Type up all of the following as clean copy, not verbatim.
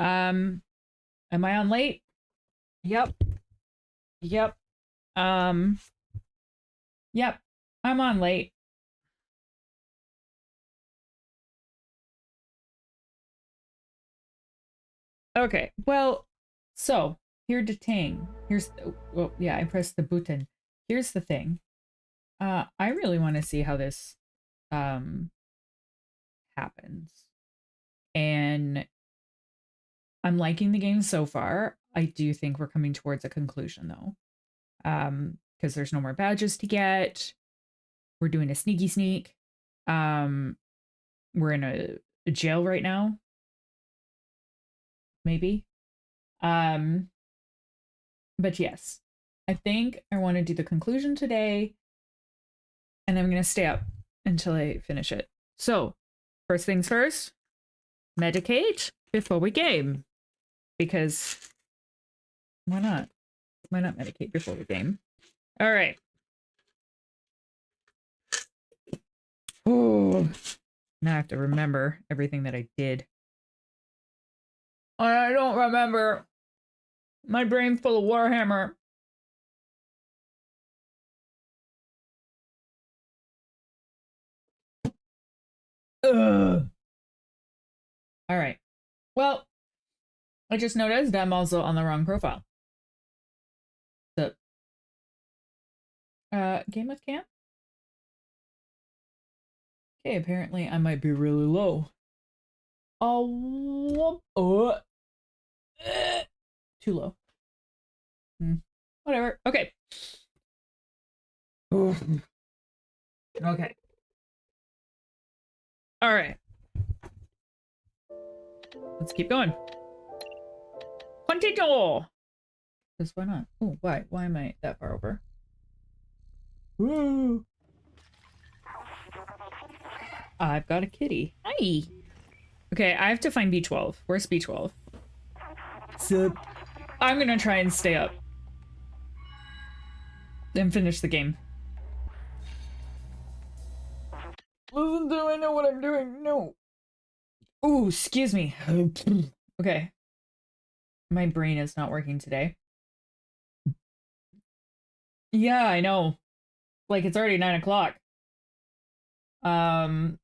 Am I on late? Yep. Yep. Um, yep. I'm on late. Okay. Well, so here to Tang. Here's well, yeah, I pressed the button. Here's the thing. I really want to see how this um happens. And I'm liking the game so far. I do think we're coming towards a conclusion though. Because there's no more badges to get. We're doing a sneaky sneak. We're in a jail right now. Maybe. Um, but yes, I think I want to do the conclusion today, and I'm gonna stay up until I finish it. So, first things first, medicate before we game. Because why not? Why not medicate before we game? All right. Oh, now I have to remember everything that I did. I don't remember. My brain full of Warhammer. Ugh. All right. Well, I just noticed I'm also on the wrong profile. So, game with camp? Okay, apparently I might be really low. Oh, too low. Whatever. Okay. Okay. All right. Let's keep going. Continue. Because why not? Oh, why? Why am I that far over? Woo. I've got a kitty. Hi. Okay, I have to find B12. Where's B12? So, I'm gonna try and stay up. And finish the game. Listen, do I know what I'm doing? No. Ooh, excuse me. Okay. My brain is not working today. Yeah, I know. Like, it's already 9 o'clock. I'm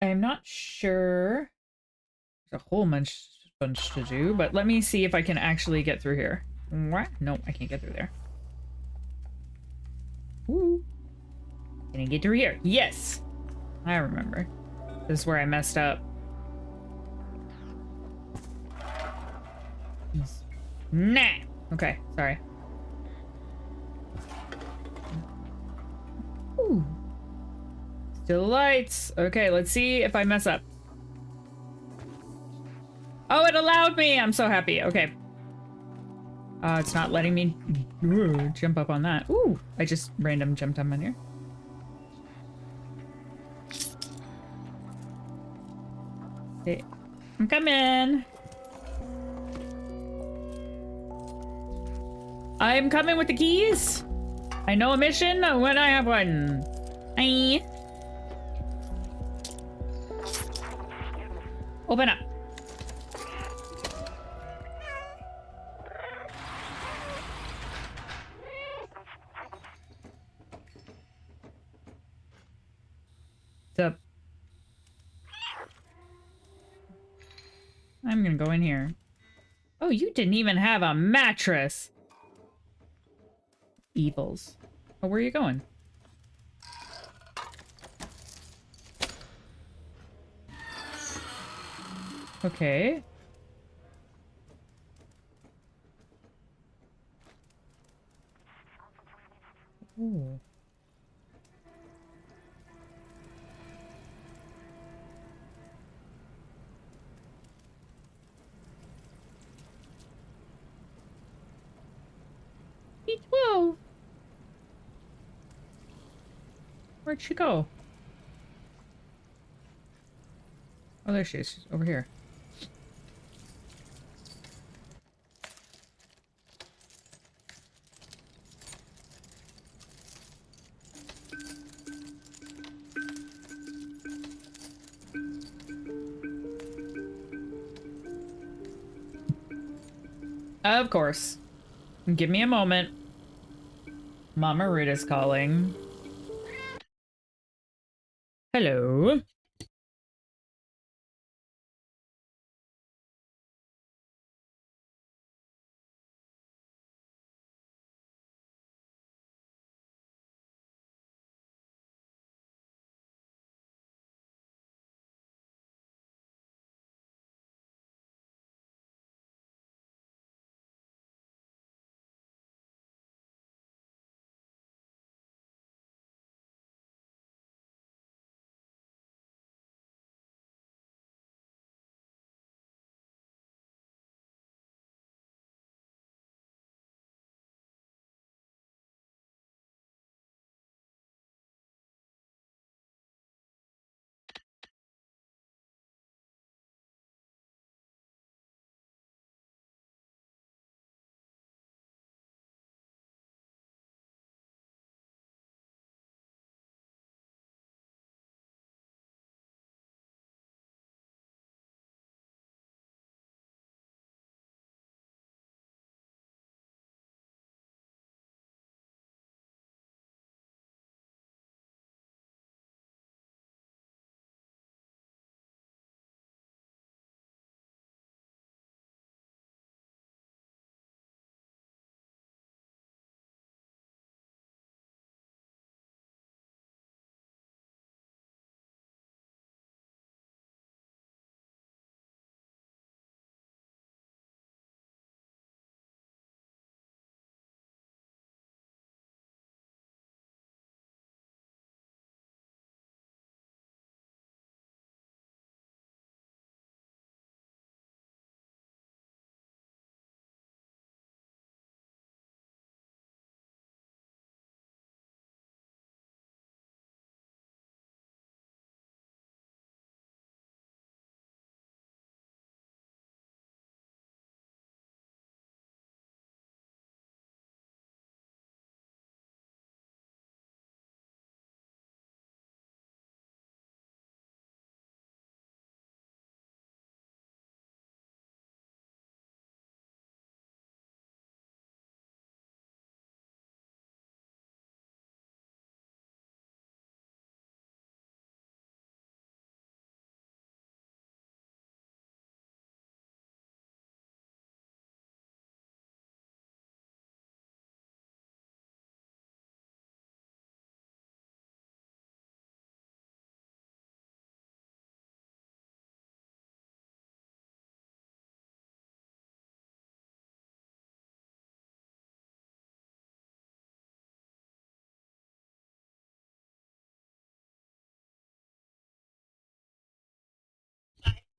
not sure. There's a whole bunch to do, but let me see if I can actually get through here. What? No, I can't get through there. Ooh. Can I get through here? Yes! I remember. This is where I messed up. Nah! Okay, sorry. Ooh. Still lights. Okay, let's see if I mess up. Oh, it allowed me! I'm so happy. Okay. It's not letting me jump up on that. Ooh, I just random jumped on here. Hey, I'm coming. I'm coming with the keys. I know a mission when I have one. Aye. Open up. What's up? I'm gonna go in here. Oh, you didn't even have a mattress. Evils. Oh, where are you going? Okay. Ooh. B12. Where'd she go? Oh, there she is. She's over here. Of course. Give me a moment. Mama Rita's calling. Hello.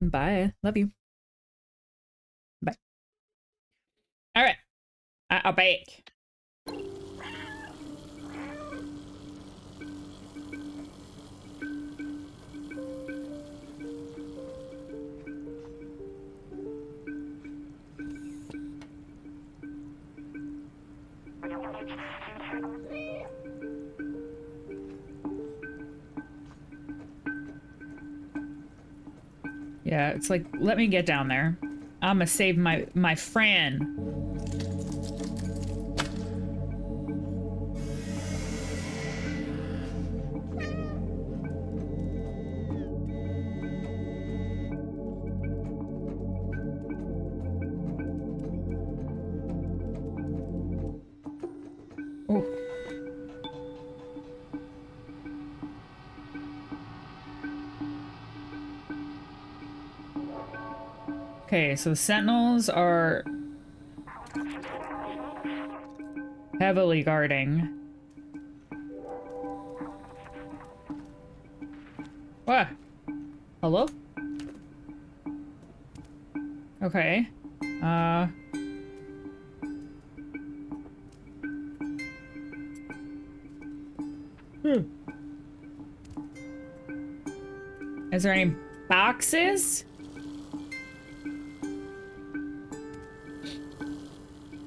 Bye. Love you. Bye. All right. I'll bake. Yeah, it's like, let me get down there. I'ma save my friend. Oh. Okay, so the sentinels are heavily guarding. What? Hello? Okay. Is there any boxes?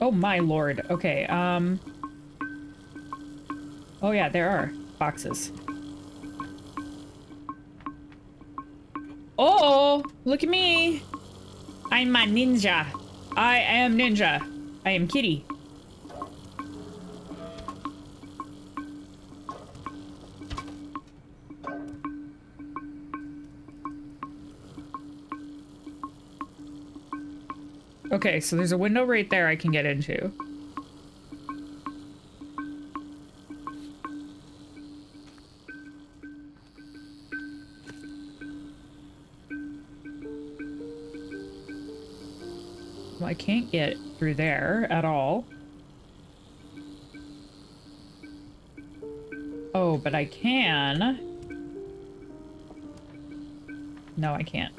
Oh my lord. Okay, oh yeah, there are boxes. Oh, look at me. I'm a ninja. I am Ninja. I am Kitty. Okay, so there's a window right there I can get into. Well, I can't get through there at all. Oh, but I can. No, I can't.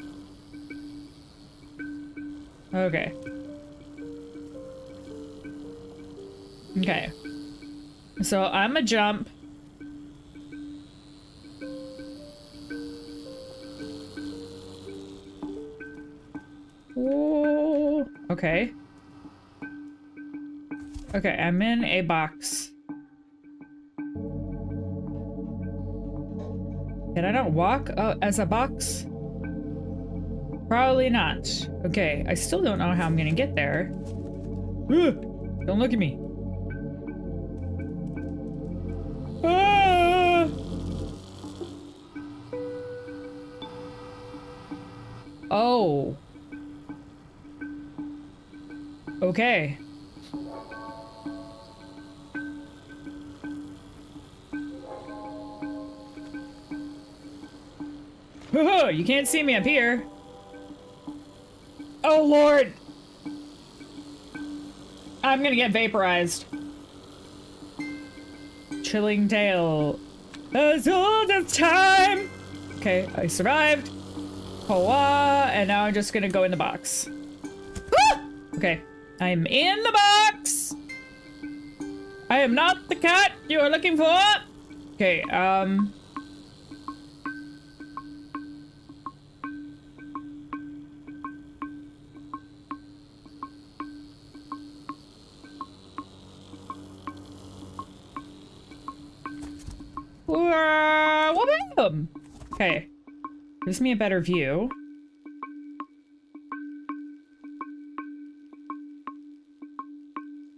Okay. Okay. So I'm a jump. Whoa. Okay. Okay, I'm in a box. Can I not walk as a box? Probably not. Okay, I still don't know how I'm gonna get there. Ugh, don't look at me. Ah! Oh. Okay. You can't see me up here. Oh, Lord. I'm gonna get vaporized. Chilling tale. As old as time. Okay, I survived. Hoa, and now I'm just gonna go in the box. Ah! Okay, I'm in the box. I am not the cat you are looking for. Okay, okay, gives me a better view.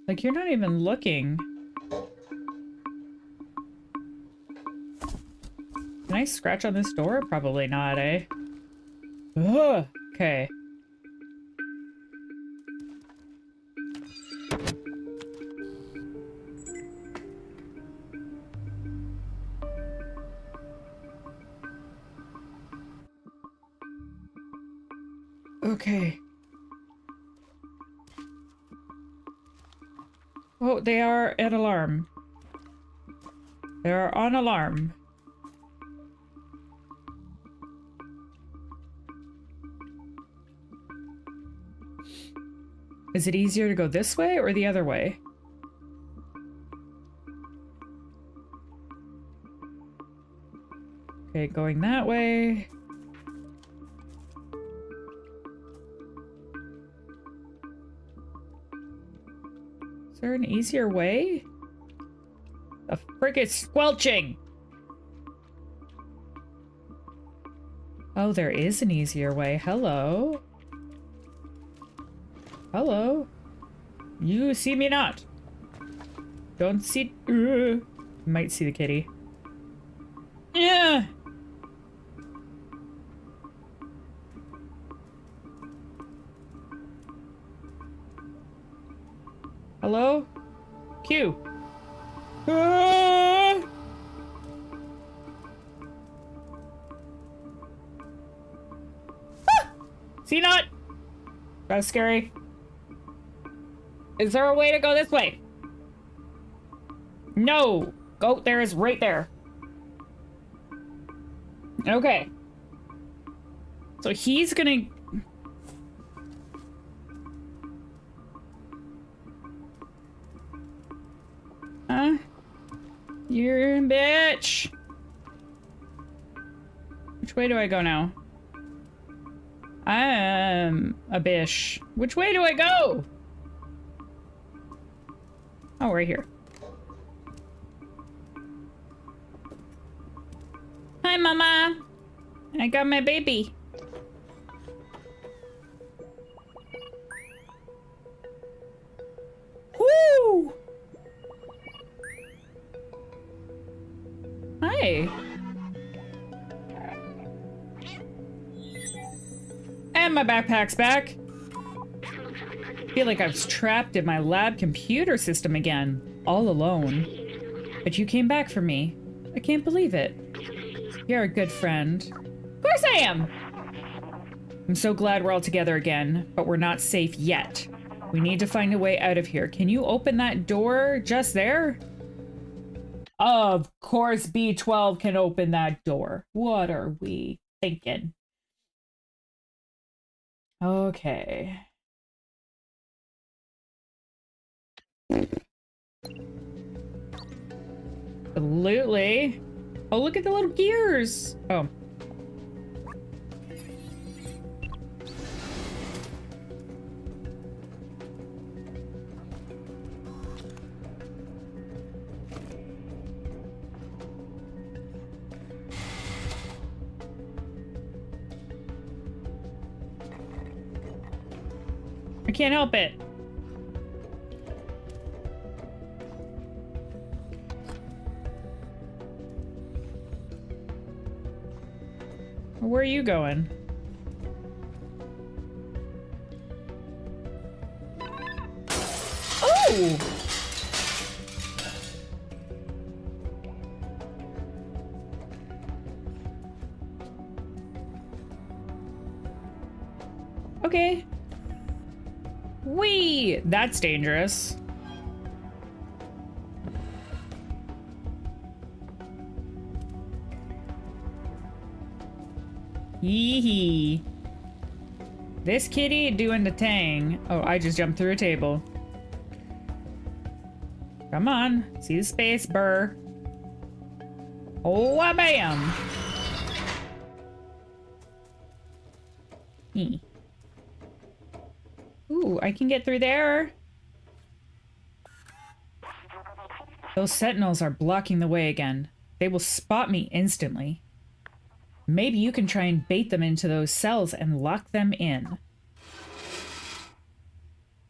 Like, you're not even looking. Can I scratch on this door? Probably not, eh? Ugh. Okay. Okay. Oh, they are at alarm. They are on alarm. Is it easier to go this way or the other way? Okay, going that way. Is there an easier way? The frick is squelching! Oh, there is an easier way. Hello. Hello. You see me not. Don't see... Might see the kitty. Yeah. Hello? Q. Ah! Ah! See not? That was scary. Is there a way to go this way? No! Goat there is right there. Okay. So he's gonna... You're a bitch! Which way do I go now? I'm a bish. Which way do I go? Oh, right here. Hi, Mama. I got my baby. Yay! And my backpack's back. I feel like I was trapped in my lab computer system again, all alone. But you came back for me. I can't believe it. You're a good friend. Of course I am! I'm so glad we're all together again, but we're not safe yet. We need to find a way out of here. Can you open that door just there? Of course B12 can open that door. What are we thinking? Okay. Absolutely. Oh, look at the little gears. Oh. I can't help it. Where are you going? Oh! Okay. Whee! That's dangerous. Yee-hee. This kitty doing the tang. Oh, I just jumped through a table. Come on. See the space, burr. Oh, bam! Ooh, I can get through there. Those sentinels are blocking the way again. They will spot me instantly. Maybe you can try and bait them into those cells and lock them in.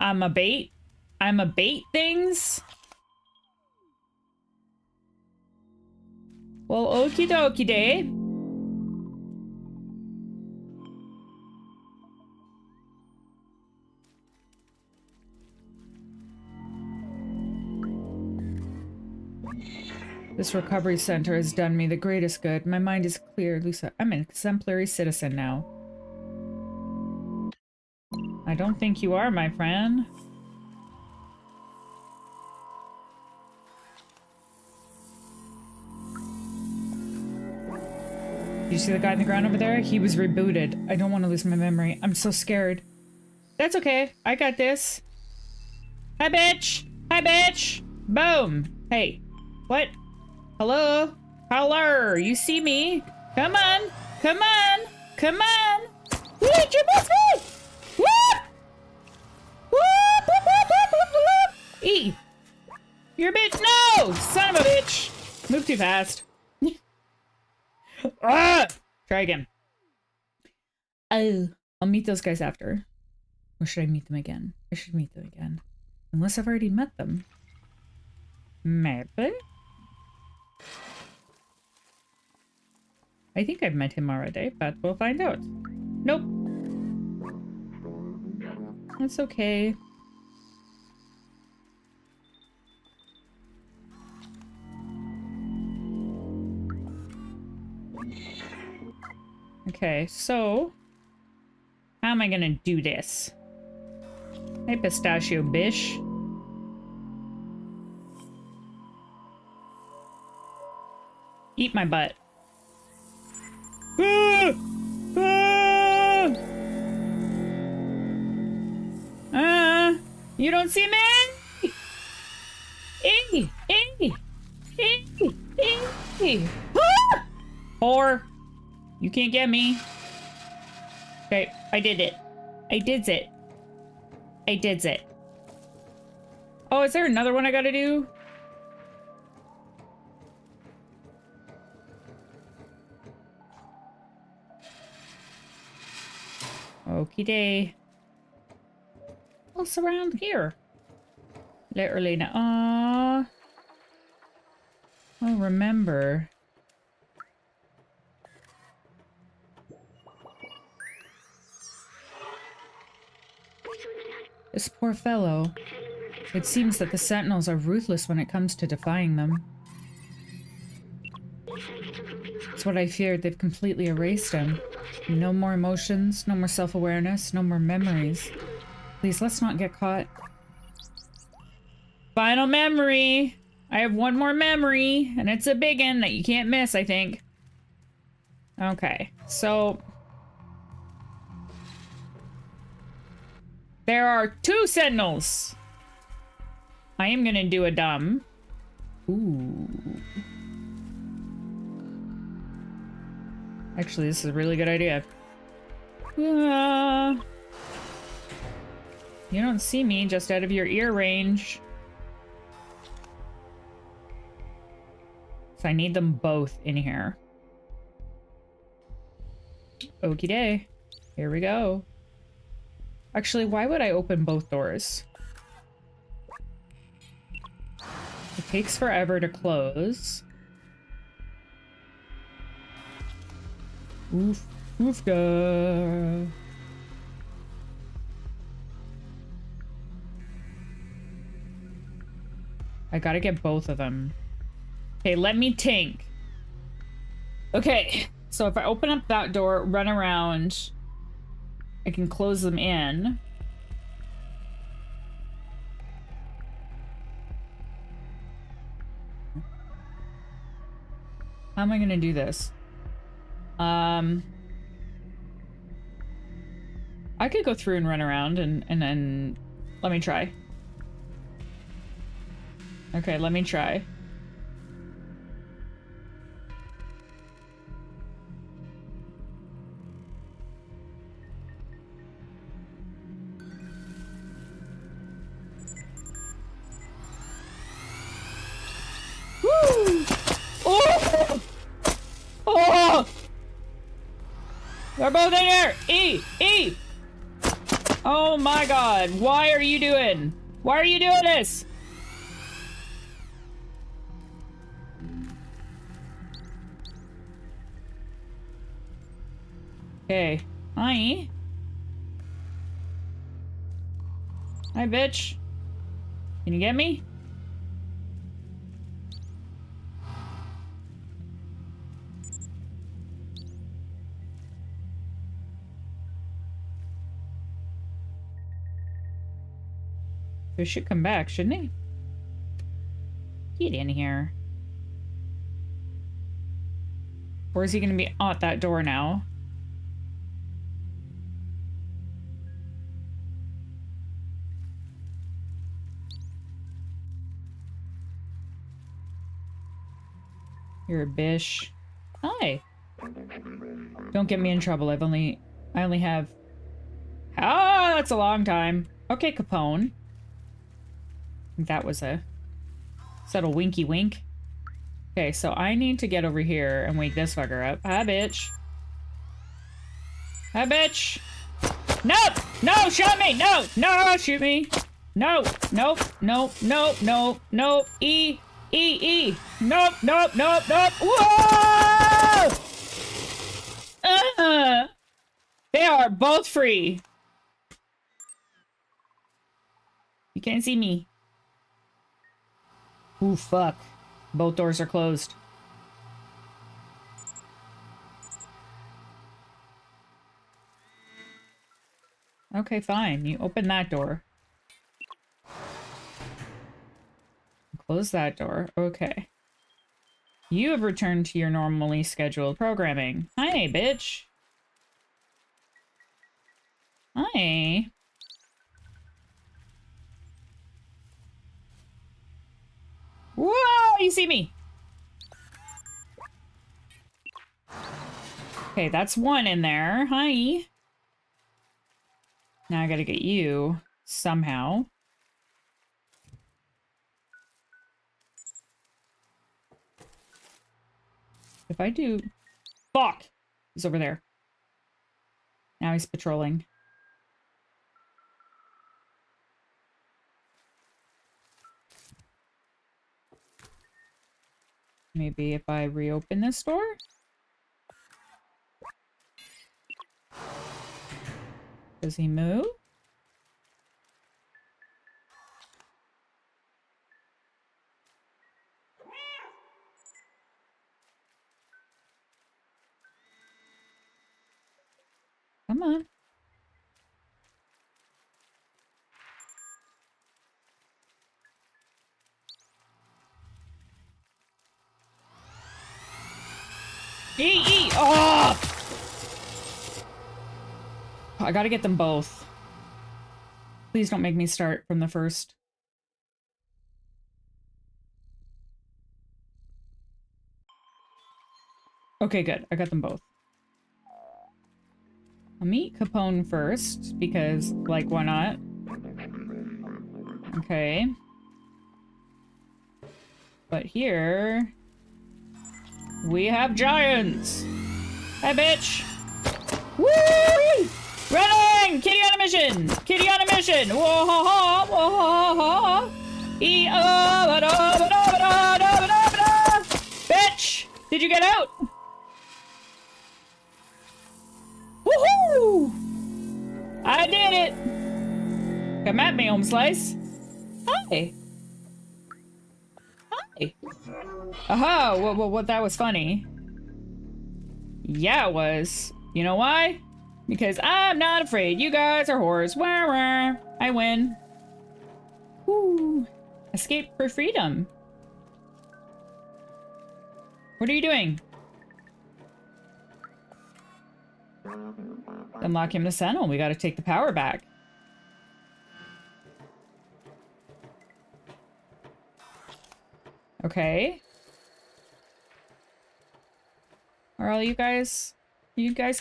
I'm a bait? I'm a bait things? Well, okie dokie day. This recovery center has done me the greatest good. My mind is clear, Lusa. I'm an exemplary citizen now. I don't think you are, my friend. Did you see the guy in the ground over there? He was rebooted. I don't want to lose my memory. I'm so scared. That's okay. I got this. Hi, bitch! Hi, bitch! Boom! Hey. What? Hello? Hello? You see me? Come on! Come on! Come on! Wait, you missed me! Whoop! Whoop! Whoop! Whoop! Whoop! Whoop! Whoop! E! You're a bitch! No! Son of a bitch! Move too fast. Ah! Try again. Oh, I'll meet those guys after. Or should I meet them again? I should meet them again. Unless I've already met them. Maybe? I think I've met him already, but we'll find out. Nope. That's okay. Okay, so how am I gonna do this? Hey, pistachio bish. Eat my butt. Ah! Ah! You don't see me? Hey! Hey! Hey! Hey! Ah! Or you can't get me. Okay, I did it. I did it. I did it. Oh, is there another one I gotta do? Okie day. What's around here? Literally now. Aww. Oh, remember. This poor fellow. It seems that the Sentinels are ruthless when it comes to defying them. It's what I feared. They've completely erased him. No more emotions, no more self-awareness, no more memories. Please, let's not get caught. Final memory! I have one more memory, and it's a big one that you can't miss, I think. Okay, so... there are 2 Sentinels! I am gonna do a dumb. Ooh. Actually, this is a really good idea. You don't see me just out of your ear range. So I need them both in here. Okie day. Here we go. Actually, why would I open both doors? It takes forever to close. Oof. Oofga. I gotta get both of them. Okay, let me think. Okay, so if I open up that door, run around, I can close them in. How am I gonna do this? I could go through and run around and then let me try. Okay, let me try. Woo! Oh! Oh! They're both in here! E! E! Oh my god, why are you doing? Why are you doing this? Okay. Hi. Hi, bitch. Can you get me? He should come back, shouldn't he? Get in here. Or is he gonna be at that door now? You're a bish. Hi. Don't get me in trouble. I only have... Ah, that's a long time. Okay, Capone. That was a subtle winky wink. Okay, so I need to get over here and wake this fucker up. Hi, bitch. Hi, bitch. Nope! No, shoot me! No! No, shoot me! No! Nope! Nope! Nope! Nope! Nope! E! E! E! Nope! Nope! Nope! Nope! Whoa! They are both free. You can't see me. Ooh, fuck. Both doors are closed. Okay, fine. You open that door. Close that door. Okay. You have returned to your normally scheduled programming. Hi, bitch. Hi. Whoa! You see me! Okay, that's one in there. Hi. Now I gotta get you somehow. If I do... Fuck! He's over there. Now he's patrolling. Maybe if I reopen this door? Does he move? Come on. Eat! Oh! I gotta get them both. Please don't make me start from the first. Okay, good. I got them both. I'll meet Capone first, because, like, why not? Okay. But here... we have giants! Hey, bitch! Woo! Running! Kitty on a mission! Kitty on a mission! Whoa ha ha! Whoa ha ha! E -oh, ba -da, ba -da, ba -da, da, ba -da, ba -da. Bitch! Did you get out? Woohoo! I did it! Come at me, home slice. Hi. Hi. Aha! What? That was funny. Yeah, it was. You know why? Because I'm not afraid. You guys are whores. Wah, wah. I win. Woo. Escape for freedom. What are you doing? Unlock him to Sentinel. We gotta take the power back. Okay. Are all you guys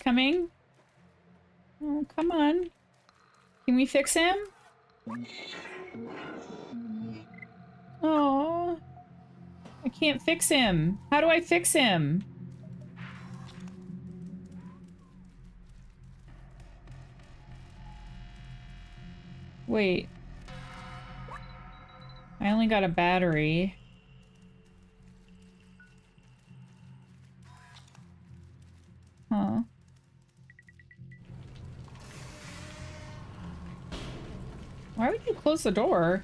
coming? Oh, come on. Can we fix him? Oh, I can't fix him. How do I fix him? Wait. I only got a battery. Huh. Why would you close the door?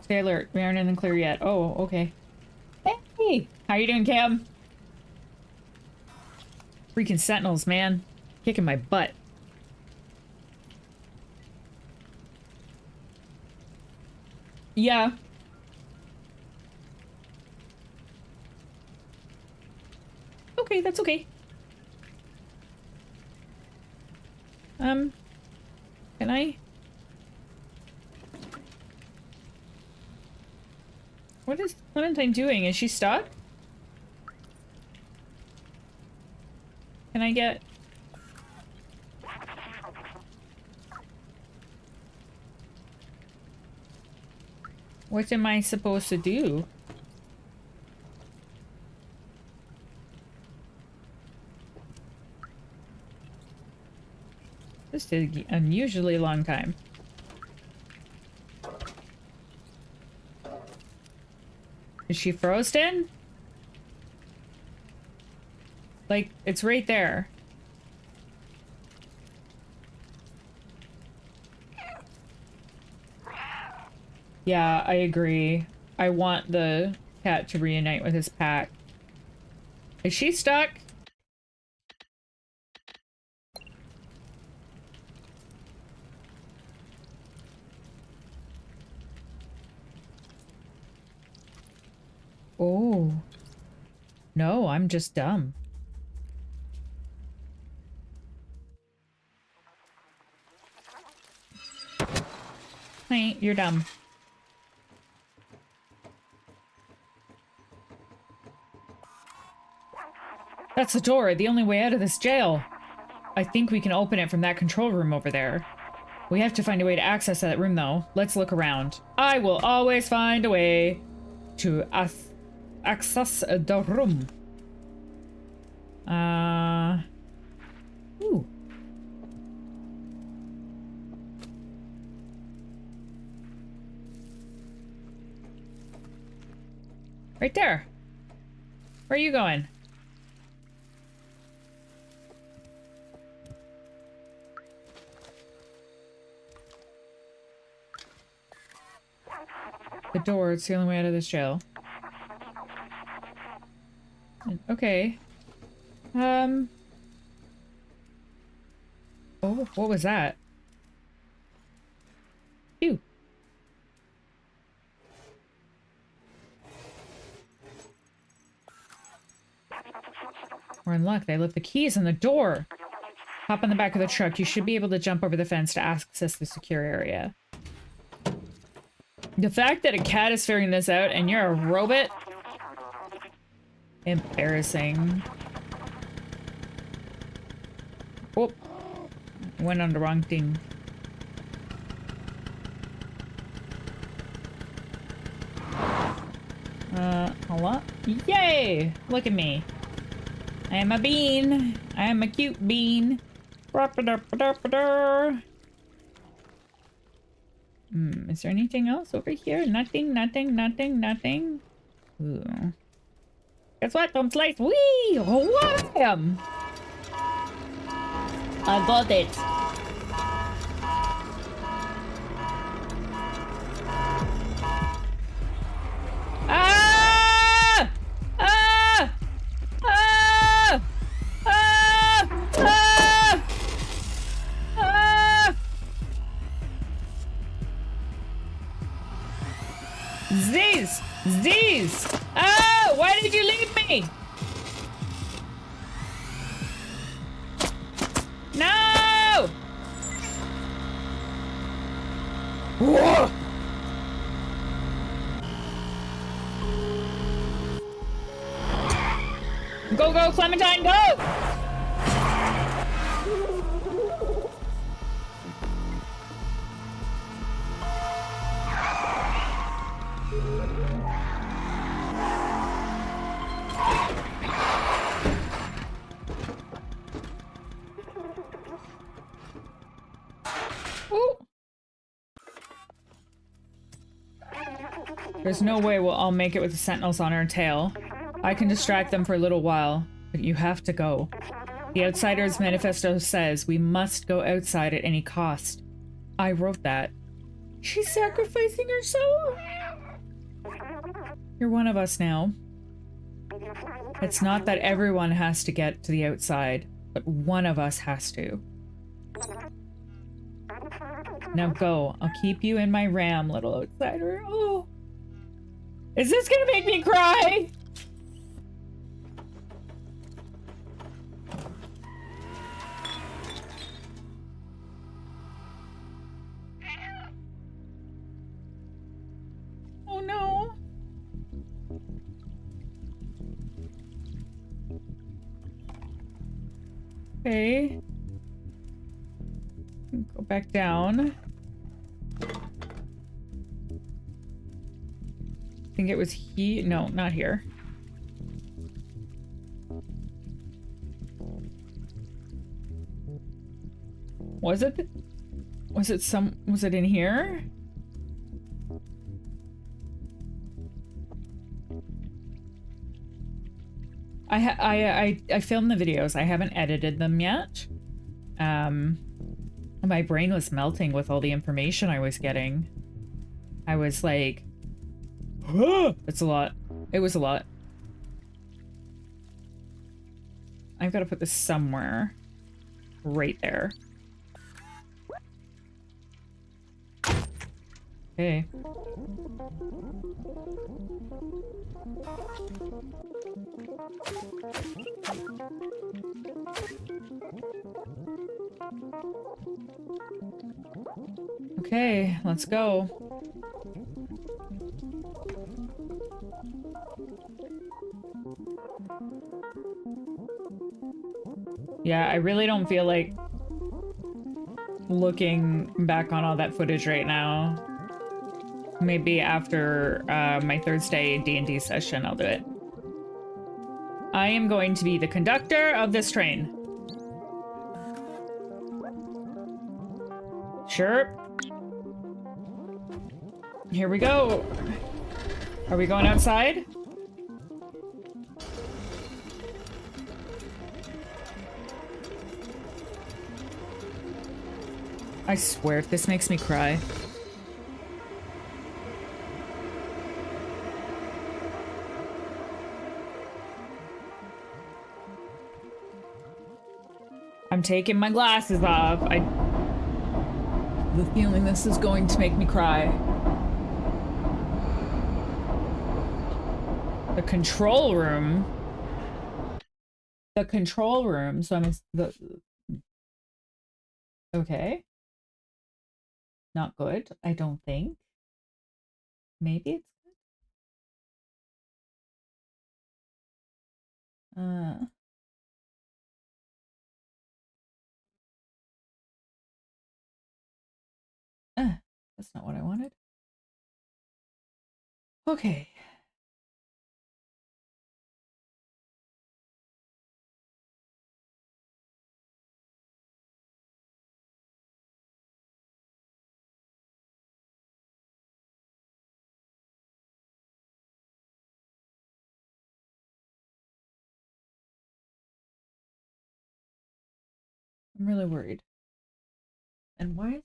Stay alert. We aren't in the clear yet. Oh, okay. Hey! How you doing, Cam? Freaking sentinels, man. Kicking my butt. Yeah. Okay, that's okay. Can I? What is Clementine doing? Is she stuck? Can I get... What am I supposed to do? This took an unusually long time. Is she frozen? Like, it's right there. Yeah, I agree. I want the cat to reunite with his pack. Is she stuck? Oh. No, I'm just dumb. Hey, you're dumb. That's the door, the only way out of this jail. I think we can open it from that control room over there. We have to find a way to access that room, though. Let's look around. I will always find a way to access the room. Ooh. Right there. Where are you going? The door, it's the only way out of this jail. Okay. Oh, what was that? Phew. We're in luck. They left the keys in the door. Hop on the back of the truck. You should be able to jump over the fence to access the secure area. The fact that a cat is figuring this out and you're a robot? Embarrassing. Oh. Went on the wrong thing. Hello? Yay! Look at me. I am a bean. I am a cute bean. Is there anything else over here? Nothing, nothing, nothing, nothing. Ooh. Guess what? Don't slice. Whee! Wham! I got it. Ah! Ah! Ah! Ah! Ah! Ah! Z's! Z's! Ah! Why did you leave me? No! Whoa! Go, go, Clementine, go! Ooh. There's no way we'll all make it with the sentinels on our tail. I can distract them for a little while, but you have to go. The Outsider's Manifesto says we must go outside at any cost. I wrote that. She's sacrificing herself? You're one of us now. It's not that everyone has to get to the outside, but one of us has to. Now go. I'll keep you in my ram, little outsider. Oh. Is this gonna make me cry? Oh no. Okay. Go back down. I think it was no, not here. Was it in here? I filmed the videos. I haven't edited them yet. My brain was melting with all the information I was getting. I was like, it's a lot. It was a lot. I've got to put this somewhere. Right there. Okay. Okay, let's go. Yeah, I really don't feel like looking back on all that footage right now. Maybe after my Thursday D&D session, I'll do it. I am going to be the conductor of this train. Sure. Here we go. Are we going outside? I swear, this makes me cry. I'm taking my glasses off. I the feeling this is going to make me cry. The control room. The control room. So I'm okay. Not good, I don't think. Maybe it's good. That's not what I wanted. Okay. I'm really worried. And why is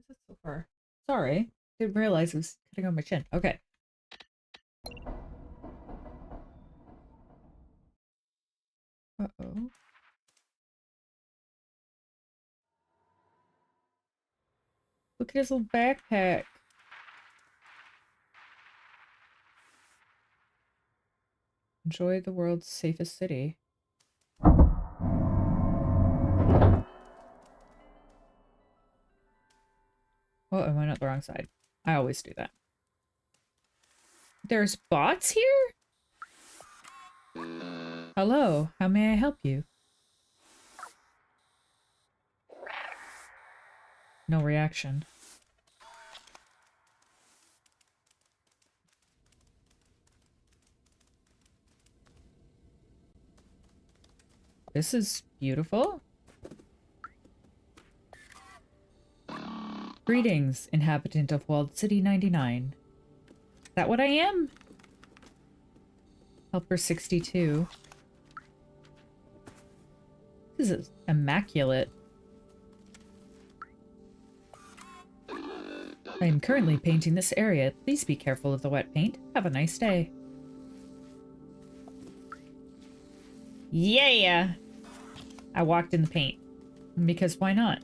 it so far? Sorry. Didn't realize it was cutting on my chin. Okay. Uh-oh. Look at his little backpack. Enjoy the world's safest city. Oh, I went up the wrong side. I always do that. There's bots here? Hello, how may I help you? No reaction. This is beautiful. Greetings, inhabitant of Walled City 99. Is that what I am? Helper 62. This is immaculate. I am currently painting this area. Please be careful of the wet paint. Have a nice day. Yeah! I walked in the paint. Because why not?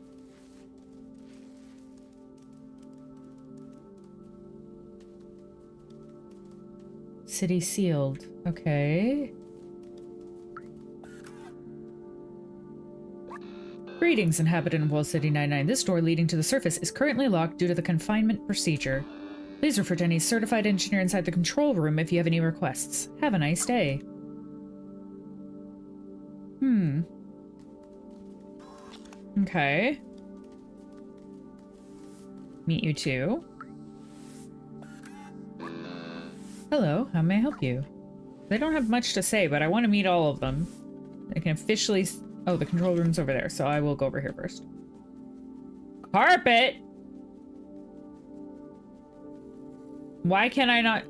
City sealed. Okay. Greetings, inhabitant of Wall City 99. This door leading to the surface is currently locked due to the confinement procedure. Please refer to any certified engineer inside the control room if you have any requests. Have a nice day. Okay. Meet you too. Hello, how may I help you? They don't have much to say, but I want to meet all of them. I can officially... Oh, the control room's over there, so I will go over here first. Carpet? Why can I not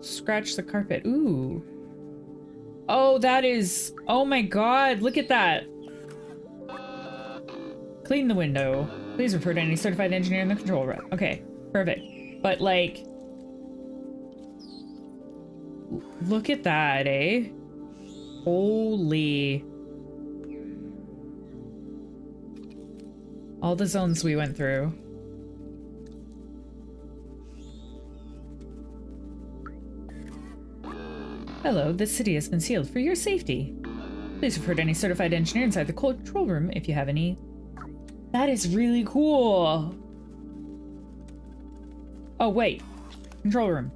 scratch the carpet? Ooh. Oh, that is... Oh my god, look at that. Clean the window. Please refer to any certified engineer in the control room. Okay, perfect. But, like... Look at that, eh? Holy... All the zones we went through. Hello, this city has been sealed for your safety. Please refer to any certified engineer inside the control room if you have any. That is really cool. Oh, wait. Control room.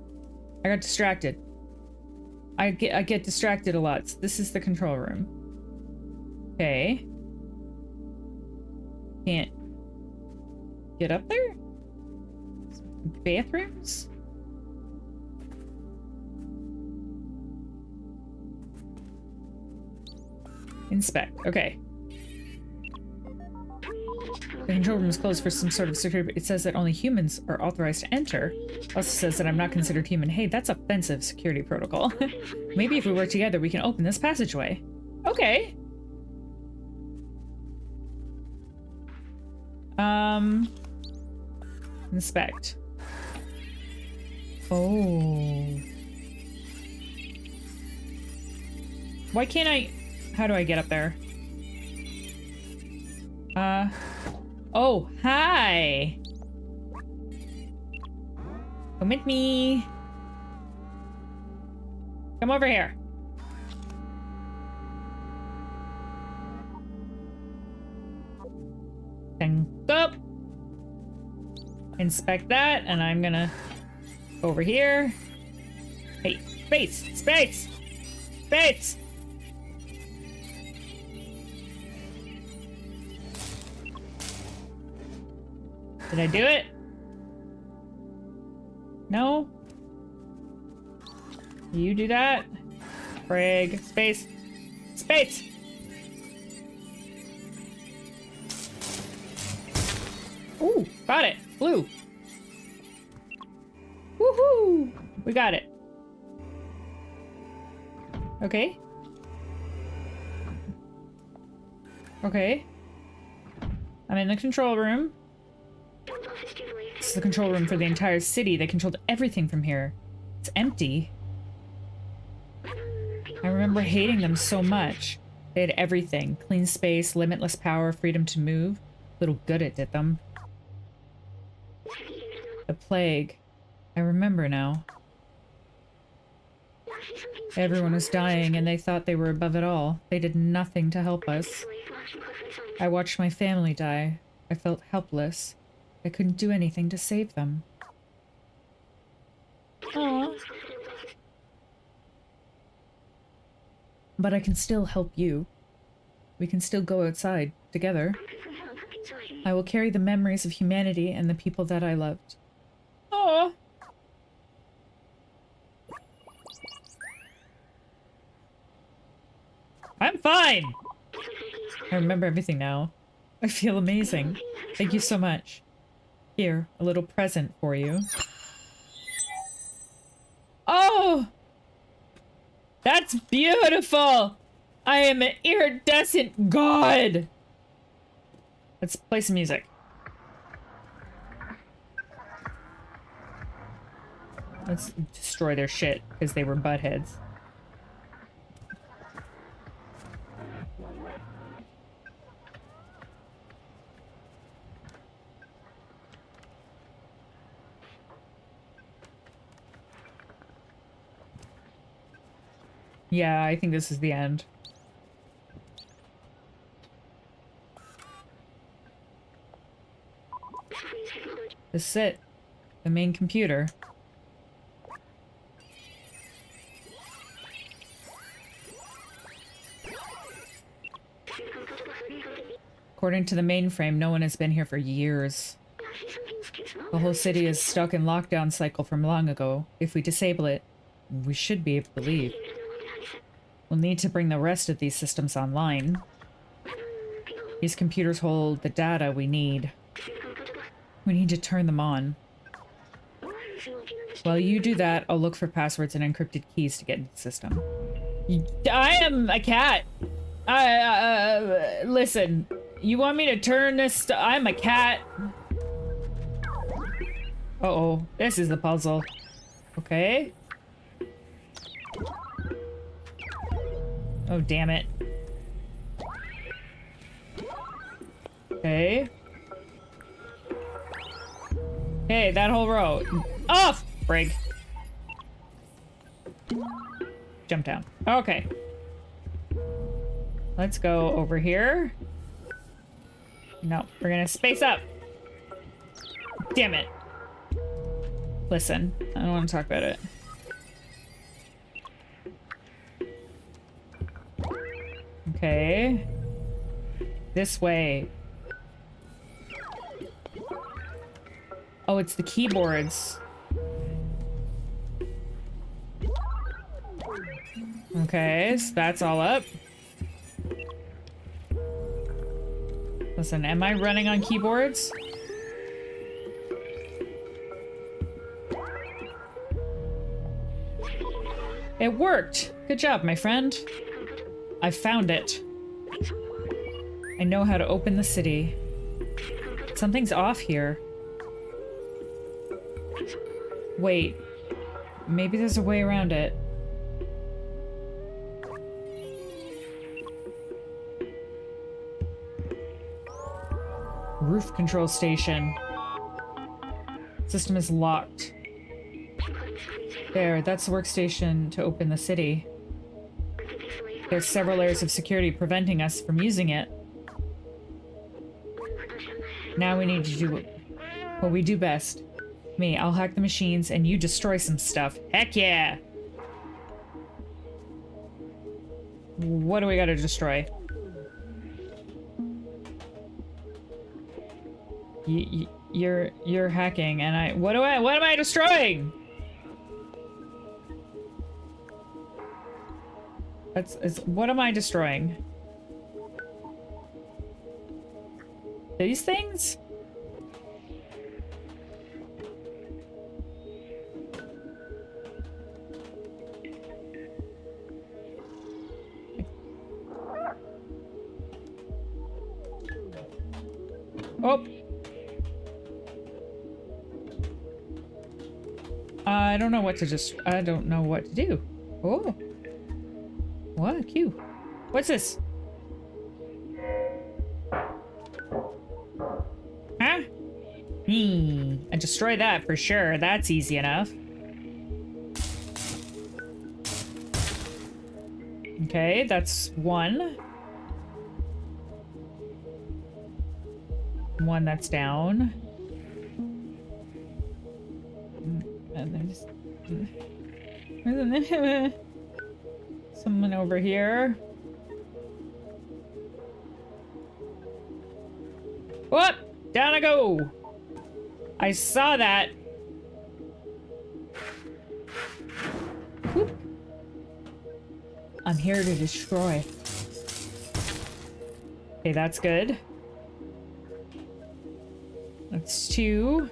I got distracted. I get distracted a lot. This is the control room. Okay. Can't get up there? Bathrooms? Inspect. Okay. The control room is closed for some sort of security, but it says that only humans are authorized to enter. It also says that I'm not considered human. Hey, that's offensive security protocol. Maybe if we work together, we can open this passageway. Okay. Inspect. Oh. Why can't I... How do I get up there? Oh, hi! Come with me. Come over here. Then go. Inspect that, and I'm gonna go over here. Hey, space! Space! Space! Did I do it? No? You do that? Frig. Space. Space! Ooh, got it. Blue. Woohoo! We got it. Okay. Okay. I'm in the control room. This is the control room for the entire city. They controlled everything from here. It's empty. I remember hating them so much. They had everything. Clean space, limitless power, freedom to move. Little good it did them. The plague. I remember now. Everyone was dying and they thought they were above it all. They did nothing to help us. I watched my family die. I felt helpless. I couldn't do anything to save them. Aww. But I can still help you. We can still go outside together. I will carry the memories of humanity and the people that I loved. Aww. I'm fine! I remember everything now. I feel amazing. Thank you so much. Here, a little present for you. Oh! That's beautiful! I am an iridescent god! Let's play some music. Let's destroy their shit, because they were buttheads. Yeah, I think this is the end. This is it. The main computer. According to the mainframe, no one has been here for years. The whole city is stuck in lockdown cycle from long ago. If we disable it, we should be able to leave. We'll need to bring the rest of these systems online. These computers hold the data we need. We need to turn them on. While you do that, I'll look for passwords and encrypted keys to get into the system. I am a cat. Listen. You want me to turn this I'm a cat. Uh-oh. This is the puzzle. Okay. Oh, damn it. Okay. Hey, that whole row. Off! Brig. Jump down. Okay. Let's go over here. No, we're gonna space up. Damn it. Listen, I don't want to talk about it. Okay. This way. Oh, it's the keyboards. Okay, so that's all up. Listen, am I running on keyboards? It worked! Good job, my friend. I found it. I know how to open the city. Something's off here. Wait. Maybe there's a way around it. Roof control station. System is locked. There, that's the workstation to open the city. There's several layers of security preventing us from using it. Now we need to do what we do best. Me, I'll hack the machines and you destroy some stuff. Heck yeah! What do we gotta destroy? You're hacking and what am I destroying? What am I destroying? These things? Oh! I don't know what to do. Oh. What? Cute. What's this? Huh? I destroy that for sure. That's easy enough. Okay, that's one. One that's down. And there's someone over here. Whoop! Down I go! I saw that! Whoop. I'm here to destroy. Okay, that's good. That's two.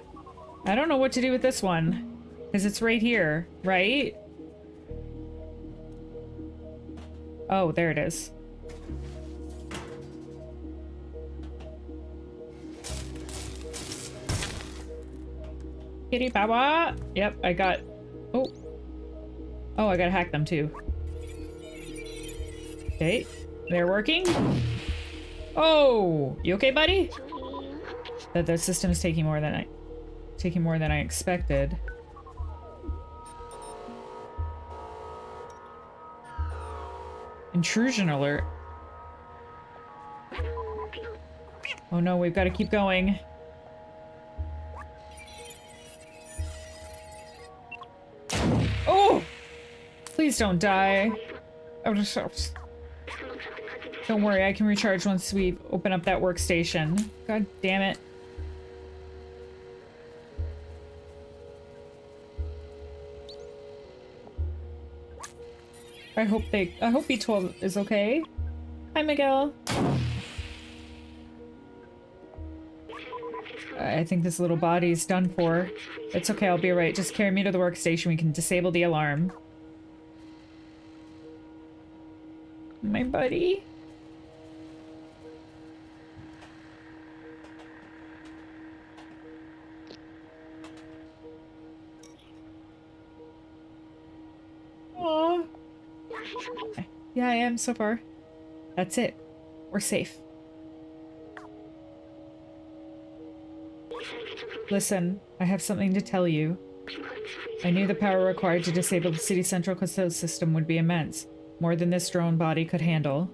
I don't know what to do with this one. Because it's right here, right? Oh, there it is. Kitty Baba! Yep, I got... Oh. Oh, I gotta hack them too. Okay, they're working. Oh! You okay, buddy? That the system is taking more than I expected. Intrusion alert. Oh no, we've got to keep going. Oh! Please don't die. Don't worry, I can recharge once we open up that workstation. God damn it. I hope B12 is okay. Hi, Miguel. I think this little body's done for. It's okay, I'll be right. Just carry me to the workstation. We can disable the alarm. My buddy. Aww. Yeah, I am so far. That's it. We're safe. Listen, I have something to tell you. I knew the power required to disable the city central control system would be immense, more than this drone body could handle.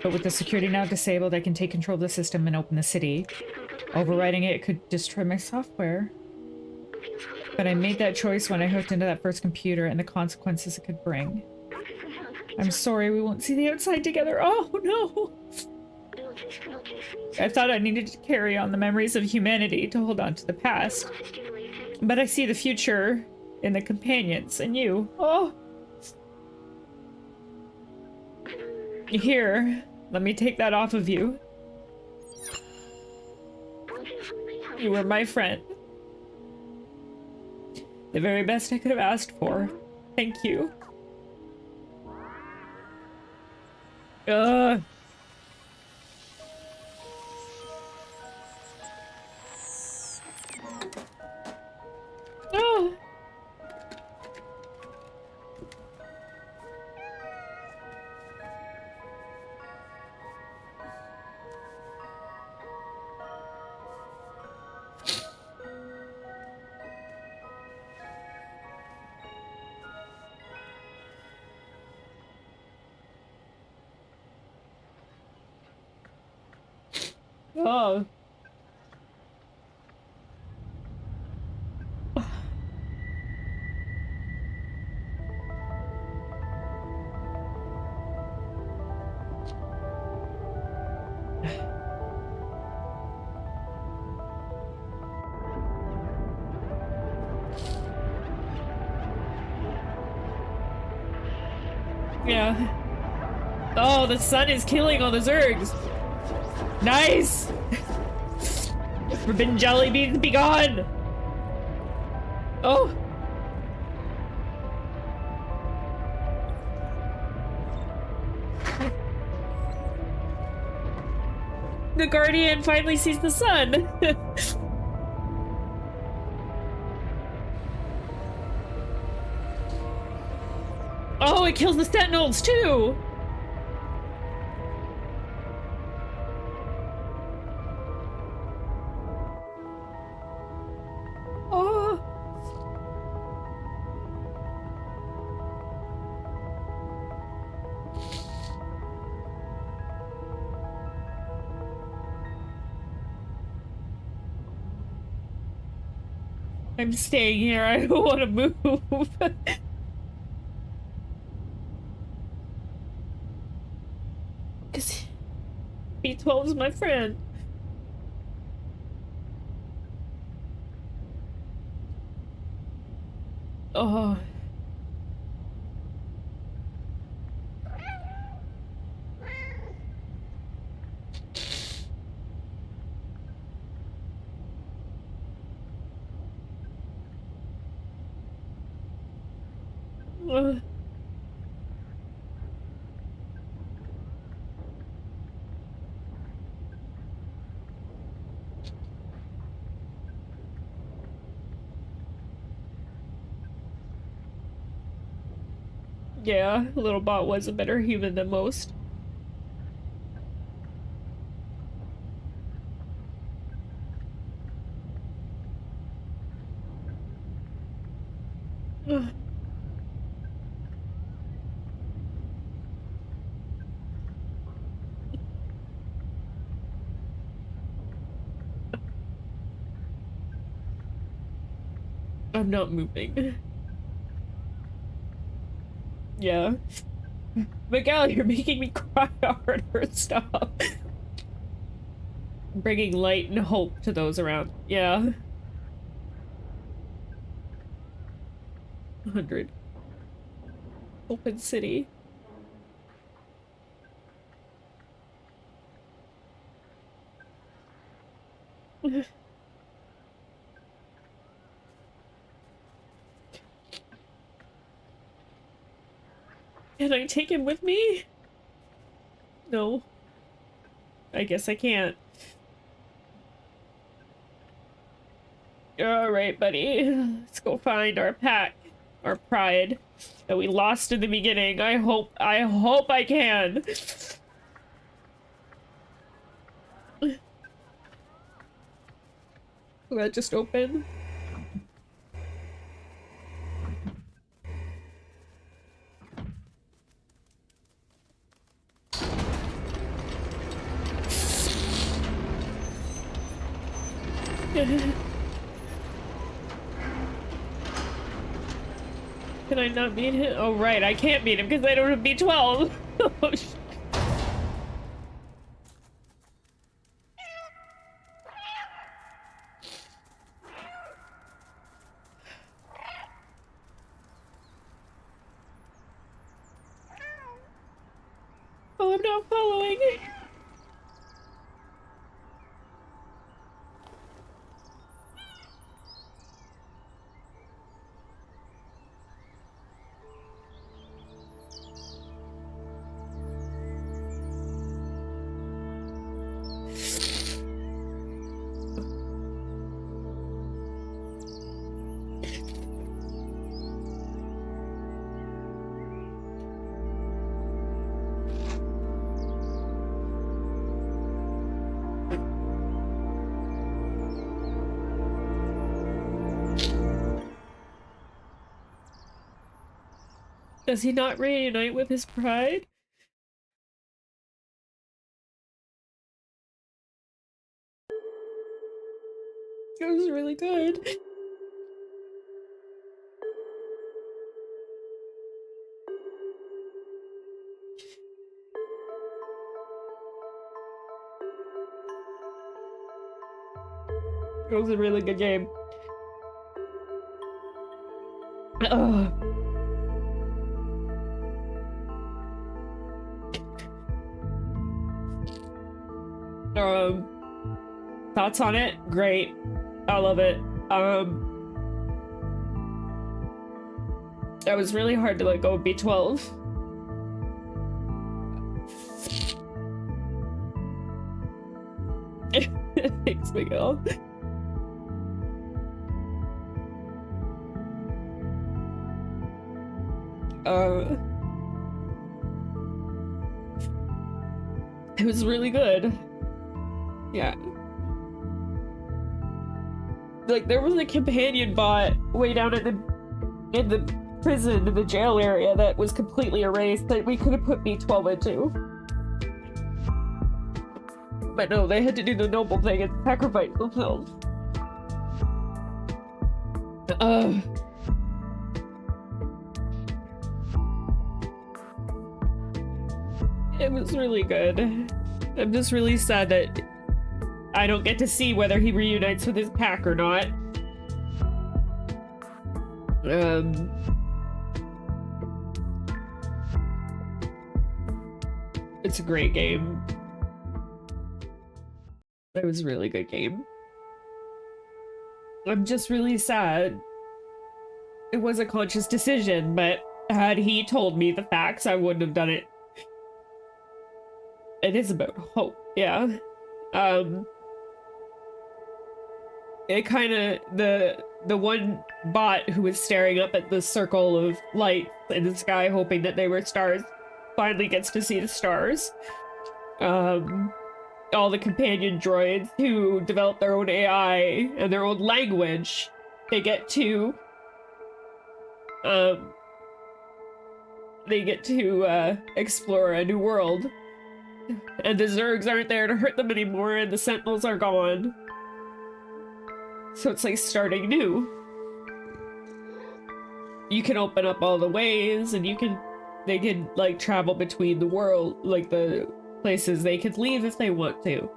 But with the security now disabled, I can take control of the system and open the city. Overriding it could destroy my software. But I made that choice when I hooked into that first computer and the consequences it could bring. I'm sorry, we won't see the outside together. Oh, no! I thought I needed to carry on the memories of humanity to hold on to the past. But I see the future in the companions and you. Oh! Here, let me take that off of you. You were my friend. The very best I could have asked for. Thank you. Ugh. Oh. Oh. Yeah. Oh, the sun is killing all the Zergs. Nice! Forbidden Jellybeans, be gone! Oh! The Guardian finally sees the sun! Oh, it kills the Sentinels too! Oh! I'm staying here, I don't want to move. Because B12 is my friend. Oh. Yeah, little bot was a better human than most. I'm not moving. Yeah. Miguel, you're making me cry harder. Stop. Bringing light and hope to those around. Yeah. 100. Open city. Can I take him with me? No. I guess I can't. Alright, buddy. Let's go find our pack. Our pride. That we lost in the beginning. I hope I can. Will that just open? Can I not beat him? Oh, right, I can't beat him because I don't have B12. Oh, oh, I'm not following. Does he not reunite with his pride? It was really good. It was a really good game. Ugh. Thoughts on it? Great. I love it. That was really hard to let go of B12. Thanks, Miguel. It was really good. Yeah. Like, there was a companion bot way down in the prison, in the jail area, that was completely erased that we could have put B12 into. But no, they had to do the noble thing and sacrifice themselves. It was really good. I'm just really sad that I don't get to see whether he reunites with his pack or not. It's a great game. It was a really good game. I'm just really sad. It was a conscious decision, but had he told me the facts, I wouldn't have done it. It is about hope, yeah. It kind of, the one bot who was staring up at the circle of light in the sky hoping that they were stars finally gets to see the stars. All the companion droids who develop their own AI and their own language, they get to explore a new world. And the Zergs aren't there to hurt them anymore, and the Sentinels are gone. So it's like starting new. You can open up all the ways, and they can like travel between the world, like the places they could leave if they want to.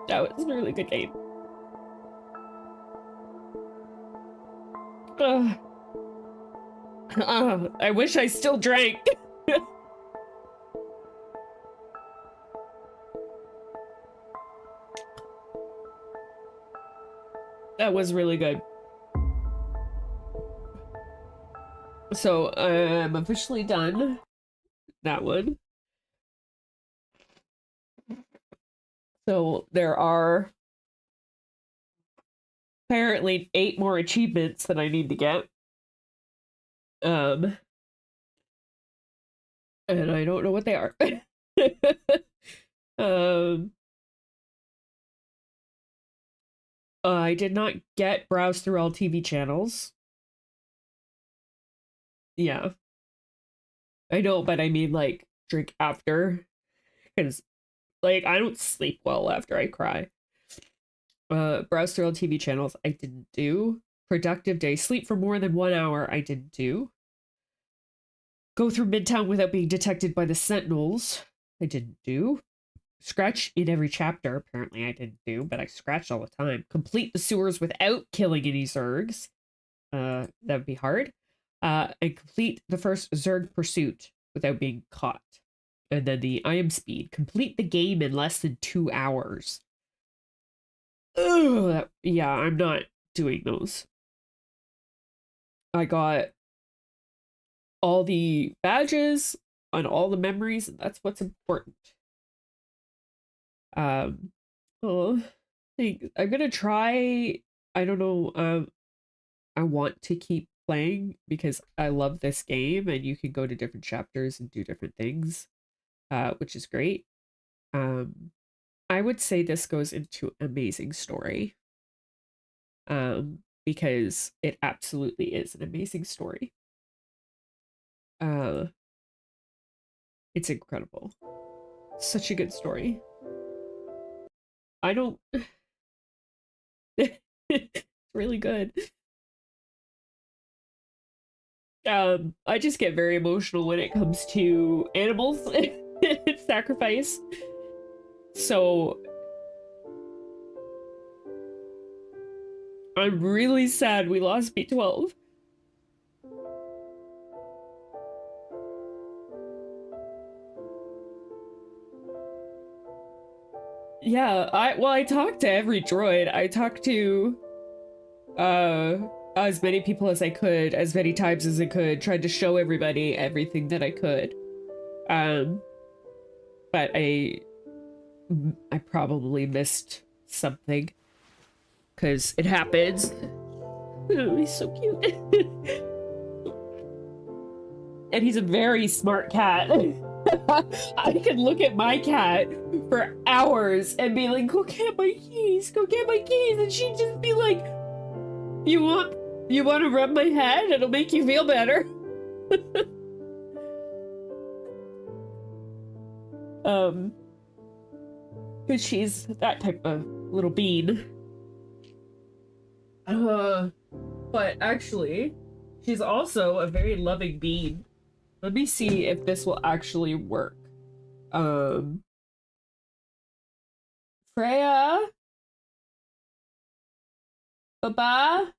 That was a really good game. I wish I still drank. That was really good. So I'm officially done that one. So there are apparently 8 more achievements that I need to get. And I don't know what they are. I did not get browse through all TV channels. Yeah. I know, but I mean, like, drink after. Because, like, I don't sleep well after I cry. Browse through all TV channels, I didn't do. Productive day. Sleep for more than 1 hour, I didn't do. Go through Midtown without being detected by the Sentinels, I didn't do. Scratch in every chapter, apparently I didn't do, but I scratched all the time. Complete the sewers without killing any Zergs. That would be hard. And complete the first Zerg pursuit without being caught. And then the I am speed. Complete the game in less than 2 hours. Ugh, yeah, I'm not doing those. I got all the badges on all the memories, and that's what's important. Oh, I'm gonna try. I don't know. I want to keep playing because I love this game, and you can go to different chapters and do different things, which is great. I would say this goes into amazing story. Because it absolutely is an amazing story. It's incredible. Such a good story. I don't it's really good. I just get very emotional when it comes to animals and sacrifice. So I'm really sad we lost B12. Yeah, I talked to every droid. I talked to uh as many people as I could, as many times as I could, tried to show everybody everything that I could. Um, but I probably missed something because it happens. Oh, he's so cute. And he's a very smart cat. I could look at my cat for hours and be like, go get my keys, go get my keys. And she'd just be like, you want to rub my head? It'll make you feel better. um, because she's that type of little bean. But actually, she's also a very loving bean. Let me see if this will actually work. Um, Freya, Baba,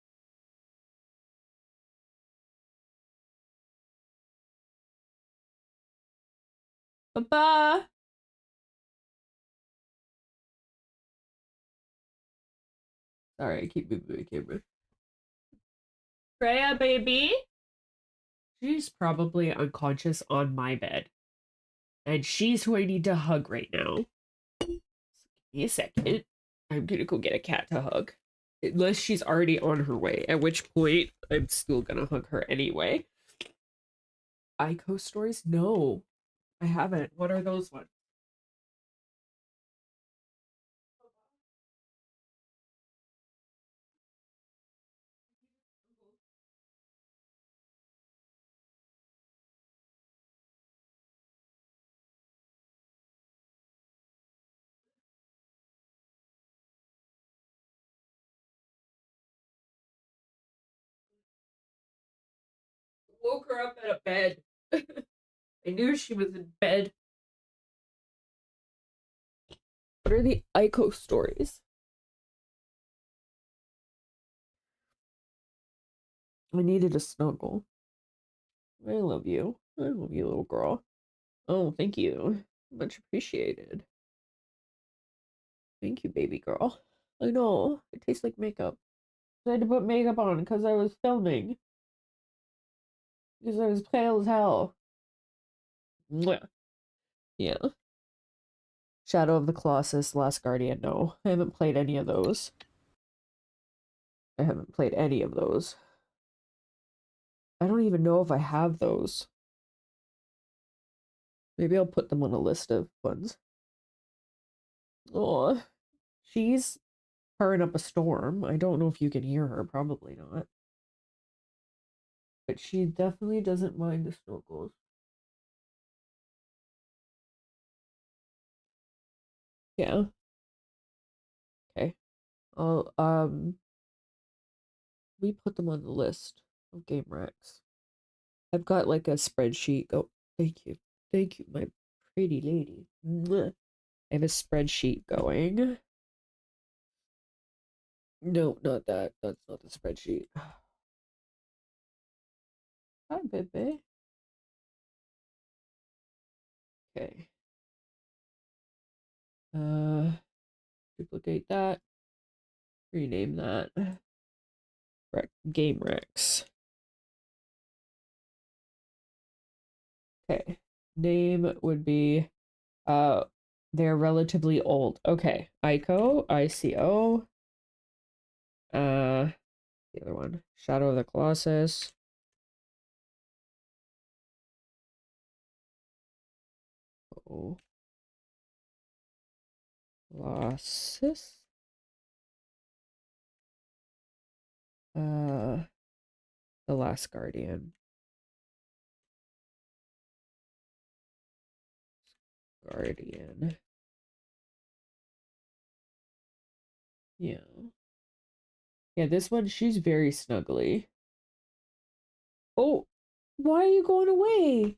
Baba. Sorry, I keep moving my camera. Freya, baby. She's probably unconscious on my bed. And she's who I need to hug right now. Give me a second. I'm gonna go get a cat to hug. Unless she's already on her way, at which point I'm still gonna hug her anyway. Ico stories? No, I haven't. What are those ones? Woke her up at a bed. I knew she was in bed. What are the Ico stories? I needed a snuggle. I love you. I love you, little girl. Oh, thank you. Much appreciated. Thank you, baby girl. I know. It tastes like makeup. I had to put makeup on because I was filming. Because I was pale as hell. Mwah. Yeah. Shadow of the Colossus, Last Guardian. No, I haven't played any of those. I haven't played any of those. I don't even know if I have those. Maybe I'll put them on a list of ones. Oh, she's purring up a storm. I don't know if you can hear her. Probably not. But she definitely doesn't mind the snorkels. Yeah. Okay. I'll we put them on the list of game racks. I've got like a spreadsheet. Oh, thank you. Thank you, my pretty lady. Mwah. I have a spreadsheet going. No, not that. That's not the spreadsheet. Hi, baby. Okay. Uh, duplicate that. Rename that. Game Rex. Okay. Name would be uh they're relatively old. Okay. Ico, ICO. The other one. Shadow of the Colossus. Oh. Colossus. Uh The Last Guardian. Guardian. Yeah. Yeah, this one, she's very snuggly. Oh, why are you going away?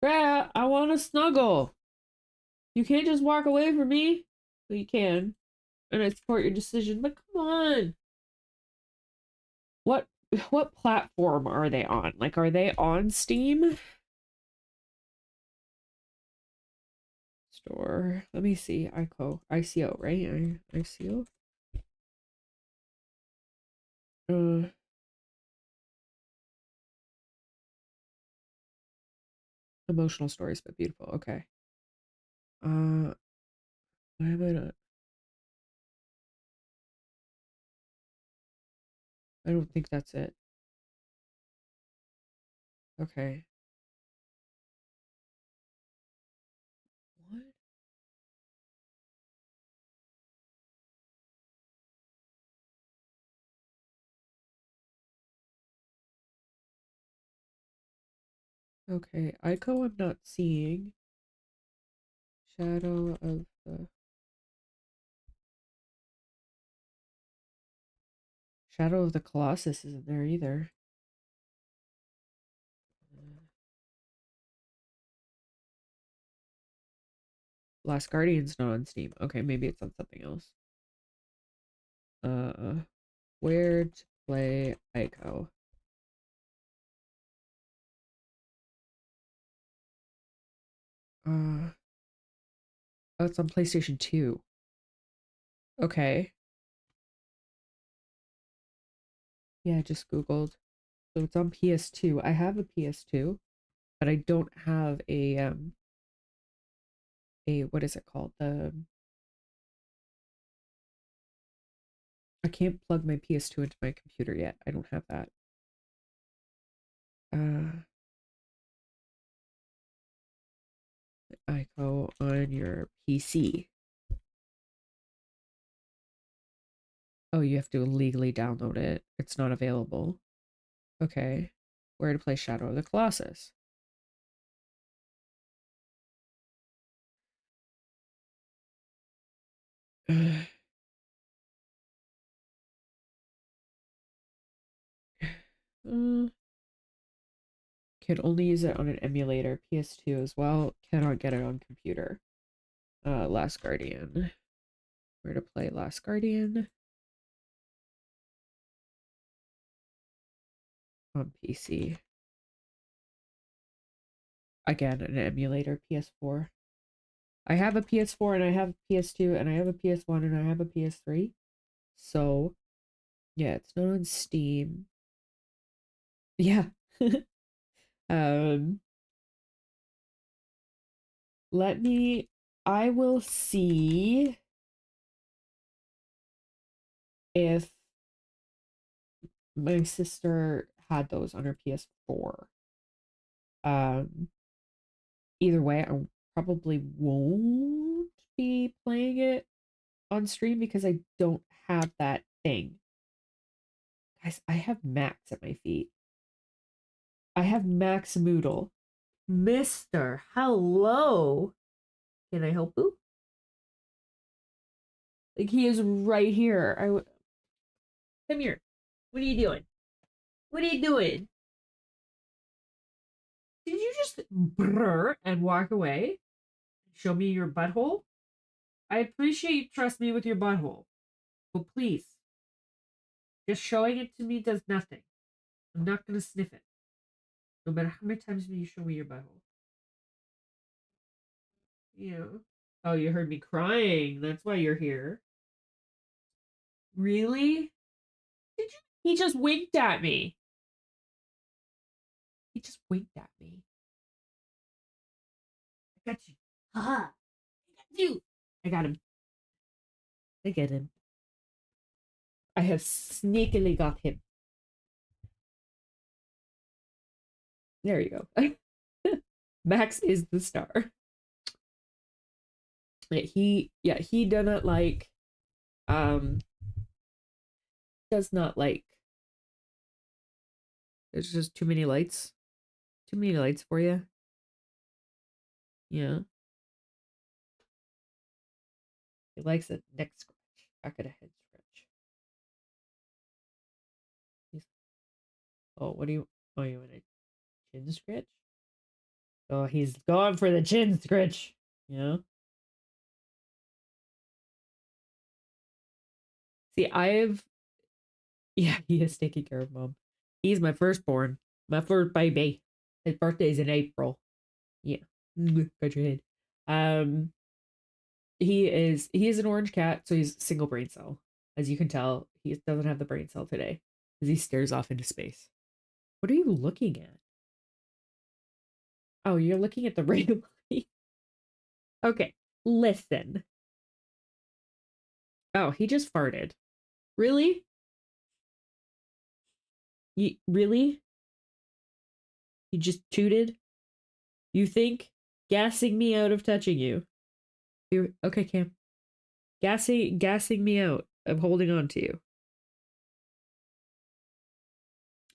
Brad, I want to snuggle. You can't just walk away from me. Well, you can, and I support your decision, but come on. What what platform are they on? Like, are they on Steam? Store. Let me see. ICO, right? ICO. Uh, emotional stories, but beautiful. Okay. Why am I not? I don't think that's it. Okay. What? Okay. ICO, I'm not seeing. Shadow of the Shadow of the Colossus isn't there either. Last Guardian's not on Steam. Okay, maybe it's on something else. Uh, where to play Ico? Oh, it's on PlayStation 2. Okay. Yeah, I just Googled. So it's on PS2. I have a PS2, but I don't have a what is it called? I can't plug my PS2 into my computer yet. I don't have that. Uh Ico on your PC. Oh, you have to illegally download it. It's not available. Okay. Where to play Shadow of the Colossus? Uh, Can only use it on an emulator. PS2 as well. Cannot get it on computer. Last Guardian. Where to play Last Guardian? On PC. Again, an emulator. PS4. I have a PS4 and I have a PS2 and I have a PS1 and I have a PS3. So, yeah, it's not on Steam. Yeah. um, let me I will see if my sister had those on her PS4. Um, Either way, I probably won't be playing it on stream because I don't have that thing. Guys, I have Max at my feet. I have Max Moodle. Mister, hello. Can I help you? Like he is right here. Come here. What are you doing? What are you doing? Did you just brr and walk away? Show me your butthole? I appreciate you trust me with your butthole. But please, just showing it to me does nothing. I'm not gonna sniff it. No matter how many times you show me your butthole. Yeah. Oh, you heard me crying. That's why you're here. Really? Did you? He just winked at me. He just winked at me. I got you. Haha. I got you. I got him. I get him. I have sneakily got him. There you go. Max is the star. He does not like um does not like there's just too many lights Too many lights for you? Yeah. He likes a neck scratch. Back at a head scratch. He's, oh, what do you? Oh, you want a chin scratch? Oh, he's going for the chin scratch. Yeah. See, yeah, he is taking care of mom. He's my firstborn, my first baby. His birthday's in April. Yeah. Got your head. Um, he is an orange cat, so he's single brain cell. As you can tell, he doesn't have the brain cell today because he stares off into space. What are you looking at? Oh, you're looking at the rainbow. Okay, listen. Oh, he just farted. Really? Really? He just tooted? You think? Gassing me out of touching you. Okay, Cam. Gassing me out of holding on to you.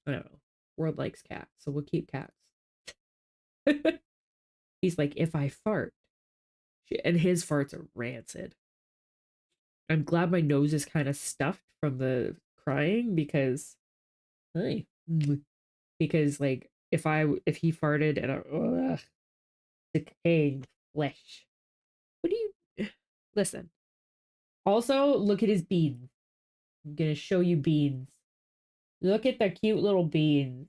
I don't know. World likes cats, so we'll keep cats. He's like, if I fart, and his farts are rancid. I'm glad my nose is kind of stuffed from the crying hey, because like if he farted and decaying flesh. What do you listen? Also, look at his beans. I'm gonna show you beans. Look at the cute little beans.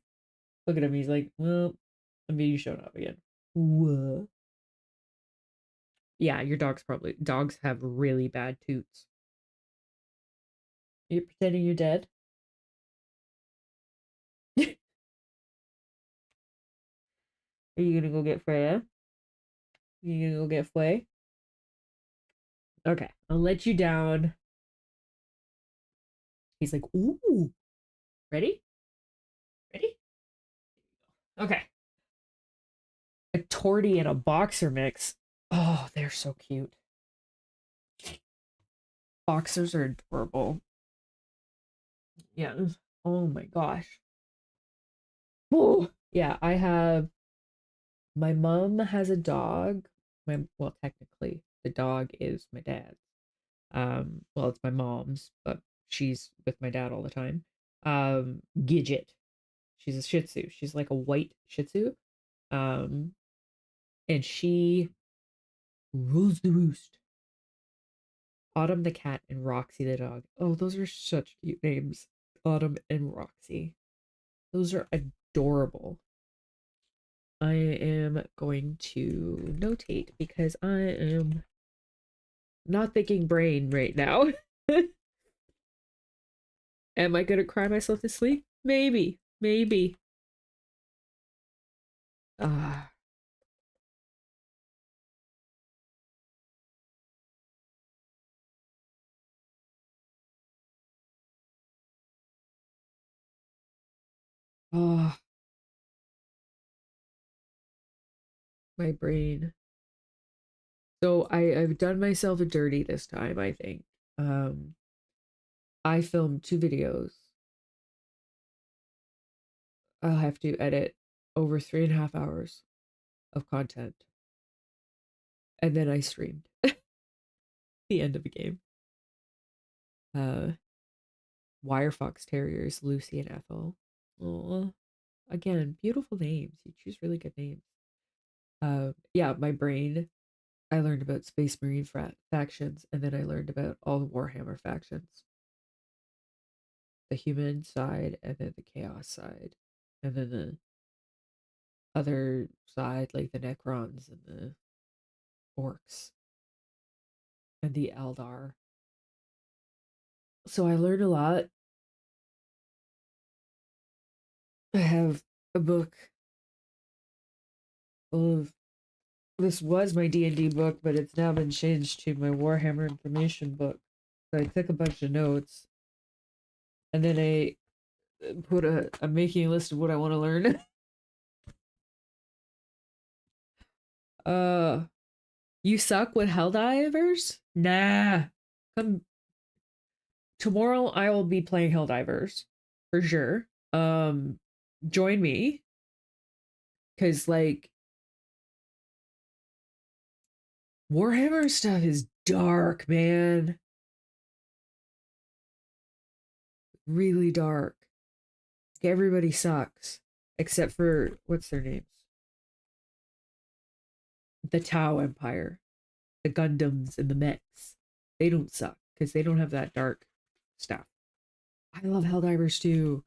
Look at him. He's like, well, I mean, you showed up again. What? Yeah, your dogs have really bad toots. You're pretending you're dead. Are you gonna go get Freya? You gonna go get Flay? Okay, I'll let you down. He's like, ooh, ready? Ready? Okay. A tortie and a boxer mix. Oh, they're so cute. Boxers are adorable. Yeah. Oh my gosh. Oh, yeah, I have my mom has a dog. Well, technically, the dog is my dad's. Well, it's my mom's, but she's with my dad all the time. Gidget. She's a Shih Tzu. She's like a white Shih Tzu. Um, and she rules the roost. Autumn the cat and Roxy the dog. Oh, those are such cute names. Autumn and Roxy. Those are adorable. I am going to notate because I am not thinking brain right now. Am I gonna cry myself to sleep? Maybe. Maybe. Ah. Oh, my brain. So I've done myself a dirty this time, I think. Um, I filmed 2 videos. I'll have to edit over 3.5 hours of content. And then I streamed the end of the game. Uh, Wire Fox Terriers, Lucy and Ethel. Oh, again, beautiful names. You choose really good names. Yeah, my brain. I learned about Space Marine factions, and then I learned about all the Warhammer factions. The human side, and then the chaos side, and then the other side, like the Necrons and the Orcs and the Eldar. So I learned a lot. I have a book full of this was my D&D book, but it's now been changed to my Warhammer information book. So I took a bunch of notes, and then I I'm making a list of what I want to learn. uh, you suck with Helldivers? Nah. Come tomorrow. I will be playing Helldivers for sure. Join me. Because like Warhammer stuff is dark, man. Really dark. Everybody sucks. Except for what's their names? The Tau Empire. The Gundams and the mechs. They don't suck because they don't have that dark stuff. I love Helldivers too.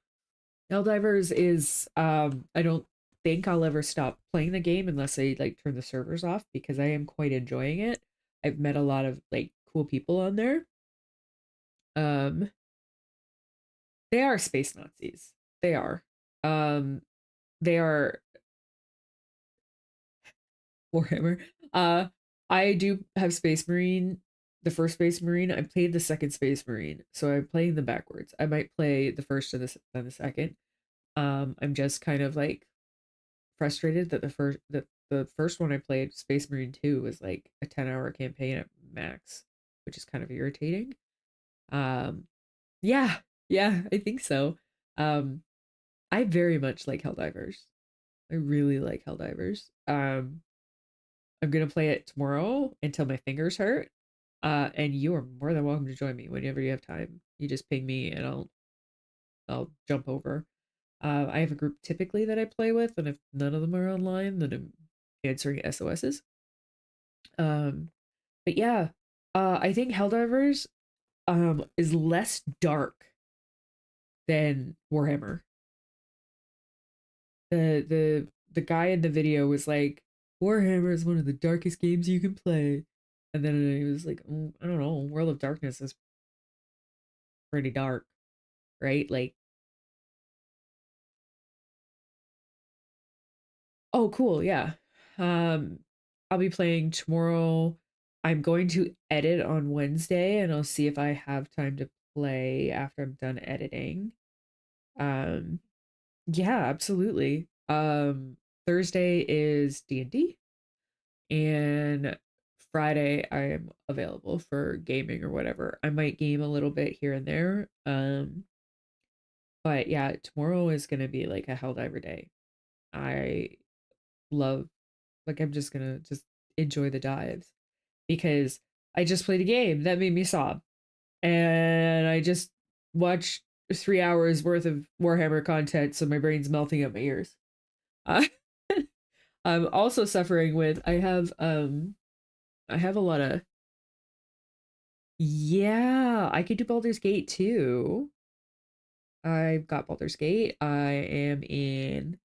Helldivers is I don't think I'll ever stop playing the game unless I like turn the servers off because I am quite enjoying it. I've met a lot of like cool people on there. Um they are space Nazis. They are. Um they are Warhammer. Uh I do have Space Marine, the first Space Marine. I played the second Space Marine, so I'm playing them backwards. I might play the first and then the second. I'm just kind of like frustrated that the first one I played, Space Marine 2, was like a 10-hour campaign at max, which is kind of irritating. Um yeah, yeah, I think so. Um I very much like Helldivers. I really like Helldivers. I'm gonna play it tomorrow until my fingers hurt. And you are more than welcome to join me whenever you have time. You just ping me and I'll jump over. I have a group typically that I play with, and if none of them are online, then I'm answering SOSs. Um, but yeah, I think Helldivers is less dark than Warhammer. The guy in the video was like, Warhammer is one of the darkest games you can play. And then he was like, I don't know, World of Darkness is pretty dark, right? Like, oh, cool, yeah. Um, I'll be playing tomorrow. I'm going to edit on Wednesday, and I'll see if I have time to play after I'm done editing. Um, yeah, absolutely. Thursday is D&D, and Friday I am available for gaming or whatever. I might game a little bit here and there. But yeah, tomorrow is gonna be like a Helldiver day. I love like I'm just gonna just enjoy the dives because I just played a game that made me sob. And I just watched 3 hours worth of Warhammer content, so my brain's melting at my ears. Uh, I'm also suffering with I have a lot of yeah, I could do Baldur's Gate too. I've got Baldur's Gate. I am in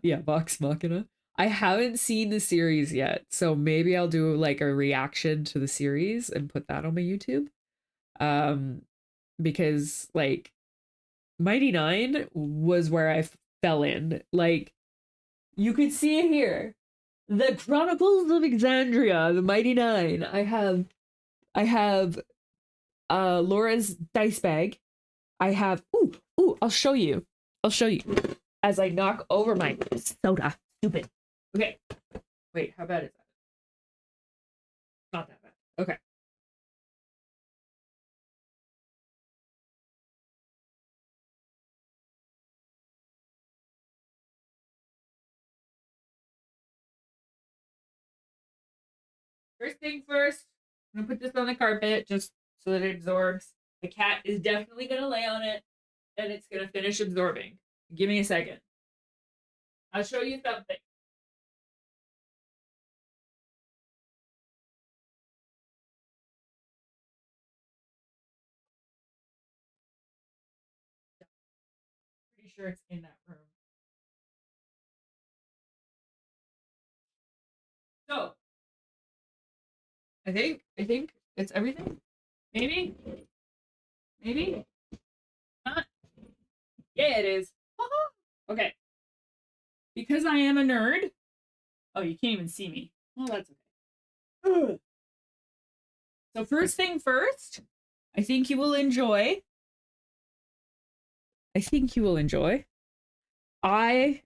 yeah, Vox Machina. I haven't seen the series yet, so maybe I'll do like a reaction to the series and put that on my YouTube. Um, because like Mighty Nine was where I fell in. Like you could see it here. The Chronicles of Exandria, the Mighty Nine. I have Laura's dice bag. I have I'll show you. I'll show you as I knock over my soda. Stupid. Okay. Wait, how bad is that? Not that bad. Okay. First thing first, I'm gonna put this on the carpet just so that it absorbs. The cat is definitely gonna lay on it and it's gonna finish absorbing. Give me a second. I'll show you something. Pretty sure it's in that room. So I think it's everything. Maybe? Maybe? Not? Yeah, it is. Okay. Because I am a nerd. Oh, you can't even see me. Well, that's okay. So first thing first, I think you will enjoy. I think you will enjoy. I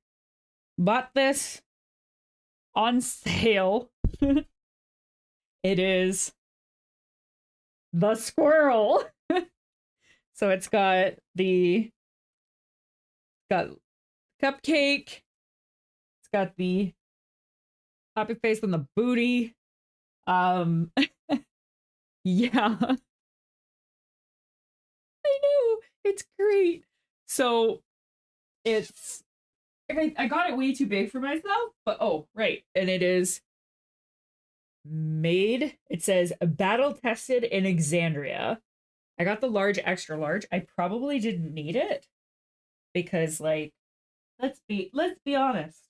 bought this on sale. It is the squirrel. So it's got cupcake. It's got the happy face on the booty. Yeah, I know. It's great. So it's I got it way too big for myself, but oh, right. And it is made, it says battle tested in Exandria. I got the large, extra large. I probably didn't need it because like let's be honest.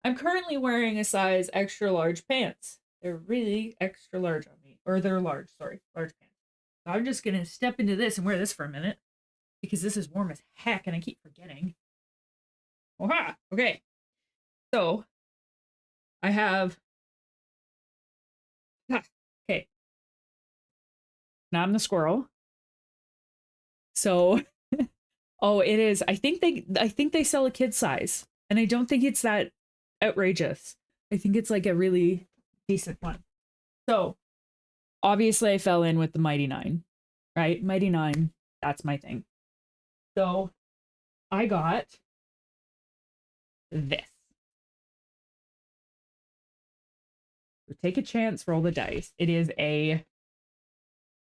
I'm currently wearing a size extra large pants. They're really extra large on me. Or they're large, sorry, large pants. So I'm just gonna step into this and wear this for a minute because this is warm as heck and I keep forgetting. Oha! Okay. So I have okay. Now I'm the squirrel. So oh, it is. I think they sell a kid size. And I don't think it's that outrageous. I think it's like a really decent one. So obviously I fell in with the Mighty Nine, right? Mighty Nine, that's my thing. So I got this. So take a chance, roll the dice. It is a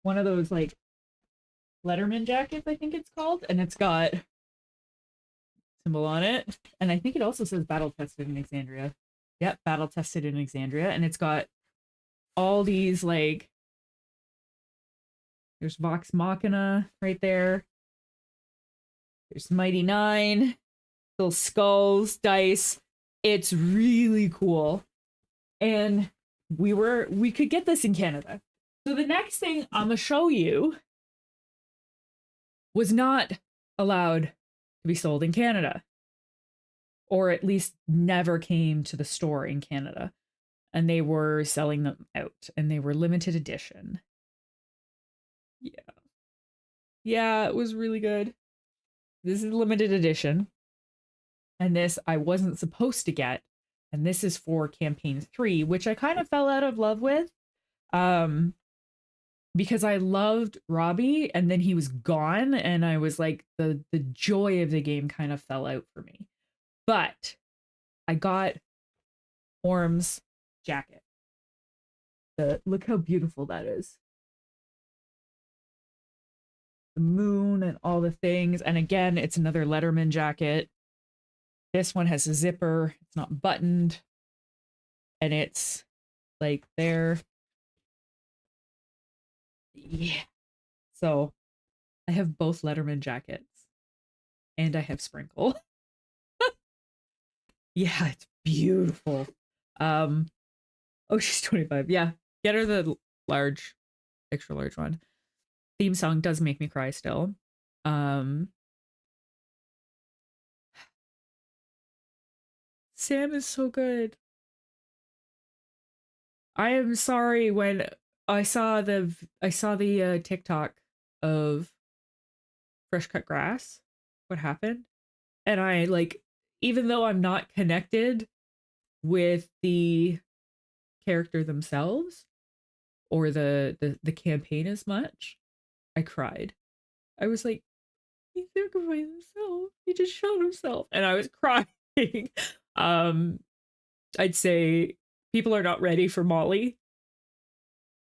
one of those like Letterman jackets, I think it's called, and it's got symbol on it. And I think it also says battle tested in Exandria. Yep, battle tested in Exandria. And it's got all these like there's Vox Machina right there. There's Mighty Nine, little skulls, dice. It's really cool. And we could get this in Canada. So the next thing I'm gonna show you was not allowed to be sold in Canada, or at least never came to the store in Canada. And they were selling them out, and they were limited edition. Yeah. Yeah, it was really good. This is limited edition. And this I wasn't supposed to get. And this is for campaign 3, which I kind of fell out of love with. Because I loved Robbie and then he was gone and I was like the joy of the game kind of fell out for me. But I got Orm's jacket. Look how beautiful that is. The moon and all the things. And again, it's another Letterman jacket. This one has a zipper. It's not buttoned. And it's like there. Yeah. So I have both Letterman jackets. And I have Sprinkle. Yeah, it's beautiful. Oh, she's 25. Yeah. Get her the large, extra large one. Theme song does make me cry still. Sam is so good. I am sorry when I saw the TikTok of fresh cut grass. What happened? And I like, even though I'm not connected with the character themselves or the campaign as much, I cried. I was like, he sacrificed himself. He just shot himself, and I was crying. um, I'd say people are not ready for Molly.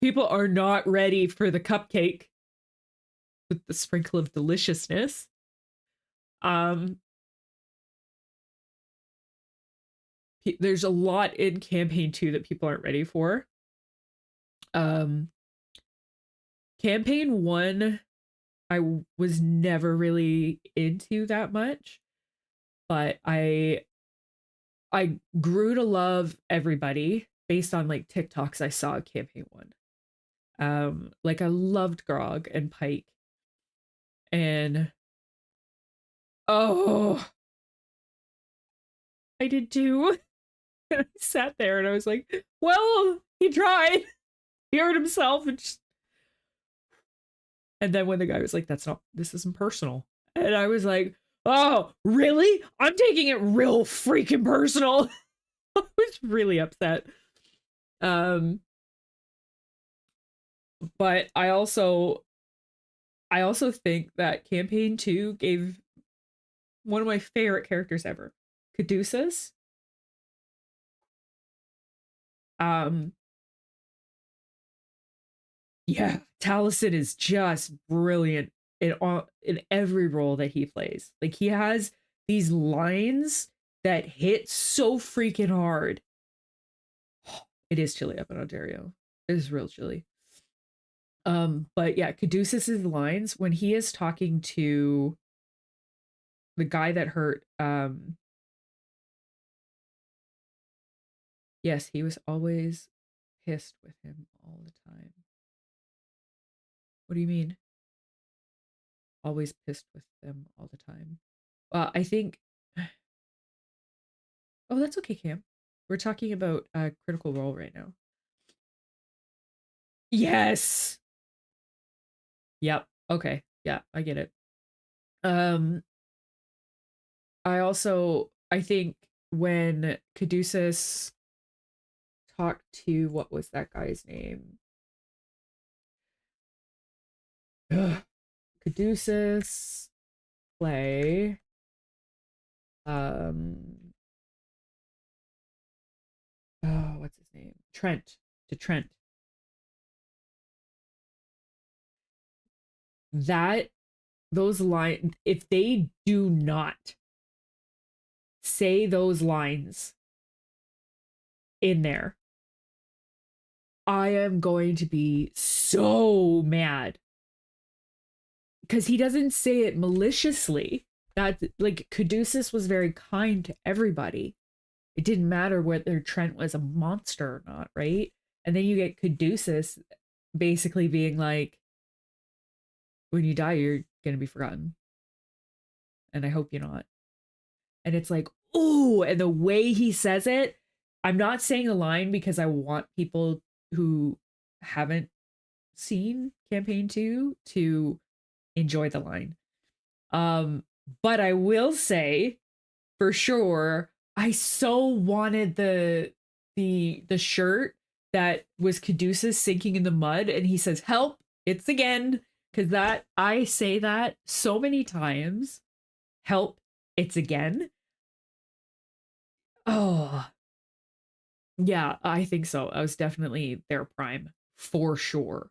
People are not ready for the cupcake with the sprinkle of deliciousness. Um, there's a lot in campaign 2 that people aren't ready for. Campaign 1 I was never really into that much, but I grew to love everybody based on like TikToks I saw at campaign 1. Like I loved Grog and Pike, and oh, I did too. And I sat there and I was like, well, he tried. He hurt himself, and then when the guy was like, this isn't personal. And I was like, oh, really? I'm taking it real freaking personal. I was really upset. But I also think that campaign 2 gave one of my favorite characters ever. Caduceus. Um, yeah, Taliesin is just brilliant in every role that he plays. Like he has these lines that hit so freaking hard. It is chilly up in Ontario. It is real chilly. But yeah, Caduceus's lines when he is talking to the guy that hurt yes, he was always pissed with him all the time. What do you mean? Always pissed with them all the time. I think oh, that's okay, Cam. We're talking about Critical Role right now. Yes. Yep. Okay. Yeah, I get it. Um, I think when Caduceus talked to what was that guy's name? Ugh. Caduceus play. Um, oh, what's his name? Trent. To Trent. That those lines, if they do not say those lines in there, I am going to be so mad because he doesn't say it maliciously. That like Caduceus was very kind to everybody. It didn't matter whether Trent was a monster or not, right? And then you get Caduceus basically being like, when you die, you're gonna be forgotten. And I hope you're not. And it's like, ooh, and the way he says it, I'm not saying the line because I want people who haven't seen campaign 2 to enjoy the line. Um, but I will say for sure, I so wanted the shirt that was Caduceus sinking in the mud and he says, "Help, it's again." Because that I say that so many times. Help, it's again. Oh, yeah, I think so. I was definitely their prime for sure.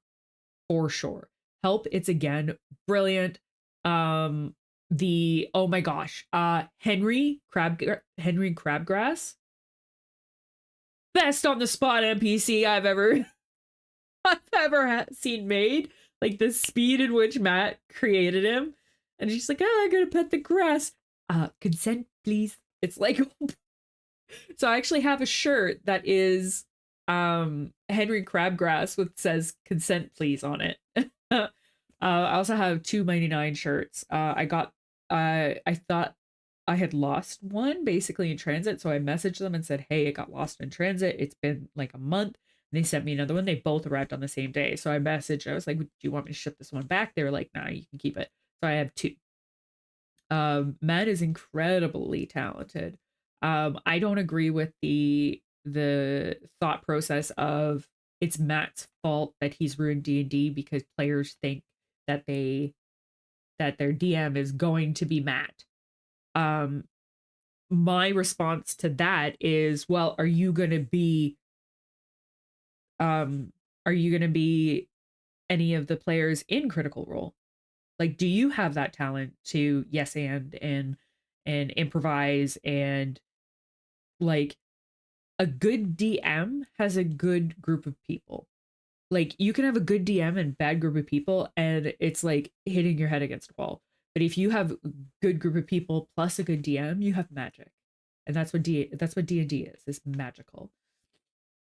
For sure. Help, it's again brilliant. The oh my gosh, Henry Crabgrass, best on the spot NPC I've ever seen made. Like the speed in which Matt created him, and she's like, "Oh, I'm gonna pet the grass. Consent, please." It's like so I actually have a shirt that is Henry Crabgrass with says consent please on it. I also have two 99 shirts. I thought I had lost one basically in transit, so I messaged them and said, "Hey, it got lost in transit. It's been like a month." And they sent me another one. They both arrived on the same day. So I messaged, I was like, "Do you want me to ship this one back?" They were like, "Nah, you can keep it." So I have two. Matt is incredibly talented. I don't agree with the thought process of it's Matt's fault that he's ruined D&D because players think that that their DM is going to be Matt. Um, my response to that is, well, um are you going to be any of the players in Critical Role? Like, do you have that talent to yes and improvise and like a good DM has a good group of people. Like you can have a good DM and bad group of people and it's like hitting your head against a wall. But if you have a good group of people plus a good DM, you have magic. And that's what D&D is. It's magical.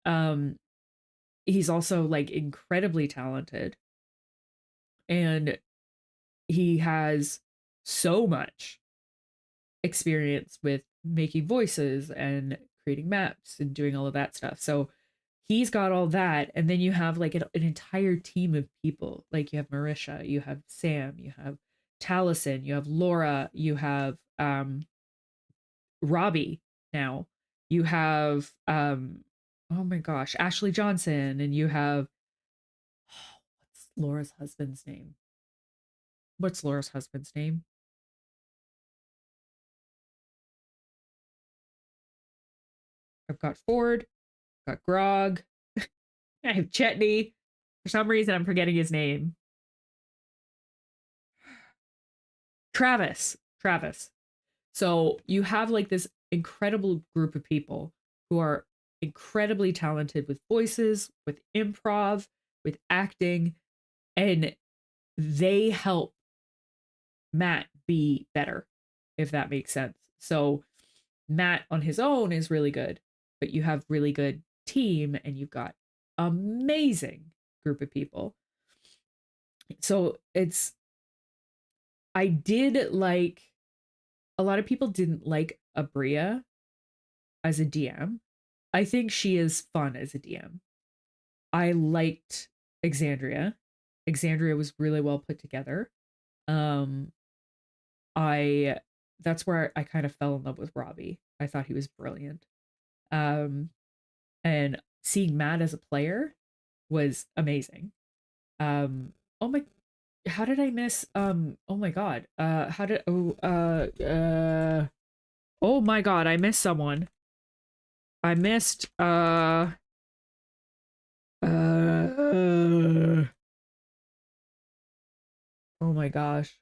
Um he's also like incredibly talented and he has so much experience with making voices and creating maps and doing all of that stuff. So he's got all that. And then you have like an entire team of people. Like you have Marisha, you have Sam, you have Taliesin, you have Laura, you have Robbie now. You have oh my gosh, Ashley Johnson, and you have what's Laura's husband's name? What's Laura's husband's name? I've got Ford, got Grog, I have Chetney. For some reason, I'm forgetting his name. Travis. Travis. So you have like this incredible group of people who are incredibly talented with voices, with improv, with acting, and they help Matt be better, if that makes sense. So Matt on his own is really good, but you have really good team and you've got amazing group of people. So it's I did like a lot of people didn't like Abria as a DM. I think she is fun as a DM. I liked Exandria. Exandria was really well put together. Um I that's where I kind of fell in love with Robbie. I thought he was brilliant. Um and seeing Matt as a player was amazing. Oh my, how did I miss oh my god. How did oh my god, I missed someone. I missed uh oh my gosh.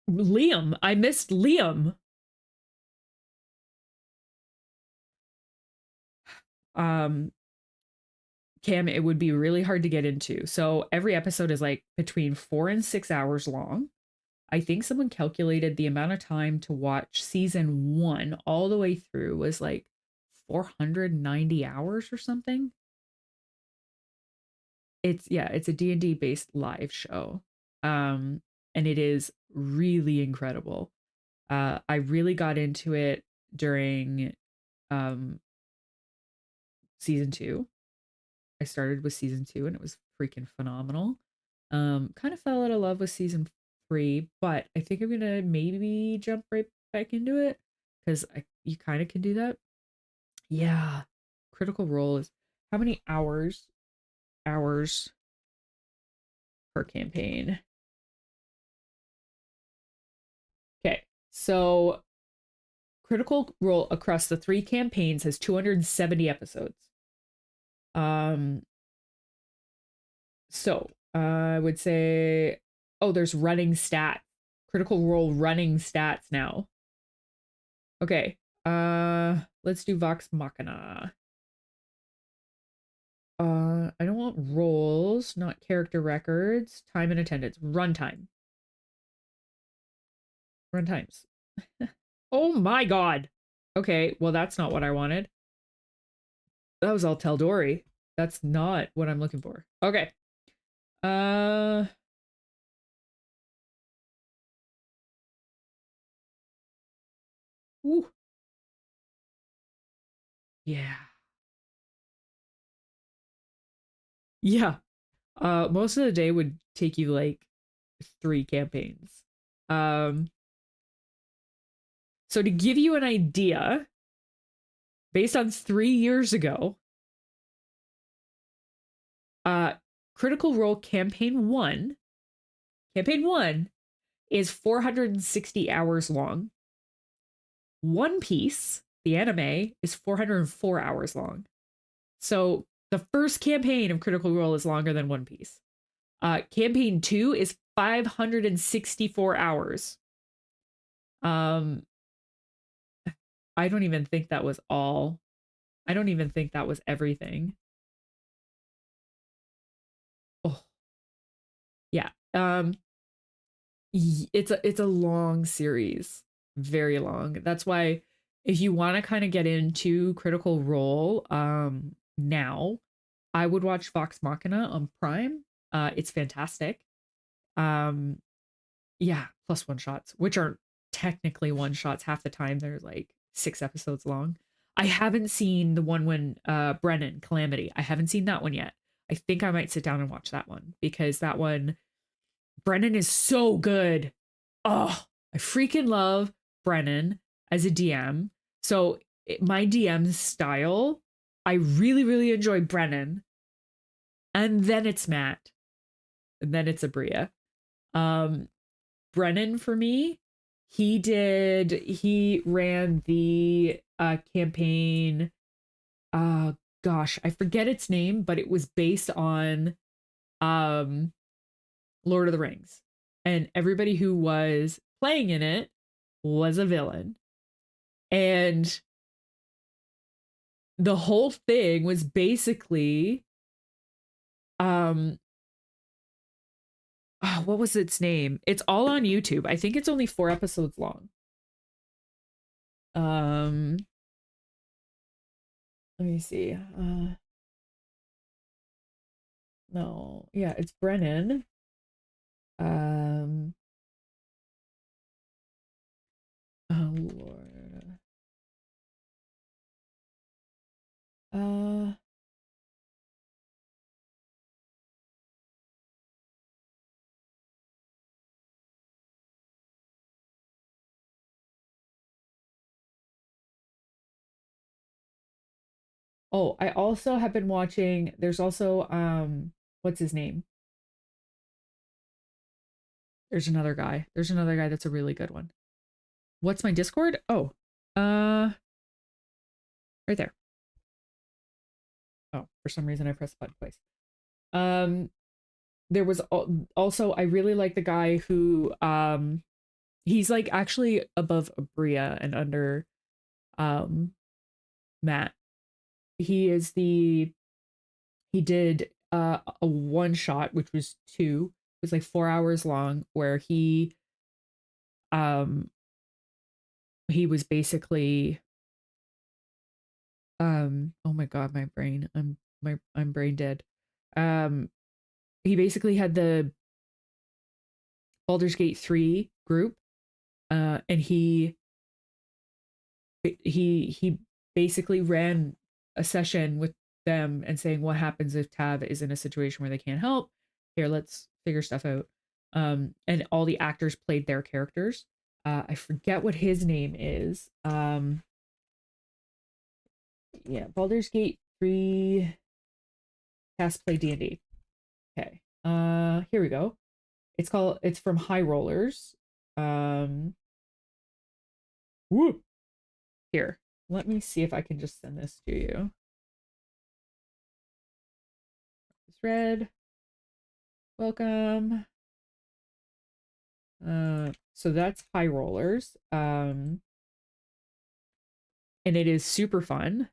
Liam. I missed Liam. Um Cam, it would be really hard to get into. So every episode is like between 4 and 6 hours long. I think someone calculated the amount of time to watch season one all the way through was like 490 hours or something. It's yeah, it's a D&D based live show. Um and it is really incredible. I really got into it during um season 2. I started with season 2 and it was freaking phenomenal. Kind of fell out of love with season 3, but I think I'm gonna maybe jump right back into it because you kind of can do that. Yeah, Critical Role is how many hours per campaign? Okay, so Critical Role across the 3 campaigns has 270 episodes. Um, So I would say, oh, there's running stats, Critical Role running stats now. Okay, let's do Vox Machina. I don't want roles, not character records, time and attendance, runtime, run times. Oh my god. Okay, well that's not what I wanted. That was all Teldori. That's not what I'm looking for. Okay. Uh, ooh, yeah. Yeah. Most of the day would take you like 3 campaigns. Um, so to give you an idea, based on 3 years ago, uh, Critical Role campaign one is 460 hours long. One Piece, the anime, is 404 hours long. So the first campaign of Critical Role is longer than One Piece. Campaign 2 is 564 hours. Um, I don't even think that was all. I don't even think that was everything. Oh, yeah. It's a long series, very long. That's why if you want to kind of get into Critical Role now, I would watch Vox Machina on Prime. It's fantastic. Um yeah, plus one shots, which are technically one shots half the time. They're like 6 episodes long. I haven't seen the one when Brennan Calamity. I haven't seen that one yet. I think I might sit down and watch that one because that one Brennan is so good. Oh, I freaking love Brennan as a DM. So my DM style, I really, really enjoy Brennan. And then it's Matt. And then it's Abria. Um, Brennan for me, he ran the campaign. Gosh, I forget its name, but it was based on um Lord of the Rings. And everybody who was playing in it was a villain. And the whole thing was basically um what was its name? It's all on YouTube. I think it's only 4 episodes long. Um let me see. No. Yeah, it's Brennan. Um oh Lord. Uh Oh, I also have been watching. There's also what's his name? There's another guy that's a really good one. What's my Discord? Oh. Right there. Oh, for some reason I pressed the button twice. Um there was also I really like the guy who he's like actually above Abria and under um Matt. He is the he did a one shot which was 2. It was like 4 hours long where um he was basically oh my god, my brain. I'm brain dead. Um he basically had the Baldur's Gate 3 group and he basically ran a session with them and saying what happens if Tav is in a situation where they can't help. Here, let's figure stuff out. And all the actors played their characters. I forget what his name is. Yeah, Baldur's Gate 3 cast play D&D. Okay. Here we go. It's from High Rollers. Um whoop. Here. Let me see if I can just send this to you. It's red. Welcome. So that's High Rollers. And it is super fun.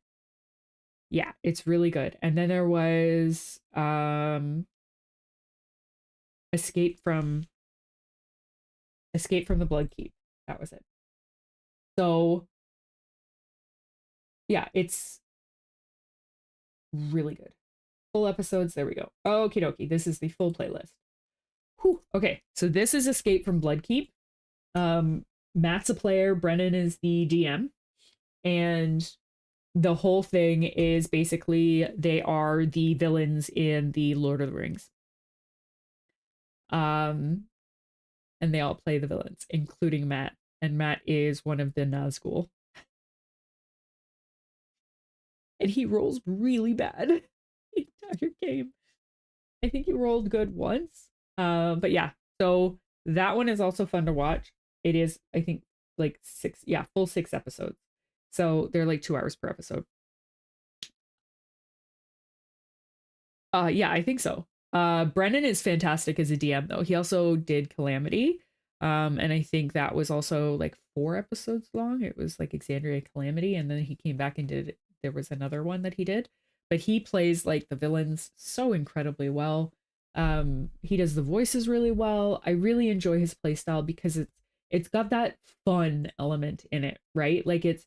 Yeah, it's really good. And then there was Escape from the Blood Keep. That was it. So yeah, it's really good. Full episodes. There we go. Okie dokie. This is the full playlist. Whew. Okay, so this is Escape from Bloodkeep. Matt's a player, Brennan is the DM, and the whole thing is basically they are the villains in the Lord of the Rings. Um, and they all play the villains, including Matt, and Matt is one of the Nazgul, and he rolls really bad the entire game. I think he rolled good once. But yeah, so that one is also fun to watch. It is, I think, like 6, yeah, full 6 episodes. So they're like 2 hours per episode. Yeah, I think so. Brennan is fantastic as a DM though. He also did Calamity. And I think that was also like 4 episodes long. It was like Exandria Calamity, and then he came back and did there was another one that he did. But he plays like the villains so incredibly well. He does the voices really well. I really enjoy his play style because it's got that fun element in it, right? Like it's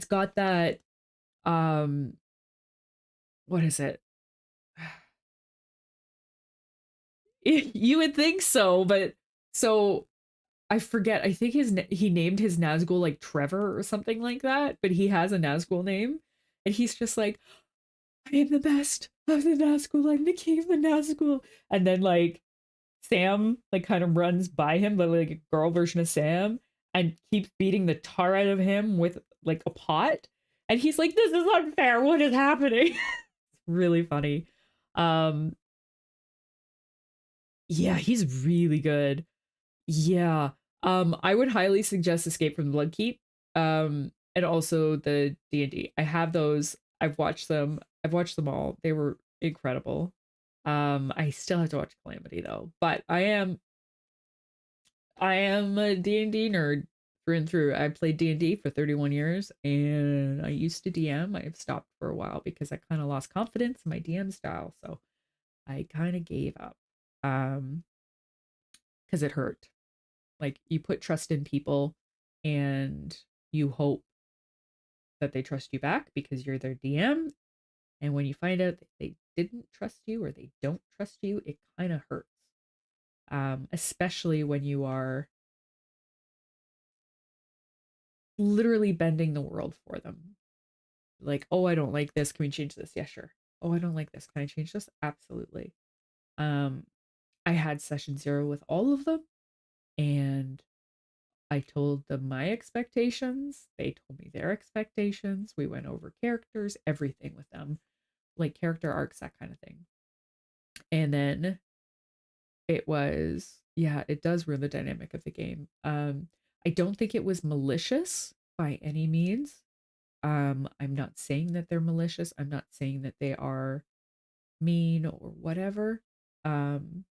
got that what is it? You would think so, but so I forget. I think he named his Nazgul like Trevor or something like that, but he has a Nazgul name, and he's just like, "I am the best of the Nazgul. I'm the king of the Nazgul." And then like Sam like kind of runs by him, but like a girl version of Sam, and keeps beating the tar out of him with like a pot, and he's like, "This is unfair. What is happening?" It's really funny. Um, yeah, he's really good. Yeah. I would highly suggest Escape from the Bloodkeep, and also the D&D. I have those. I've watched them. I've watched them all. They were incredible. I still have to watch Calamity though, but I am a D&D nerd through and through. I played D&D for 31 years and I used to DM. I've stopped for a while because I kind of lost confidence in my DM style, so I kind of gave up. Um because it hurt. Like you put trust in people and you hope that they trust you back because you're their DM. And when you find out that they didn't trust you or they don't trust you, it kind of hurts. Especially when you are literally bending the world for them. Like, oh, I don't like this. Can we change this? Yeah, sure. Oh, I don't like this. Can I change this? Absolutely. Um, I had session 0 with all of them, and I told them my expectations. They told me their expectations. We went over characters, everything with them, like character arcs, that kind of thing. And then it was, yeah, it does ruin the dynamic of the game. I don't think it was malicious by any means. I'm not saying that they're malicious. I'm not saying that they are mean or whatever. Um,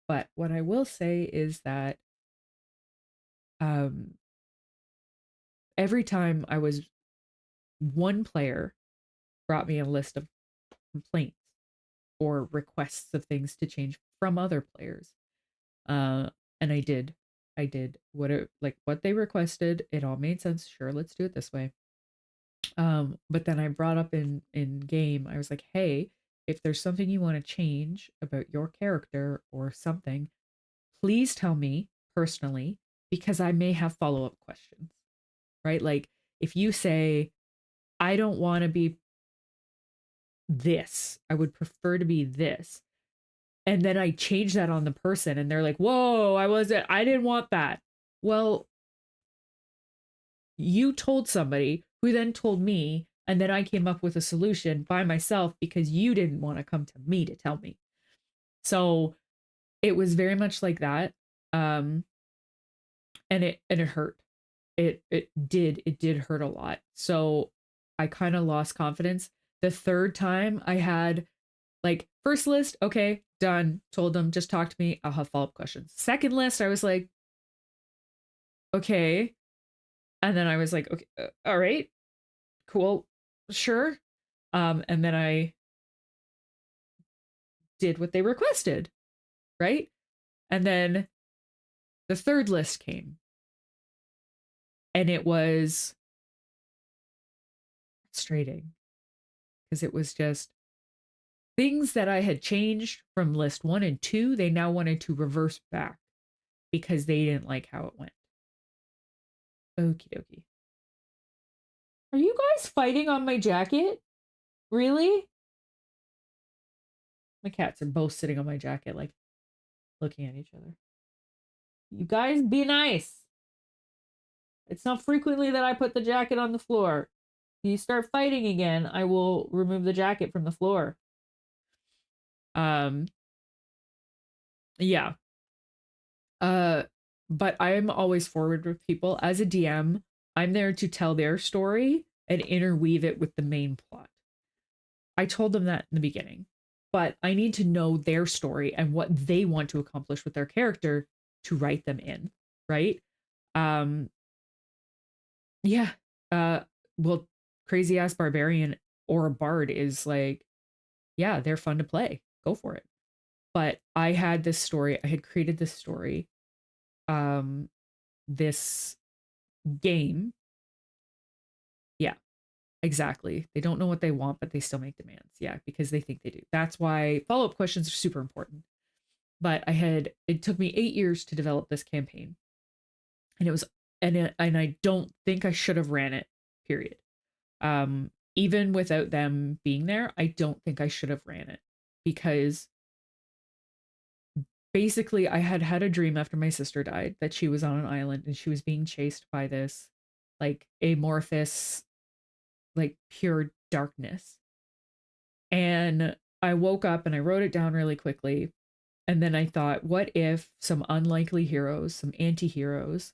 but what I will say is that um, every time I was one player brought me a list of complaints or requests of things to change from other players. Uh, and I did what they requested. It all made sense. Sure, let's do it this way. But then I brought up in game, I was like, hey, if there's something you want to change about your character or something, please tell me personally because I may have follow-up questions, right? Like if you say, I don't want to be this, I would prefer to be this. And then I change that on the person and they're like, whoa, I didn't want that. Well, you told somebody who then told me, and then I came up with a solution by myself because you didn't want to come to me to tell me. So it was very much like that. Um, and it hurt. It did hurt a lot. So I kind of lost confidence. The third time I had like first list, okay, done. Told them just talk to me. I'll have follow-up questions. Second list, I was like, okay. And then I was like, okay, all right, cool, sure. And then I did what they requested, right? And then the third list came, and it was frustrating because it was just things that I had changed from list 1 and 2. They now wanted to reverse back because they didn't like how it went. Okie dokie. Are you guys fighting on my jacket? Really? My cats are both sitting on my jacket, like looking at each other. You guys be nice. It's not frequently that I put the jacket on the floor. If you start fighting again, I will remove the jacket from the floor. Um, yeah. Uh, but I'm always forward with people. As a DM, I'm there to tell their story and interweave it with the main plot. I told them that in the beginning, but I need to know their story and what they want to accomplish with their character to write them in, right? Um, yeah. Well, crazy ass barbarian or a bard is like, yeah, they're fun to play. Go for it. But I had this story, I had created this story, um, this game. Yeah, exactly. They don't know what they want, but they still make demands. Yeah, because they think they do. That's why follow-up questions are super important. But it took me 8 years to develop this campaign. And it was, and I don't think I should have ran it, period. Even without them being there, I don't think I should have ran it because basically I had had a dream after my sister died that she was on an island and she was being chased by this like amorphous, like pure darkness. And I woke up and I wrote it down really quickly. And then I thought, what if some unlikely heroes, some anti-heroes,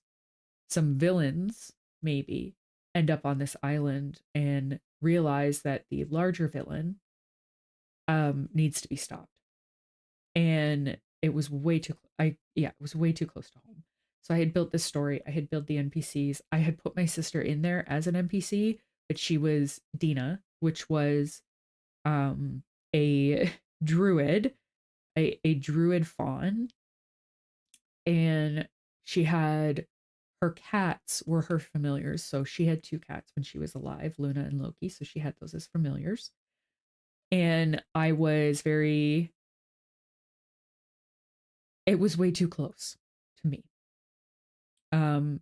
some villains maybe end up on this island and realize that the larger villain needs to be stopped. And it was way too it was way too close to home. So I had built this story, I had built the NPCs, I had put my sister in there as an NPC, but she was Dina, which was a druid, a druid fawn, and she had her cats were her familiars. So she had two cats when she was alive, Luna and Loki. So she had those as familiars. And I was very, it was way too close to me. Um,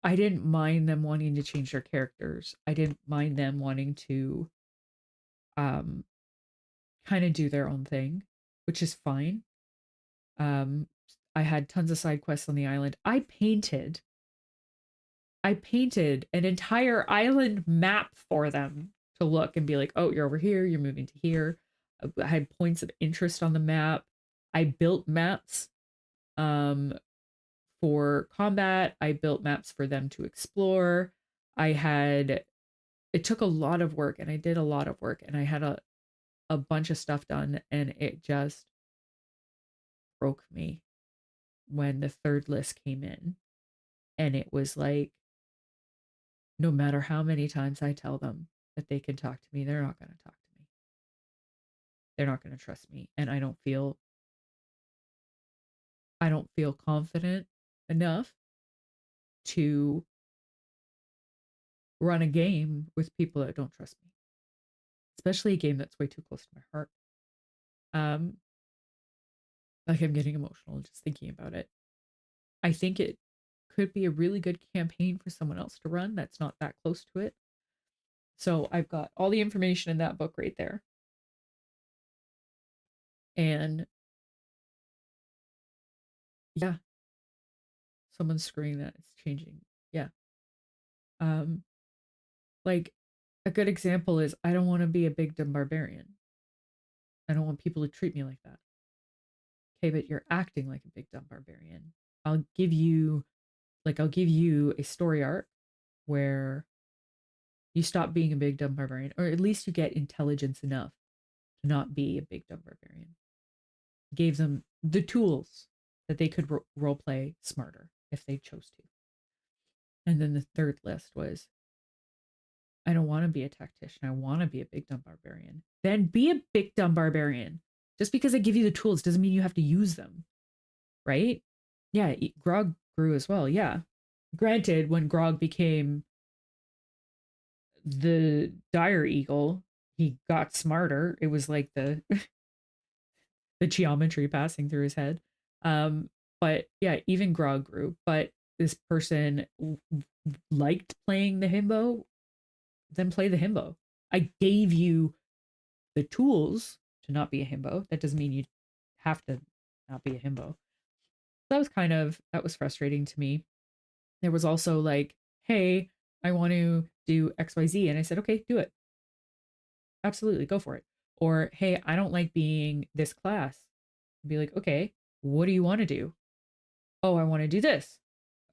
I didn't mind them wanting to change their characters. I didn't mind them wanting to um kind of do their own thing, which is fine. Um, I had tons of side quests on the island. I painted an entire island map for them to look and be like, oh, you're over here, you're moving to here. I had points of interest on the map. I built maps um, for combat. I built maps for them to explore. I had, it took a lot of work and I did a lot of work and I had a bunch of stuff done and it just broke me when the third list came in. And it was like, no matter how many times I tell them that they can talk to me, they're not going to talk to me. They're not going to trust me. And I don't feel confident enough to run a game with people that don't trust me, especially a game that's way too close to my heart. Um, like I'm getting emotional just thinking about it. I think it could be a really good campaign for someone else to run that's not that close to it. So I've got all the information in that book right there. And yeah, someone's screaming that it's changing. Yeah. Um, like a good example is I don't want to be a big dumb barbarian. I don't want people to treat me like that. Okay, but you're acting like a big dumb barbarian. I'll give you I'll give you a story arc where you stop being a big dumb barbarian, or at least you get intelligence enough to not be a big dumb barbarian. Gave them the tools that they could role play smarter if they chose to. And then the third list was I don't want to be a tactician. I want to be a big dumb barbarian. Then be a big dumb barbarian. Just because I give you the tools doesn't mean you have to use them, right? Yeah, Grog grew as well. Yeah. Granted, when Grog became the dire eagle, he got smarter. It was like the geometry passing through his head. Um, but yeah, even Grog grew. But this person liked playing the himbo, then play the himbo. I gave you the tools to not be a himbo. That doesn't mean you have to not be a himbo. That was frustrating to me. There was also like, hey, I want to do XYZ. And I said, okay, do it. Absolutely, go for it. Or, hey, I don't like being this class. Be like, okay, what do you want to do? Oh, I want to do this.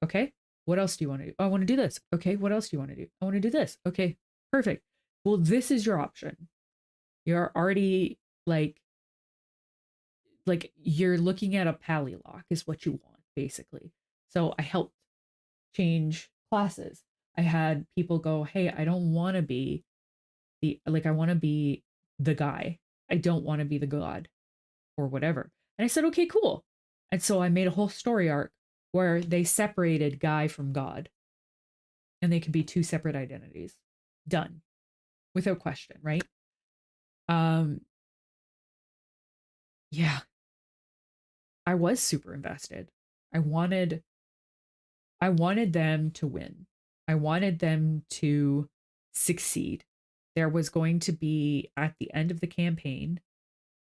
Okay, what else do you want to do? Oh, I want to do this. Okay, what else do you want to do? I want to do this. Okay, perfect. Well, this is your option. You're already you're looking at a pally lock is what you want, basically. So I helped change classes. I had people go, hey, I don't want to be I want to be the guy. I don't want to be the god or whatever. And I said, okay, cool. And so I made a whole story arc where they separated guy from god and they could be two separate identities. Done without question, right? Um, yeah, I was super invested. I wanted I wanted them to win. I wanted them to succeed. There was going to be at the end of the campaign,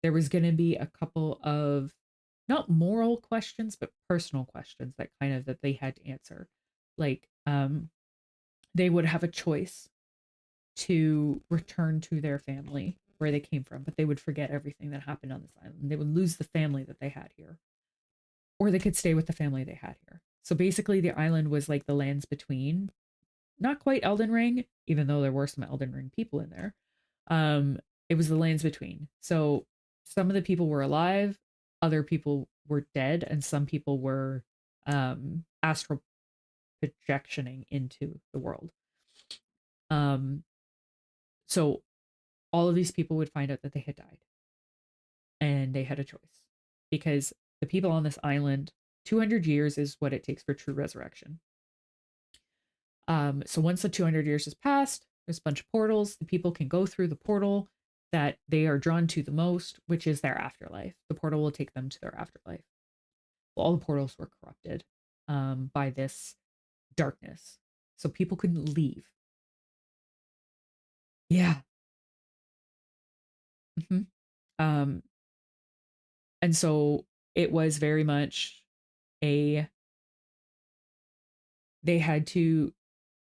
there was going to be a couple of not moral questions but personal questions that they had to answer. Like they would have a choice to return to their family where they came from, but they would forget everything that happened on this island. They would lose the family that they had here, or they could stay with the family they had here. So basically, the island was like the lands between, not quite Elden Ring, even though there were some Elden Ring people in there. Um, it was the lands between. So some of the people were alive, other people were dead, and some people were astral projectioning into the world. Um, so all of these people would find out that they had died, and they had a choice because the people on this island, 200 years is what it takes for true resurrection. So once the 200 years has passed, there's a bunch of portals. The people can go through the portal that they are drawn to the most, which is their afterlife. The portal will take them to their afterlife. Well, all the portals were corrupted by this darkness, so people couldn't leave. Yeah. hmm Um, and so it was very much a, they had to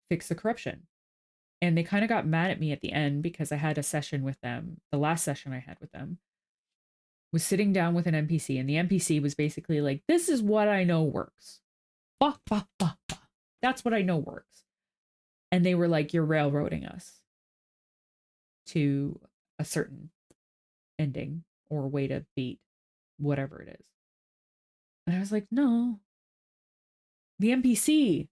fix the corruption. And they kind of got mad at me at the end because I had a session with them. The last session I had with them was sitting down with an NPC, and the NPC was basically like, "This is what I know works. Bah, bah, bah, bah. That's what I know works." And they were like, "You're railroading us to a certain ending or way to beat whatever it is." And I was like, "No, the NPC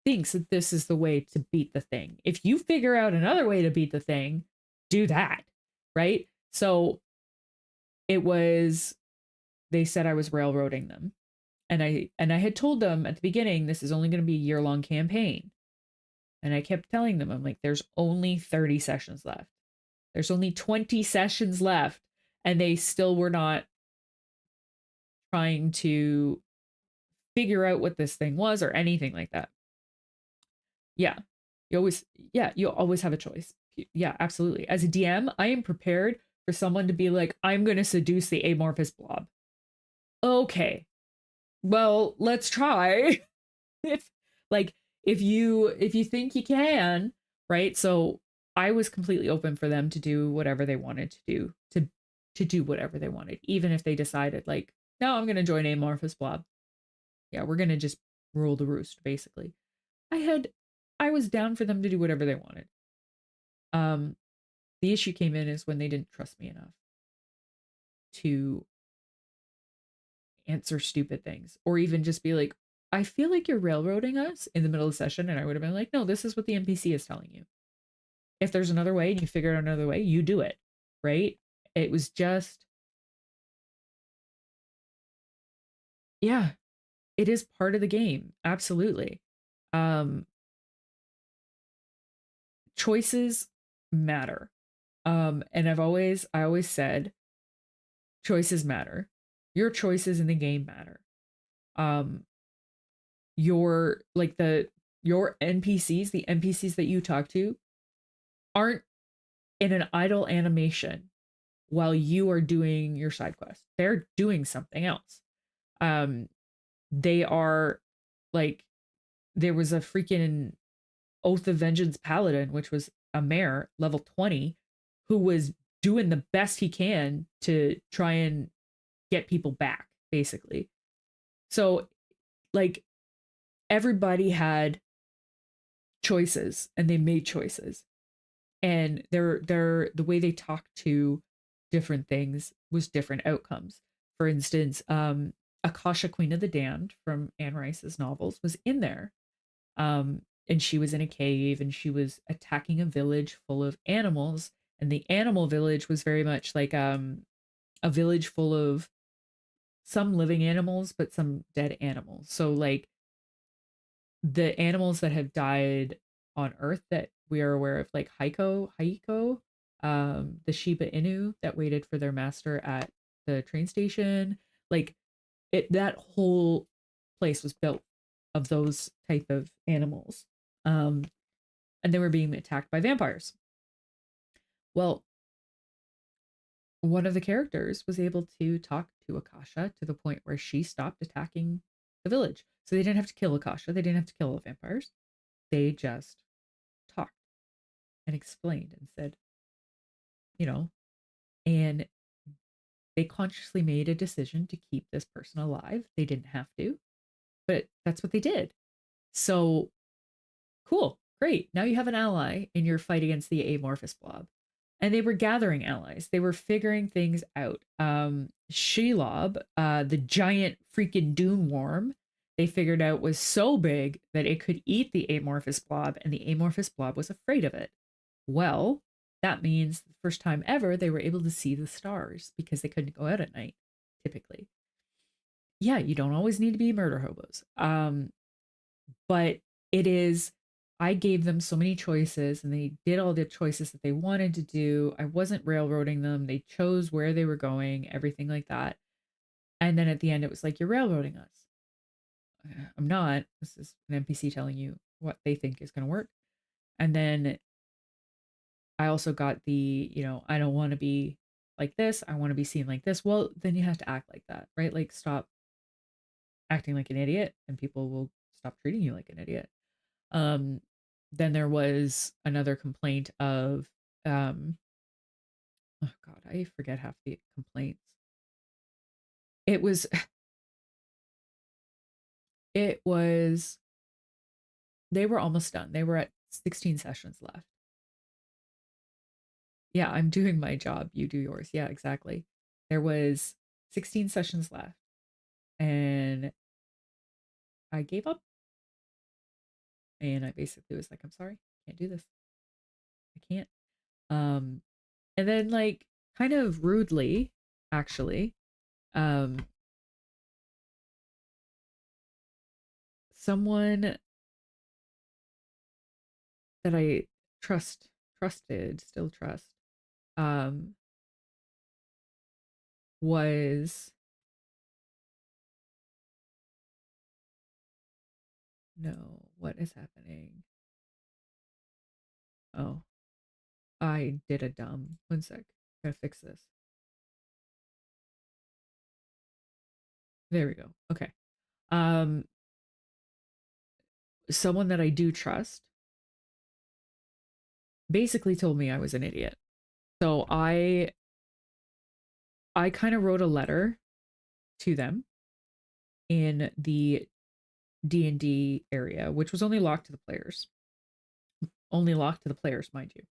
thinks that this is the way to beat the thing. If you figure out another way to beat the thing, do that." Right? So it was, they said I was railroading them. And I had told them at the beginning, this is only going to be a year-long campaign. And I kept telling them, I'm like, there's only 30 sessions left. There's only 20 sessions left. And they still were not trying to figure out what this thing was or anything like that. Yeah. You always, yeah, you always have a choice. Yeah, absolutely. As a DM, I am prepared for someone to be like, I'm going to seduce the amorphous blob. Okay, well, let's try. if like if you think you can, right? So I was completely open for them to do whatever they wanted to do, to do whatever they wanted, even if they decided like, no, I'm going to join amorphous blob. Yeah, we're going to just rule the roost basically. I was down for them to do whatever they wanted. um the issue came in is when they didn't trust me enough to answer stupid things, or even just be like, I feel like you're railroading us in the middle of the session. And I would have been like, no, this is what the NPC is telling you. If there's another way and you figure out another way, you do it. Right? It was just, yeah, it is part of the game. Absolutely. Um, Choices matter. And I always said choices matter. Your choices in the game matter. Um, your like the your NPCs, the NPCs that you talk to, aren't in an idle animation while you are doing your side quest. They're doing something else. Um, they are like, there was a freaking Oath of Vengeance paladin, which was a mare level 20, who was doing the best he can to try and get people back, basically. So, like, everybody had choices and they made choices. And they're the way they talked to different things was different outcomes. For instance, Akasha, Queen of the Damned from Anne Rice's novels, was in there. And she was in a cave and she was attacking a village full of animals. And the animal village was very much like a village full of some living animals, but some dead animals. So like the animals that have died on Earth that we are aware of, like Haiko, the Shiba Inu that waited for their master at the train station, like that whole place was built of those type of animals, um, and they were being attacked by vampires. Well, one of the characters was able to talk to Akasha to the point where she stopped attacking the village. So they didn't have to kill Akasha. They didn't have to kill the vampires. They just talked and explained and said, you know, And they consciously made a decision to keep this person alive. They didn't have to, but that's what they did. So cool, great. Now you have an ally in your fight against the amorphous blob. And they were gathering allies. They were figuring things out. Shelob, the giant freaking dune worm, they figured out was so big that it could eat the amorphous blob, and the amorphous blob was afraid of it. Well, that means the first time ever they were able to see the stars because they couldn't go out at night, typically. Yeah, you don't always need to be murder hobos. But it is, I gave them so many choices and they did all the choices that they wanted to do. I wasn't railroading them. They chose where they were going, everything like that. And then at the end, it was like, you're railroading us. I'm not. This is an NPC telling you what they think is going to work. And then I also got the, I don't want to be like this. I want to be seen like this. Well, then you have to act like that, right? Like, stop acting like an idiot and people will stop treating you like an idiot. Um, then there was another complaint of, oh God, I forget half the complaints. It was, it was, they were almost done. They were at 16 sessions left. Yeah, I'm doing my job. You do yours. Yeah, exactly. There was 16 sessions left and I gave up and I basically was like, I'm sorry, can't do this. I can't. Um, and then like kind of rudely, actually, um, someone that I trusted, still trust, um, was no, what is happening? Oh, I did a dumb. One sec. Gotta fix this. There we go. Okay. Um, someone that I do trust basically told me I was an idiot. So I kind of wrote a letter to them in the D&D area, which was only locked to the players. Only locked to the players, mind you.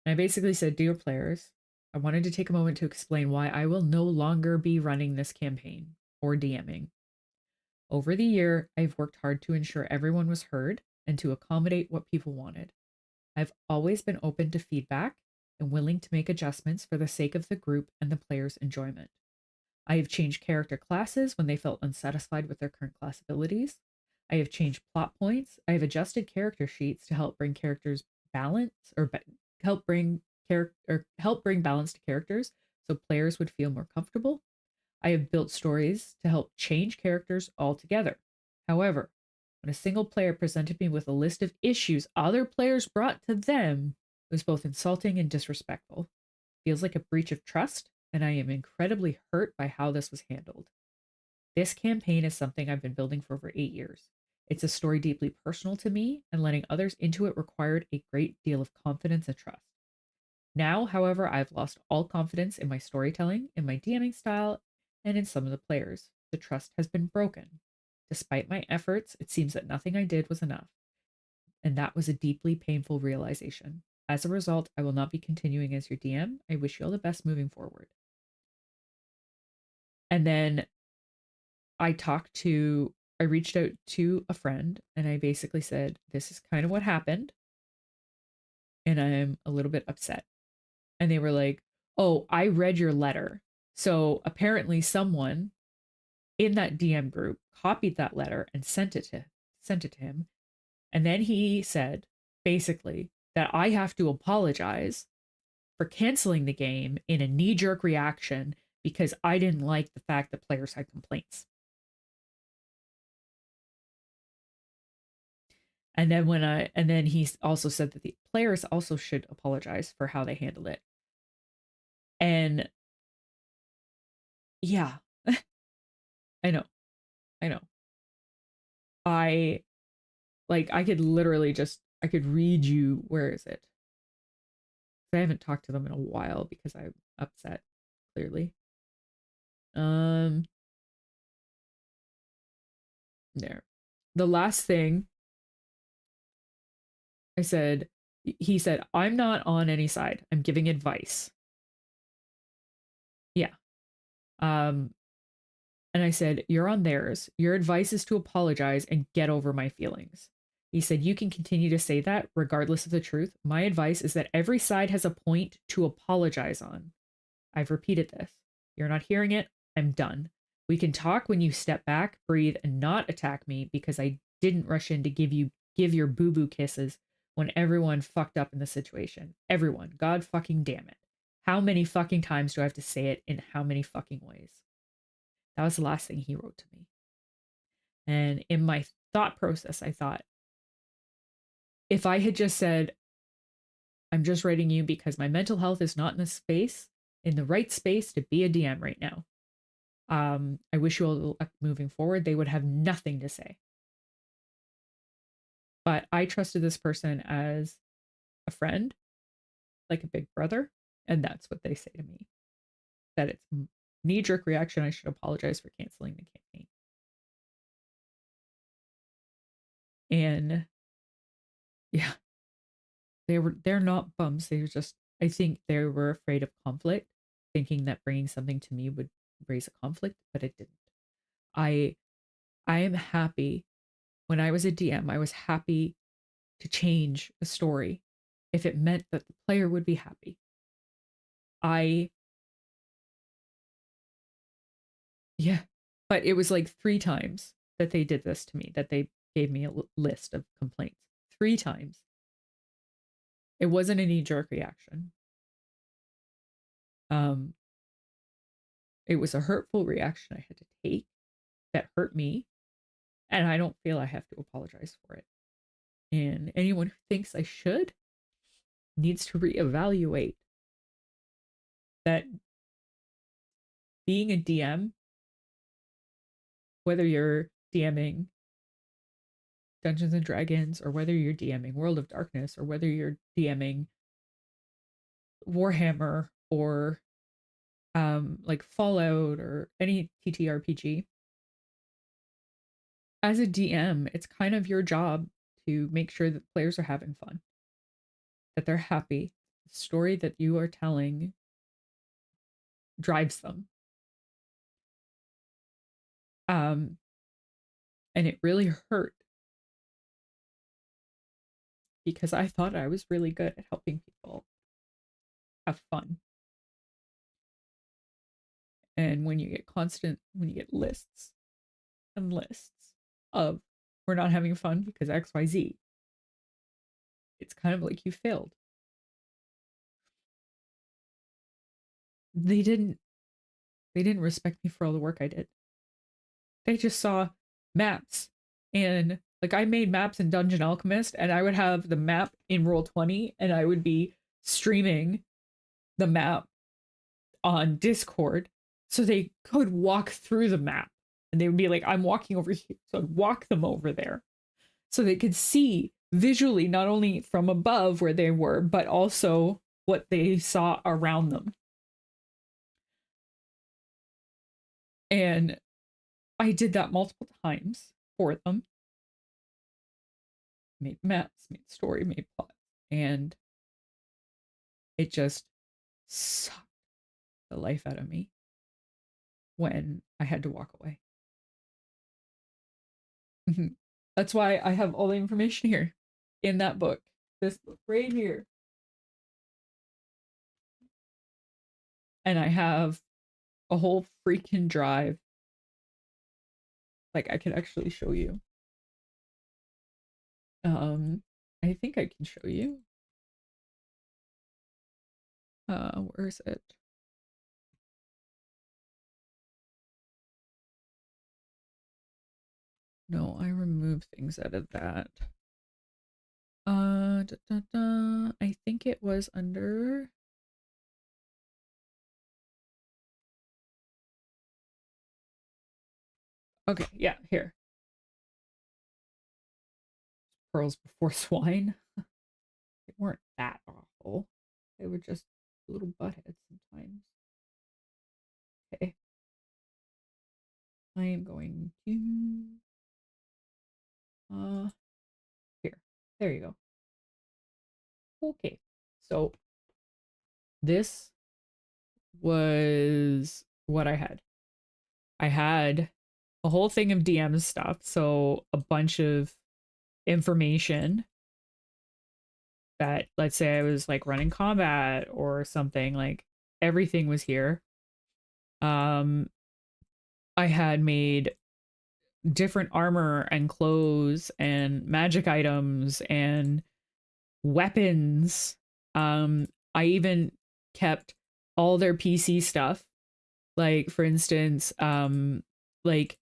And I basically said, "Dear players, I wanted to take a moment to explain why I will no longer be running this campaign or DMing. Over the year, I've worked hard to ensure everyone was heard and to accommodate what people wanted. I've always been open to feedback and willing to make adjustments for the sake of the group and the players' enjoyment. I have changed character classes when they felt unsatisfied with their current class abilities. I have changed plot points. I have adjusted character sheets to help bring characters balance or help bring help bring balance to characters so players would feel more comfortable. I have built stories to help change characters altogether. However, when a single player presented me with a list of issues other players brought to them, it was both insulting and disrespectful. Feels like a breach of trust, and I am incredibly hurt by how this was handled. This campaign is something I've been building for over 8 years. It's a story deeply personal to me, and letting others into it required a great deal of confidence and trust. Now, however, I've lost all confidence in my storytelling, in my DMing style, and in some of the players. The trust has been broken. Despite my efforts, it seems that nothing I did was enough, and that was a deeply painful realization. As a result, I will not be continuing as your DM. I wish you all the best moving forward." And then I reached out to a friend and I basically said, "This is kind of what happened, and I'm a little bit upset." And they were like, "Oh, I read your letter." So apparently someone in that DM group copied that letter and sent it to him. And then he said basically that I have to apologize for canceling the game in a knee-jerk reaction because I didn't like the fact that players had complaints. And then he also said that the players also should apologize for how they handled it. And yeah, I know. I know. I I could literally just I could read you, where is it? I haven't talked to them in a while because I'm upset, clearly. Um, there. The last thing I said, he said, I'm not on any side. I'm giving advice. Yeah. Um, and I said, you're on theirs. Your advice is to apologize and get over my feelings. He said, you can continue to say that regardless of the truth. My advice is that every side has a point to apologize on. I've repeated this. You're not hearing it. I'm done. We can talk when you step back, breathe, and not attack me because I didn't rush in to give your boo-boo kisses when everyone fucked up in the situation. Everyone. God fucking damn it. How many fucking times do I have to say it in how many fucking ways? That was the last thing he wrote to me. And in my thought process, I thought, if I had just said, I'm just writing you because my mental health is not in the space, in the right space to be a DM right now. I wish you all luck moving forward. They would have nothing to say. But I trusted this person as a friend, like a big brother, and that's what they say to me. That it's knee-jerk reaction. I should apologize for canceling the campaign. And yeah, they're not bums. They were just, I think they were afraid of conflict, thinking that bringing something to me would raise a conflict, but it didn't. I I am happy. When I was a DM, I was happy to change a story if it meant that the player would be happy. I Yeah, but it was like 3 times that they did this to me, that they gave me a list of complaints. 3 times. It wasn't a knee-jerk reaction. Um, it was a hurtful reaction I had to take that hurt me, and I don't feel I have to apologize for it. And anyone who thinks I should needs to reevaluate that being a DM, whether you're DMing Dungeons and Dragons or whether you're DMing World of Darkness or whether you're DMing Warhammer or like Fallout or any TTRPG, as a DM, it's kind of your job to make sure that players are having fun, that they're happy. The story that you are telling drives them. Um, and it really hurt because I thought I was really good at helping people have fun. And when when you get lists and lists of we're not having fun because XYZ, it's kind of like you failed. They didn't they didn't respect me for all the work I did. They just saw maps and like I made maps in Dungeon Alchemist and I would have the map in Roll20 and I would be streaming the map on Discord so they could walk through the map and they would be like, I'm walking over here. So I'd walk them over there so they could see visually not only from above where they were, but also what they saw around them. And I did that multiple times for them. Made maps, made story, made plots. And it just sucked the life out of me when I had to walk away. That's why I have all the information here in that book. This book right here. And I have a whole freaking drive. Like I could actually show you. I think I can show you. Where is it? No, I removed things out of that. I think it was under. Okay, yeah, here. Pearls Before Swine. They weren't that awful. They were just little buttheads sometimes. Okay. I am going to uh here. There you go. Okay. So this was what I had. I had a whole thing of DM stuff, so a bunch of information that, let's say I was like running combat or something, like everything was here. Um I had made different armor and clothes and magic items and weapons. I even kept all their PC stuff. Like for instance, like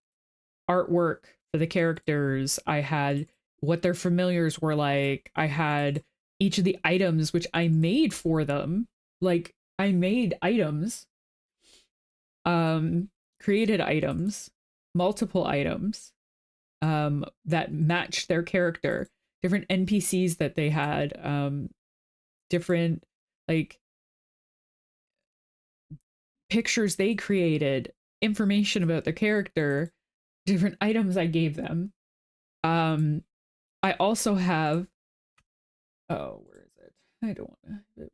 artwork for the characters. I had what their familiars were like. I had each of the items which I made for them. Like I made items, um, created items, multiple items, that matched their character, different NPCs that they had, different like pictures they created, information about their character, different items I gave them. Um, I also have, oh, where is it? I don't want to.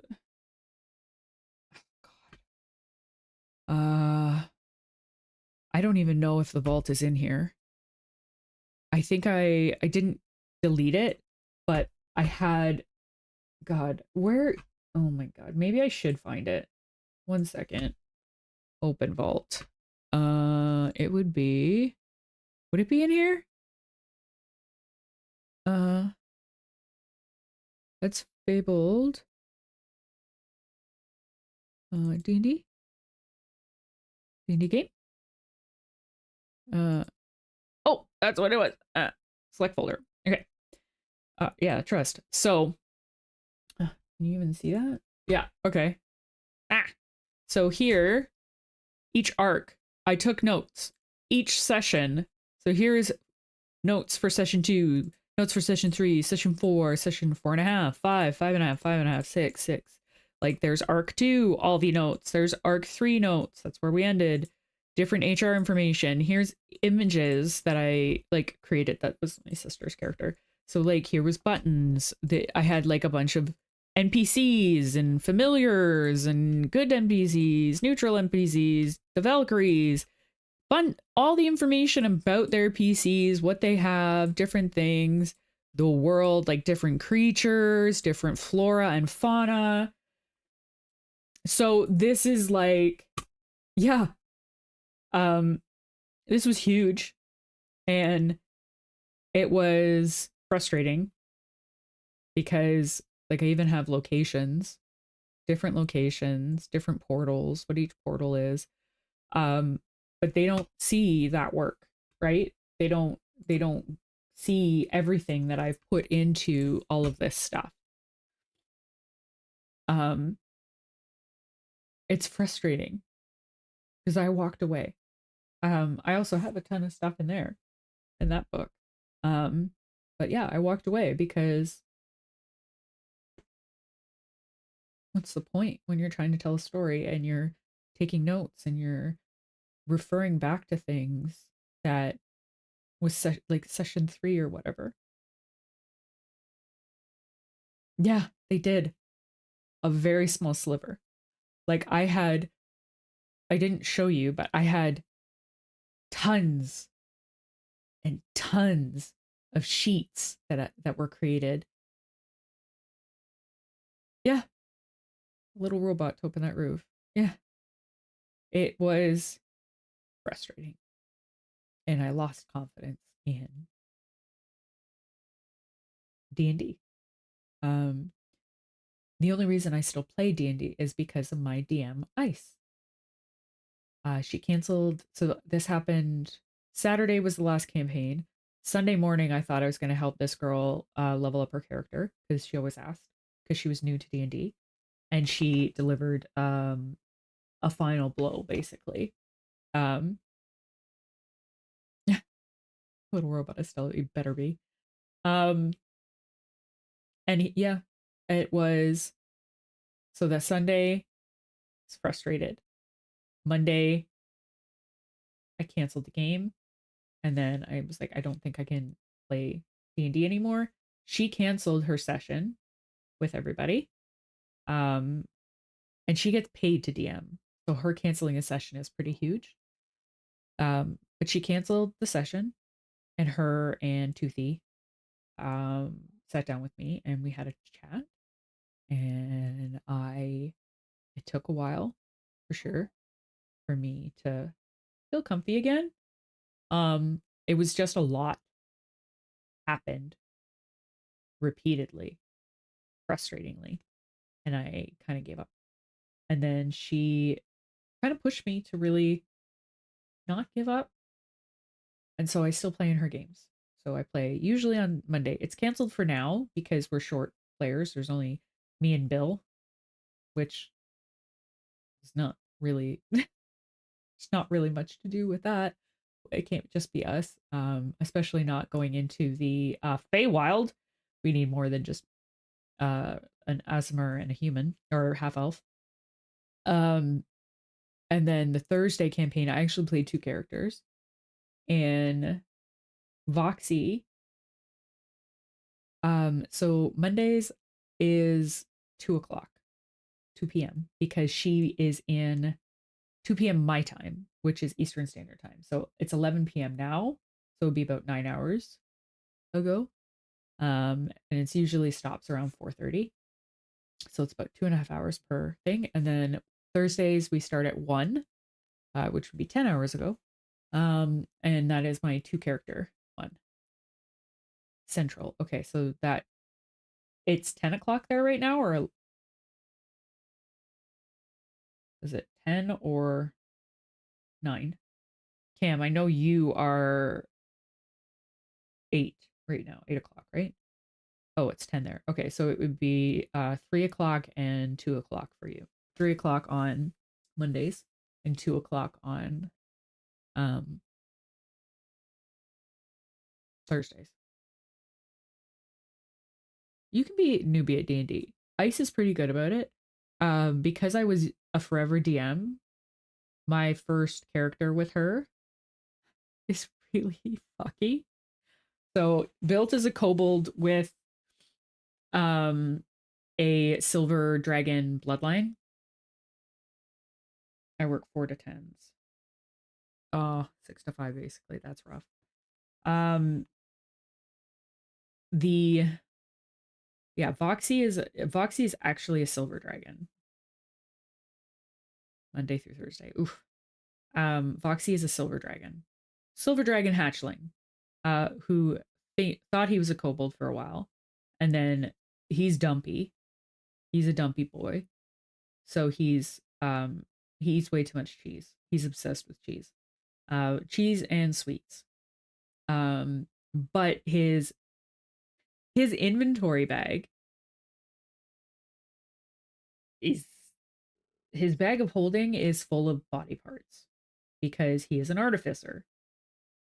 I don't even know if the vault is in here. I think I didn't delete it, but I had, God, where, oh my God, maybe I should find it. One second. Open vault. It would it be in here? Uh, that's fabled. D&D? D&D game? Uh, oh, that's what it was. Select folder. Okay. Yeah, trust. So, can you even see that? Yeah, okay. Ah. So here, each arc, I took notes. Each session. So here's notes for session 2, notes for session 3, session 4, session 4.5, 5, 5.5, 5.5, 6, 6. Like there's arc 2, all the notes. There's arc 3 notes. That's where we ended. Different HR information. Here's images that I like created. That was my sister's character. So like here was buttons. I had like a bunch of NPCs and familiars and good NPCs, neutral NPCs, the Valkyries, all the information about their PCs, what they have, different things, the world, like different creatures, different flora and fauna. So this is like, yeah, um, this was huge, and it was frustrating because like I even have locations, different portals, what each portal is. But they don't see that work, right? They don't see everything that I've put into all of this stuff. Um, it's frustrating because I walked away. I also have a ton of stuff in there in that book. Um, but yeah, I walked away because what's the point when you're trying to tell a story and you're taking notes and you're referring back to things that was like session 3 or whatever. Yeah, they did a very small sliver. Like I didn't show you, but I had tons and tons of sheets that were created. Yeah, little robot to open that roof. Yeah, it was frustrating, and I lost confidence in D&D. Um, the only reason I still play D&D is because of my DM Ice. She canceled. So this happened. Saturday was the last campaign. Sunday morning, I thought I was going to help this girl level up her character because she always asked because she was new to D&D, and she delivered a final blow basically. Um, little robot Estelle, you better be. Um, and yeah, it was So that Sunday, I was frustrated. Monday, I canceled the game, and then I was like, I don't think I can play D&D anymore. She canceled her session with everybody. Um, and she gets paid to DM. So her canceling a session is pretty huge. But she canceled the session, and her and Toothy sat down with me and we had a chat. And it took a while for sure for me to feel comfy again. It was just a lot happened repeatedly, frustratingly, and I kind of gave up. And then she kind of pushed me to really not give up. And so I still play in her games. So I play usually on Monday. It's canceled for now because we're short players. There's only me and Bill, which is not really it's not really much to do with that. It can't just be us. Especially not going into the Feywild. We need more than just uh an Asmer and a human or half elf. Um and then the Thursday campaign, I actually played two characters. And Voxy, so Mondays is 2 o'clock, 2 p.m. because she is in 2 p.m. my time, which is Eastern Standard Time. So it's 11 p.m. now. So it'd be about 9 hours ago. And it's usually stops around 4:30. So it's about 2.5 hours per thing. And then Thursdays we start at 1, which would be 10 hours ago. And that is my two character one. Central. Okay, so that it's 10 o'clock there right now, or is it 10 or 9? Cam, I know you are 8 right now, 8 o'clock, right? Oh, it's 10 there. Okay, so it would be 3 o'clock and 2 o'clock for you. 3 o'clock on Mondays and 2 o'clock on um Thursdays. You can be newbie at D&D. Ice is pretty good about it. Because I was a forever DM, my first character with her is really fucky. So built as a kobold with um a silver dragon bloodline. I work 4 to 10s. 6 to 5 basically. That's rough. Um the yeah, Voxy is actually a silver dragon. Monday through Thursday. Oof. Voxy is a silver dragon. Silver dragon hatchling. Who thought he was a kobold for a while. And then he's dumpy. He's a dumpy boy. So he eats way too much cheese. He's obsessed with cheese. Cheese and sweets. But his inventory bag is his bag of holding is full of body parts because he is an artificer.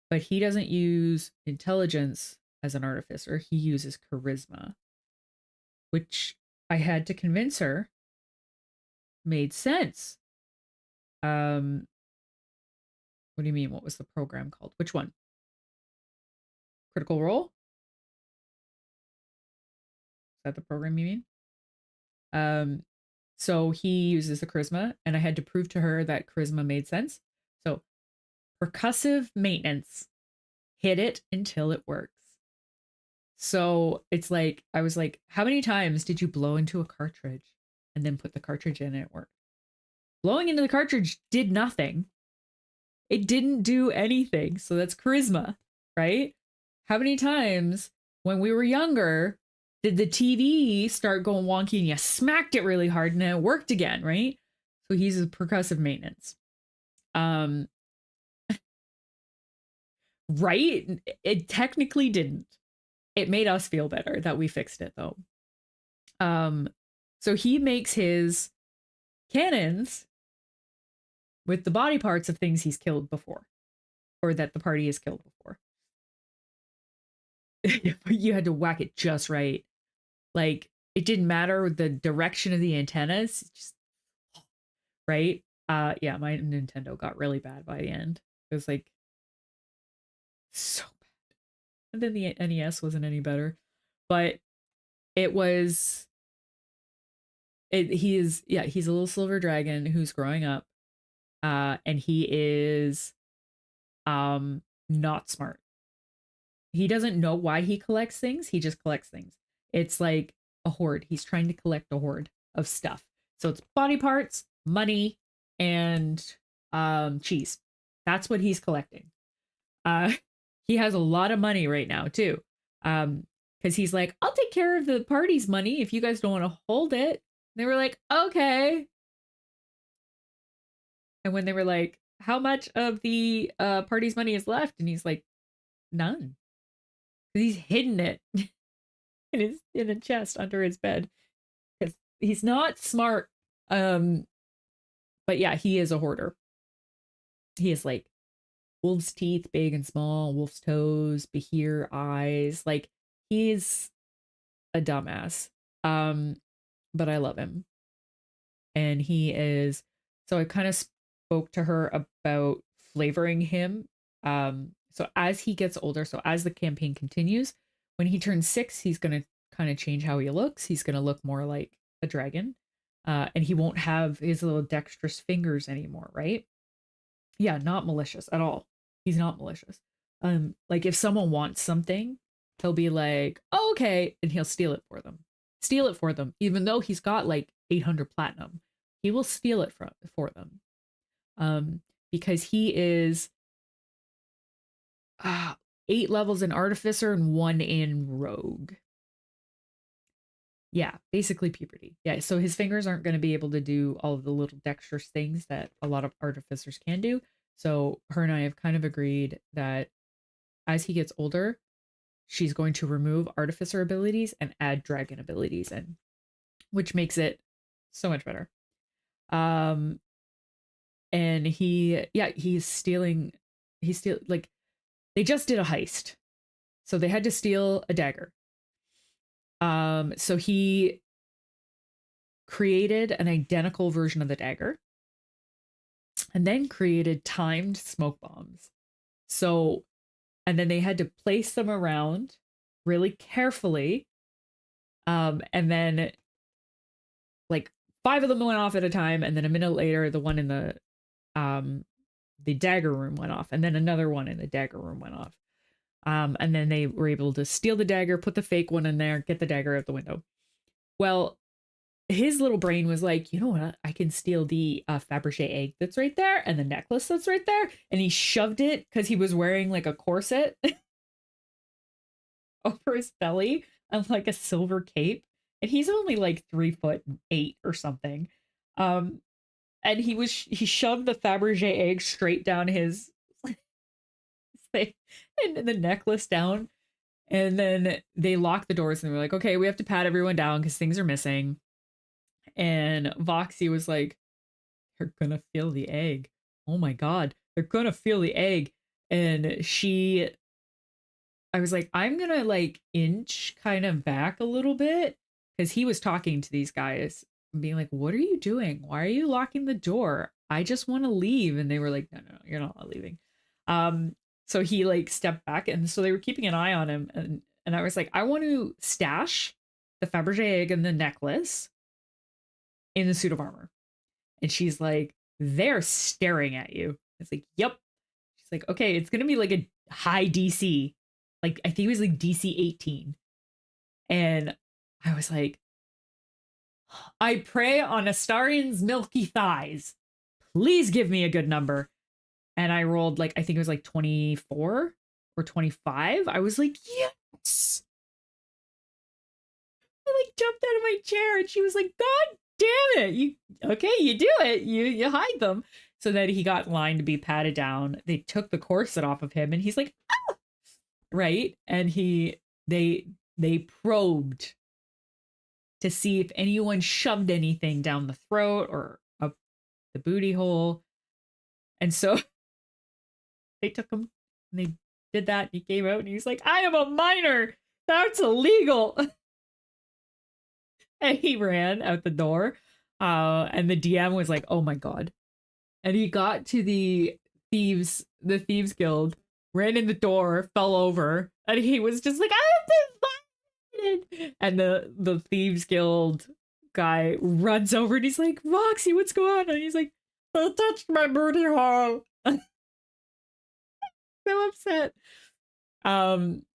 But he doesn't use intelligence as an artificer. He uses charisma, which I had to convince her made sense. Um, what do you mean? What was the program called? Which one? Critical Role? Is that the program you mean? Um, so he uses the charisma, and I had to prove to her that charisma made sense. So percussive maintenance, hit it until it works. So it's like, I was like, how many times did you blow into a cartridge and then put the cartridge in and it worked? Blowing into the cartridge did nothing. It didn't do anything. So that's charisma, right? How many times when we were younger did the TV start going wonky and you smacked it really hard and then it worked again, right? So he's a percussive maintenance. Um, right? It technically didn't. It made us feel better that we fixed it though. Um, so he makes his cannons with the body parts of things he's killed before or that the party has killed before. You had to whack it just right. Like it didn't matter the direction of the antennas, just right. Yeah, my Nintendo got really bad by the end. It was like so bad. And then the NES wasn't any better. But it was he is, yeah, he's a little silver dragon who's growing up. And he is not smart. He doesn't know why he collects things. He just collects things. It's like a hoard. He's trying to collect a hoard of stuff. So it's body parts, money, and cheese. That's what he's collecting. Uh he has a lot of money right now too. Because he's like, I'll take care of the party's money if you guys don't want to hold it. And they were like, okay. And when they were like, how much of the party's money is left? And he's like, none. He's hidden it in a chest under his bed because he's not smart. But yeah, he is a hoarder. He is like wolf's teeth, big and small, wolf's toes, behir eyes. Like he's a dumbass. But I love him. And he is, so I kind of spoke to her about flavoring him. So as he gets older, so as the campaign continues, when he turns 6, he's going to kind of change how he looks. He's going to look more like a dragon. And he won't have his little dexterous fingers anymore, right? Yeah, not malicious at all. He's not malicious. Like if someone wants something, he'll be like, oh, okay, and he'll steal it for them. Steal it for them, even though he's got like 800 platinum. He will steal it for them. Because he is 8 levels in artificer and 1 in rogue. Yeah, basically puberty. Yeah, so his fingers aren't going to be able to do all of the little dexterous things that a lot of artificers can do. So her and I have kind of agreed that as he gets older, she's going to remove artificer abilities and add dragon abilities in, which makes it so much better. And he's stealing, like they just did a heist. So they had to steal a dagger. So he created an identical version of the dagger and then created timed smoke bombs. So, and then they had to place them around really carefully. And then like 5 of them went off at a time. And then a minute later, the one in the dagger room went off. And then another one in the dagger room went off. And then they were able to steal the dagger, put the fake one in there, get the dagger out the window. Well, his little brain was like, you know what? I can steal the Fabergé egg that's right there and the necklace that's right there. And he shoved it because he was wearing like a corset over his belly and like a silver cape. And he's only like 3'8" or something. And he shoved the Fabergé egg straight down his thing and the necklace down. And then they locked the doors and they were like, okay, we have to pat everyone down because things are missing. And Voxy was like, they're gonna feel the egg. Oh my god, they're gonna feel the egg. And I was like, I'm gonna like inch kind of back a little bit because he was talking to these guys and being like, what are you doing? Why are you locking the door? I just want to leave. And they were like, no, you're not leaving. So he like stepped back, and so they were keeping an eye on him. And I was like, I want to stash the Fabergé egg and the necklace in the suit of armor. And she's like, they're staring at you. It's like, yep. She's like, okay, it's gonna be like a high DC. Like I think it was like DC 18. And I was like, I prey on Astarion's milky thighs. Please give me a good number. And I rolled like, I think it was like 24 or 25. I was like, yes. I like jumped out of my chair and she was like, God damn it. You do it. You hide them. So that he got in line to be patted down. They took the corset off of him and he's like, ah! Right. And they probed to see if anyone shoved anything down the throat or up the booty hole. And so they took him and they did that. And he came out and he's like, I am a minor. That's illegal. And he ran out the door. And the DM was like, "Oh my god." And he got to the thieves guild, ran in the door, fell over, and he was just like, "I've been violated." And the thieves guild guy runs over and he's like, "Roxy, what's going on?" And he's like, "I touched my booty hole." So upset. Um,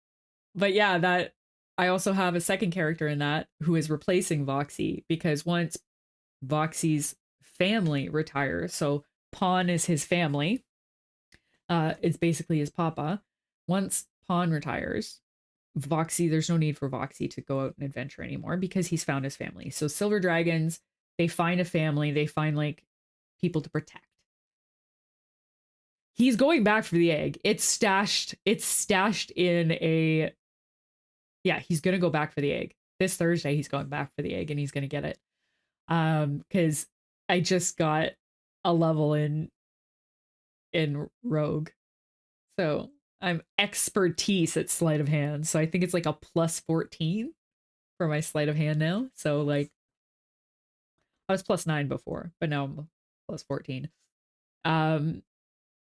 but yeah, that I also have a second character in that who is replacing Voxy because once Voxy's family retires, so Pawn is his family, it's basically his papa. Once Pawn retires, Voxy, there's no need for Voxy to go out and adventure anymore because he's found his family. So Silver Dragons, they find a family, they find like people to protect. He's going back for the egg. It's stashed in a yeah, he's gonna go back for the egg. This Thursday he's going back for the egg and he's gonna get it. Because I just got a level in Rogue. So I'm expertise at sleight of hand. So I think it's like a plus 14 for my sleight of hand now. So like I was plus 9 before, but now I'm plus 14. Um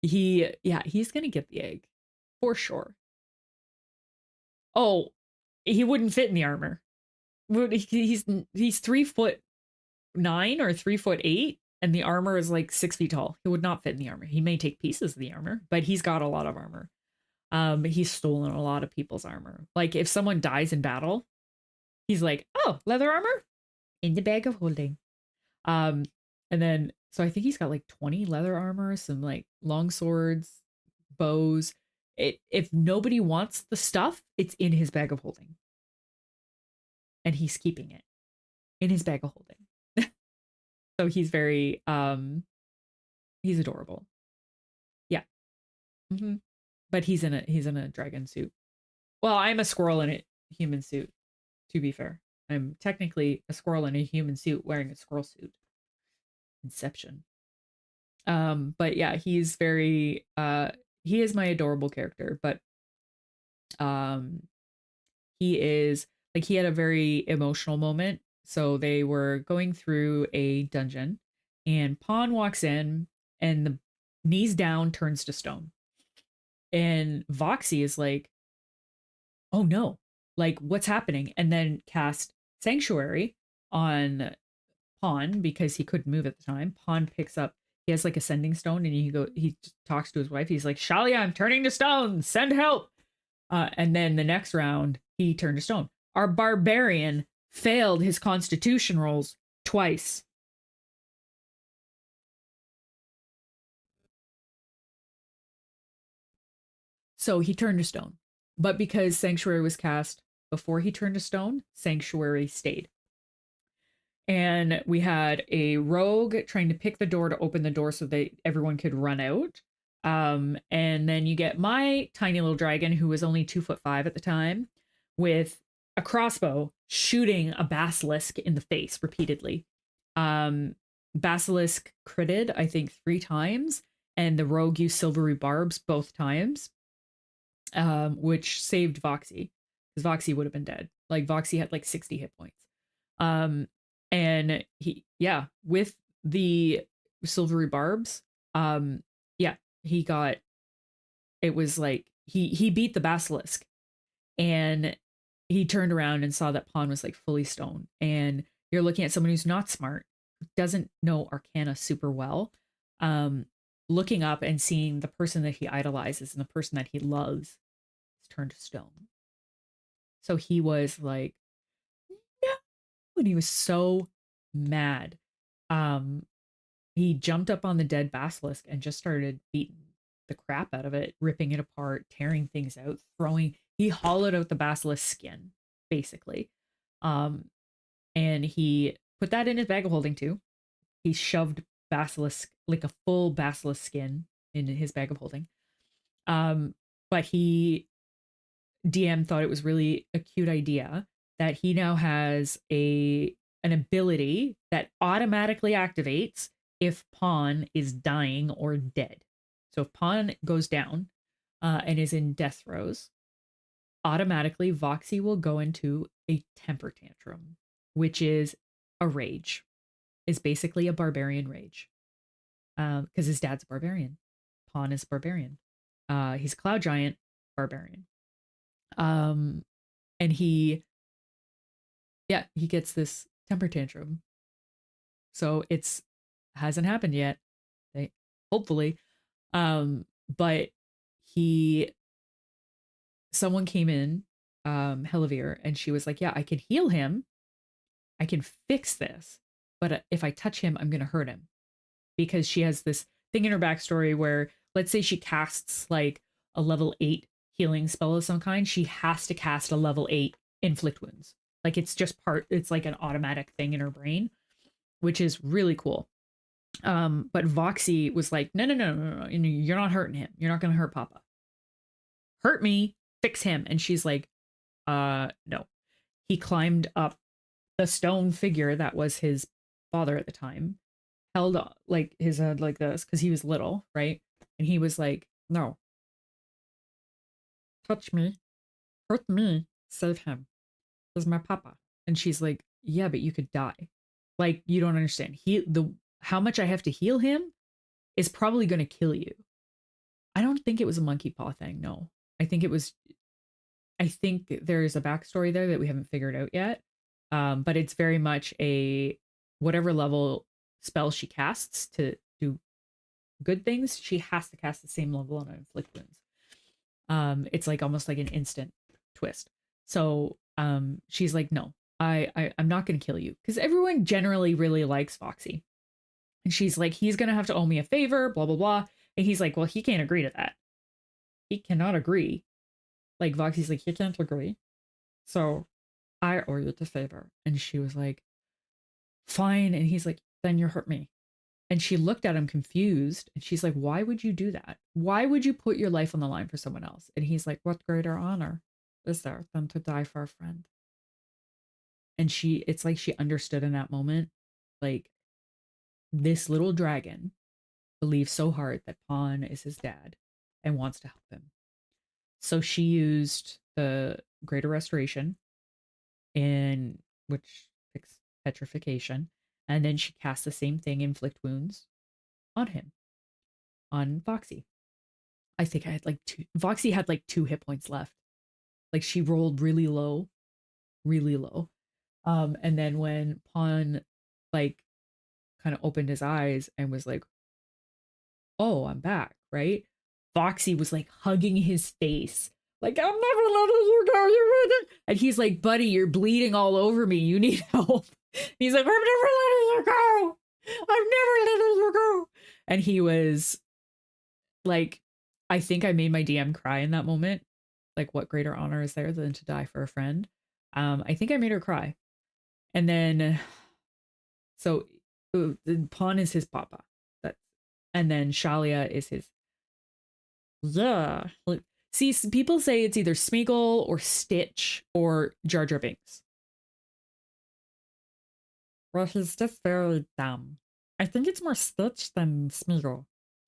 he's gonna get the egg for sure. Oh, he wouldn't fit in the armor. He's 3'9" or 3'8", and the armor is like 6 feet tall. He would not fit in the armor. He may take pieces of the armor, but he's got a lot of armor. He's stolen a lot of people's armor. Like if someone dies in battle, he's like, "Oh, leather armor in the bag of holding." Um, and then so I think he's got like 20 leather armor, some like long swords, bows. If nobody wants the stuff, it's in his bag of holding, and he's keeping it in his bag of holding. So he's very he's adorable. Yeah. Hmm. But he's in a dragon suit. Well, I'm a squirrel in a human suit, to be fair. I'm technically a squirrel in a human suit wearing a squirrel suit. Inception. But yeah, he's very he is my adorable character, but um he is like he had a very emotional moment. So they were going through a dungeon and Pawn walks in and the knees down turns to stone. And Voxy is like, "Oh no, like what's happening?" And then cast Sanctuary on Pawn because he couldn't move at the time. Pawn picks up, he has like a sending stone and he talks to his wife. He's like, "Shalia, I'm turning to stone, send help." And then the next round, he turned to stone. Our barbarian failed his constitution rolls twice. So he turned to stone. But because Sanctuary was cast before he turned to stone, Sanctuary stayed. And we had a rogue trying to pick the door to open the door so that everyone could run out. And then you get my tiny little dragon, who was only 2'5" at the time, with a crossbow shooting a basilisk in the face repeatedly. Basilisk critted, I think, 3 times, and the rogue used silvery barbs both times, which saved Voxy, because Voxy would have been dead. Like Voxy had like 60 hit points. Um, and he, yeah, with the silvery barbs, yeah, he got, it was like he beat the basilisk, and he turned around and saw that Pawn was like fully stone. And you're looking at someone who's not smart, doesn't know Arcana super well, looking up and seeing the person that he idolizes and the person that he loves is turned to stone. So he was like, "No," and he was so mad. Um, he jumped up on the dead basilisk and just started beating the crap out of it, ripping it apart, tearing things out, throwing. He hollowed out the basilisk skin, basically. Um, and he put that in his bag of holding too. He shoved basilisk, like a full basilisk skin, in his bag of holding. But DM thought it was really a cute idea that he now has an ability that automatically activates if Pawn is dying or dead. So if Pawn goes down and is in death throes, automatically Voxy will go into a temper tantrum. which is a rage. Is basically a barbarian rage. Because his dad's a barbarian. Pawn is a barbarian. He's a cloud giant barbarian. Um, and he gets this temper tantrum. So it's hasn't happened yet. They hopefully. But he someone came in, Helivir, and she was like, yeah, I can heal him. I can fix this. But if I touch him, I'm gonna hurt him. Because she has this thing in her backstory where, let's say she casts like a level 8 healing spell of some kind, she has to cast a level 8 inflict wounds. Like it's just it's like an automatic thing in her brain, which is really cool. But Voxy was like, no, you're not hurting him. You're not going to hurt Papa. Hurt me, fix him. And she's like, no. He climbed up the stone figure that was his father at the time, held like his head like this because he was little, right? And he was like, no, touch me, hurt me, save him. This is my papa. And she's like, yeah, but you could die. Like, you don't understand. How much I have to heal him is probably going to kill you. I don't think it was a monkey paw thing. No, I think there's a backstory there that we haven't figured out yet. But it's very much a whatever level spell she casts to do good things, she has to cast the same level on inflict wounds. It's like almost like an instant twist. So she's like, no, I'm not going to kill you, because everyone generally really likes Foxy. And she's like, he's going to have to owe me a favor, blah, blah, blah. And he's like, well, he can't agree to that. He cannot agree. Like, Foxy's like, he can't agree. So I owe you the favor. And she was like, fine. And he's like, then you hurt me. And she looked at him confused. And she's like, why would you do that? Why would you put your life on the line for someone else? And he's like, what greater honor is there than to die for a friend? And it's like she understood in that moment, like, this little dragon believes so hard that Pawn is his dad and wants to help him. So she used the Greater Restoration, in which fixed petrification, and then she cast the same thing, inflict wounds, on him, on Foxy. I think I had like two. Foxy had like 2 hit points left. Like, she rolled really low, really low. And then when Pawn like kind of opened his eyes and was like, oh, I'm back, right? Foxy was like hugging his face, like, I'm never letting you go. And he's like, buddy, you're bleeding all over me. You need help. He's like, I'm never letting you go. I'm never letting you go. And he was like, I think I made my DM cry in that moment. Like, what greater honor is there than to die for a friend? I think I made her cry. And then, so Pawn is his papa. And then Shalia is his. Yeah. See, people say it's either Smeagol or Stitch or Jar Jar Binks. Well, he's just very dumb. I think it's more Stitch than Smeagol.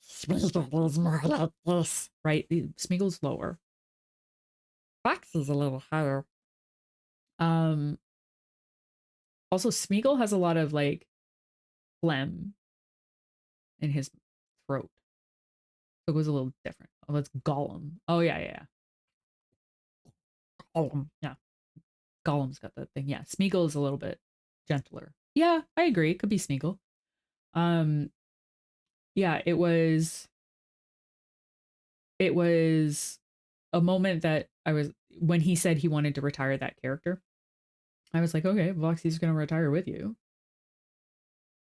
Smeagol is more like this. Right? Smeagol's lower. Foxy's a little higher. Also, Smeagol has a lot of like phlegm in his throat. So it goes a little different. Oh, that's Gollum. Oh, yeah. Gollum. Yeah. Gollum's got that thing. Yeah. Smeagol is a little bit gentler. Yeah, I agree. It could be Smeagol. Yeah, it was a moment that when he said he wanted to retire that character, I was like, okay, Voxy's gonna retire with you.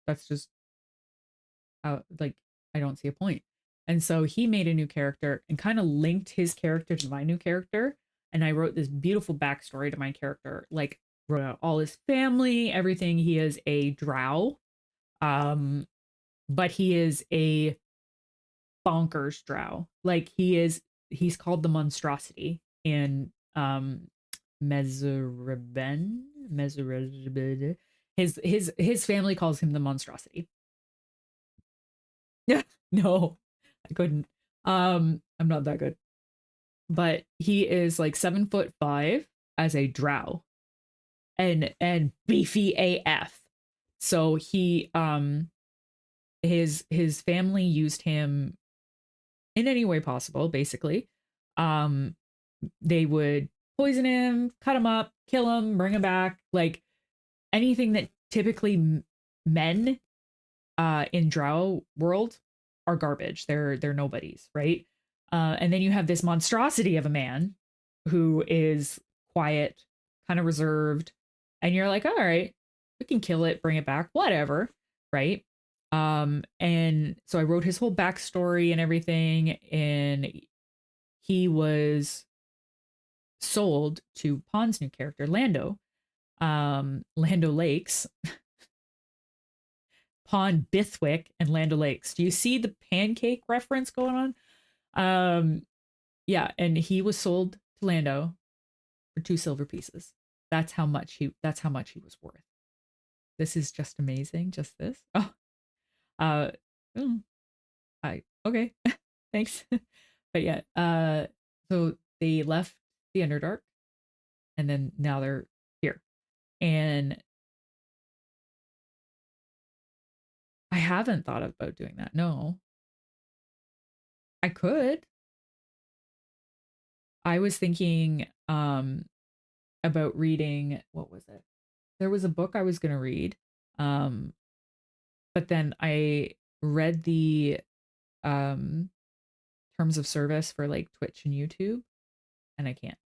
That's just how, like, I don't see a point. And so he made a new character and kind of linked his character to my new character. And I wrote this beautiful backstory to my character, like wrote out all his family, everything. He is a drow. But he is a bonkers drow. Like, he's called the monstrosity in Meseriben. His family calls him the monstrosity. Yeah, no, I couldn't. I'm not that good. But he is like 7'5" as a drow. and beefy AF. So his family used him in any way possible, basically. Um they would poison him, cut him up, kill him, bring him back, like anything that typically men in drow world are garbage. They're nobodies, right? And then you have this monstrosity of a man who is quiet, kind of reserved, and you're like, all right, we can kill it, bring it back, whatever, right? And so I wrote his whole backstory and everything, and he was sold to Pawn's new character, Lando. Lando Lakes, Pawn Bithwick, and Lando Lakes. Do you see the pancake reference going on? Yeah, and he was sold to Lando for 2 silver pieces. That's how much he was worth. This is just amazing. Just this. Oh, uh, mm, I okay. Thanks. But yeah, so they left the Underdark, and then now they're here. And I haven't thought about doing that. No, I could. I was thinking about reading, what was it? There was a book I was going to read. Um but then I read the um terms of service for like Twitch and YouTube, and I can't.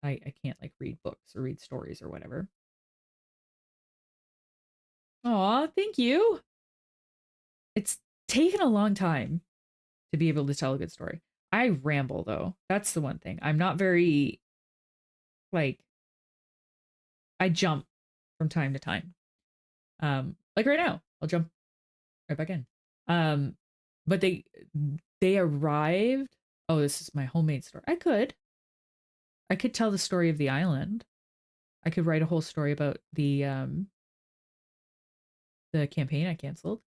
I can't like read books or read stories or whatever. Aw, thank you. It's taken a long time to be able to tell a good story. I ramble though. That's the one thing. I'm not very like, I jump from time to time. Like right now, I'll jump right back in. Um, but they arrived. Oh, this is my homemade story. I could tell the story of the island. I could write a whole story about the campaign I canceled,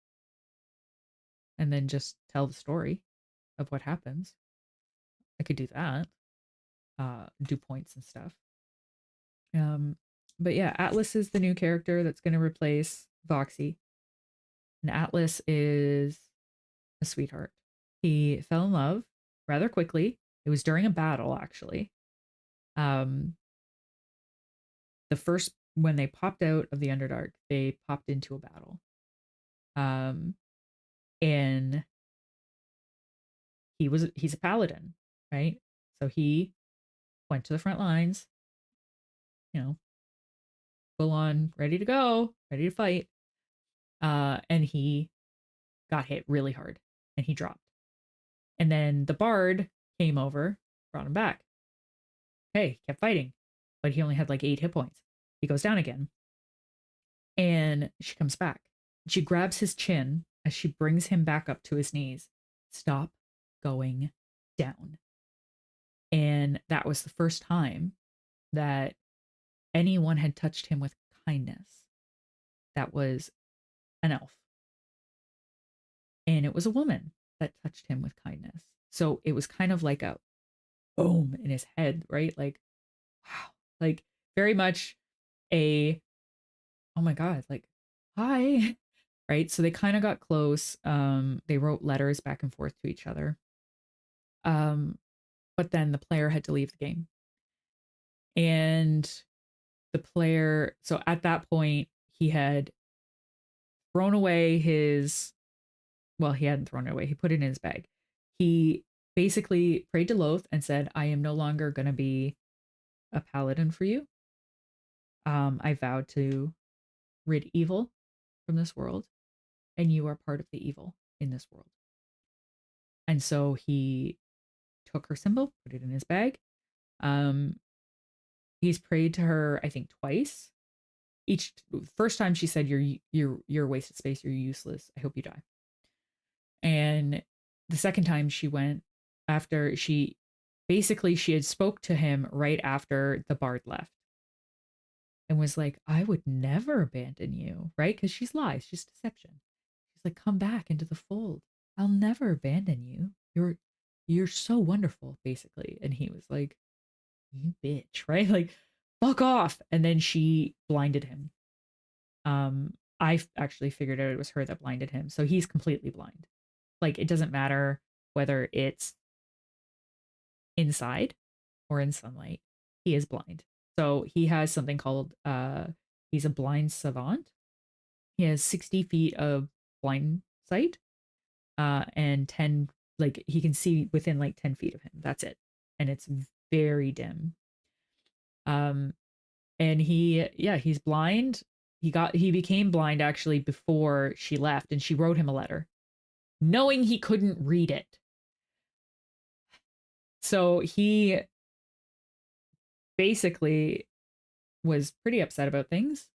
and then just tell the story of what happens. I could do that. Do points and stuff. Um, but yeah, Atlas is the new character that's going to replace Voxy. And Atlas is a sweetheart. He fell in love rather quickly. It was during a battle, actually. Um, the first when they popped out of the Underdark, they popped into a battle. Um, and he's a paladin, right? So he went to the front lines, you know, full on, ready to go, ready to fight. And he got hit really hard, and he dropped. And then the bard came over, brought him back. Hey, kept fighting, but he only had like 8 hit points. He goes down again, and she comes back. She grabs his chin as she brings him back up to his knees. Stop going down. And that was the first time that anyone had touched him with kindness. That was an elf. And it was a woman that touched him with kindness. So it was kind of like a boom in his head, right? Like, wow. Like very much a, oh my God, like, hi. Right. So they kind of got close. They wrote letters back and forth to each other. Um, but then the player had to leave the game. And the player, so at that point, he had thrown away his, well, he hadn't thrown it away. He put it in his bag. He basically prayed to Loth and said, I am no longer going to be a paladin for you. I vowed to rid evil from this world, and you are part of the evil in this world. And so he took her symbol, put it in his bag. Um, he's prayed to her, I think, twice. Each first time she said, "You're a waste of space. You're useless. I hope you die." And the second time she went, after she basically she had spoke to him right after the bard left, and was like, I would never abandon you, right? Because she's lies, she's deception. She's like, come back into the fold. I'll never abandon you. You're so wonderful, basically. And he was like, you bitch, right? Like, fuck off. And then she blinded him. I actually figured out it was her that blinded him. So he's completely blind. Like, it doesn't matter whether it's inside or in sunlight, he is blind. So he has something called he's a blind savant. He has 60 feet of blind sight, and 10, like he can see within like 10 feet of him. That's it. And it's very dim. Um and he's blind. He became blind actually before she left, and she wrote him a letter knowing he couldn't read it. So he basically was pretty upset about things,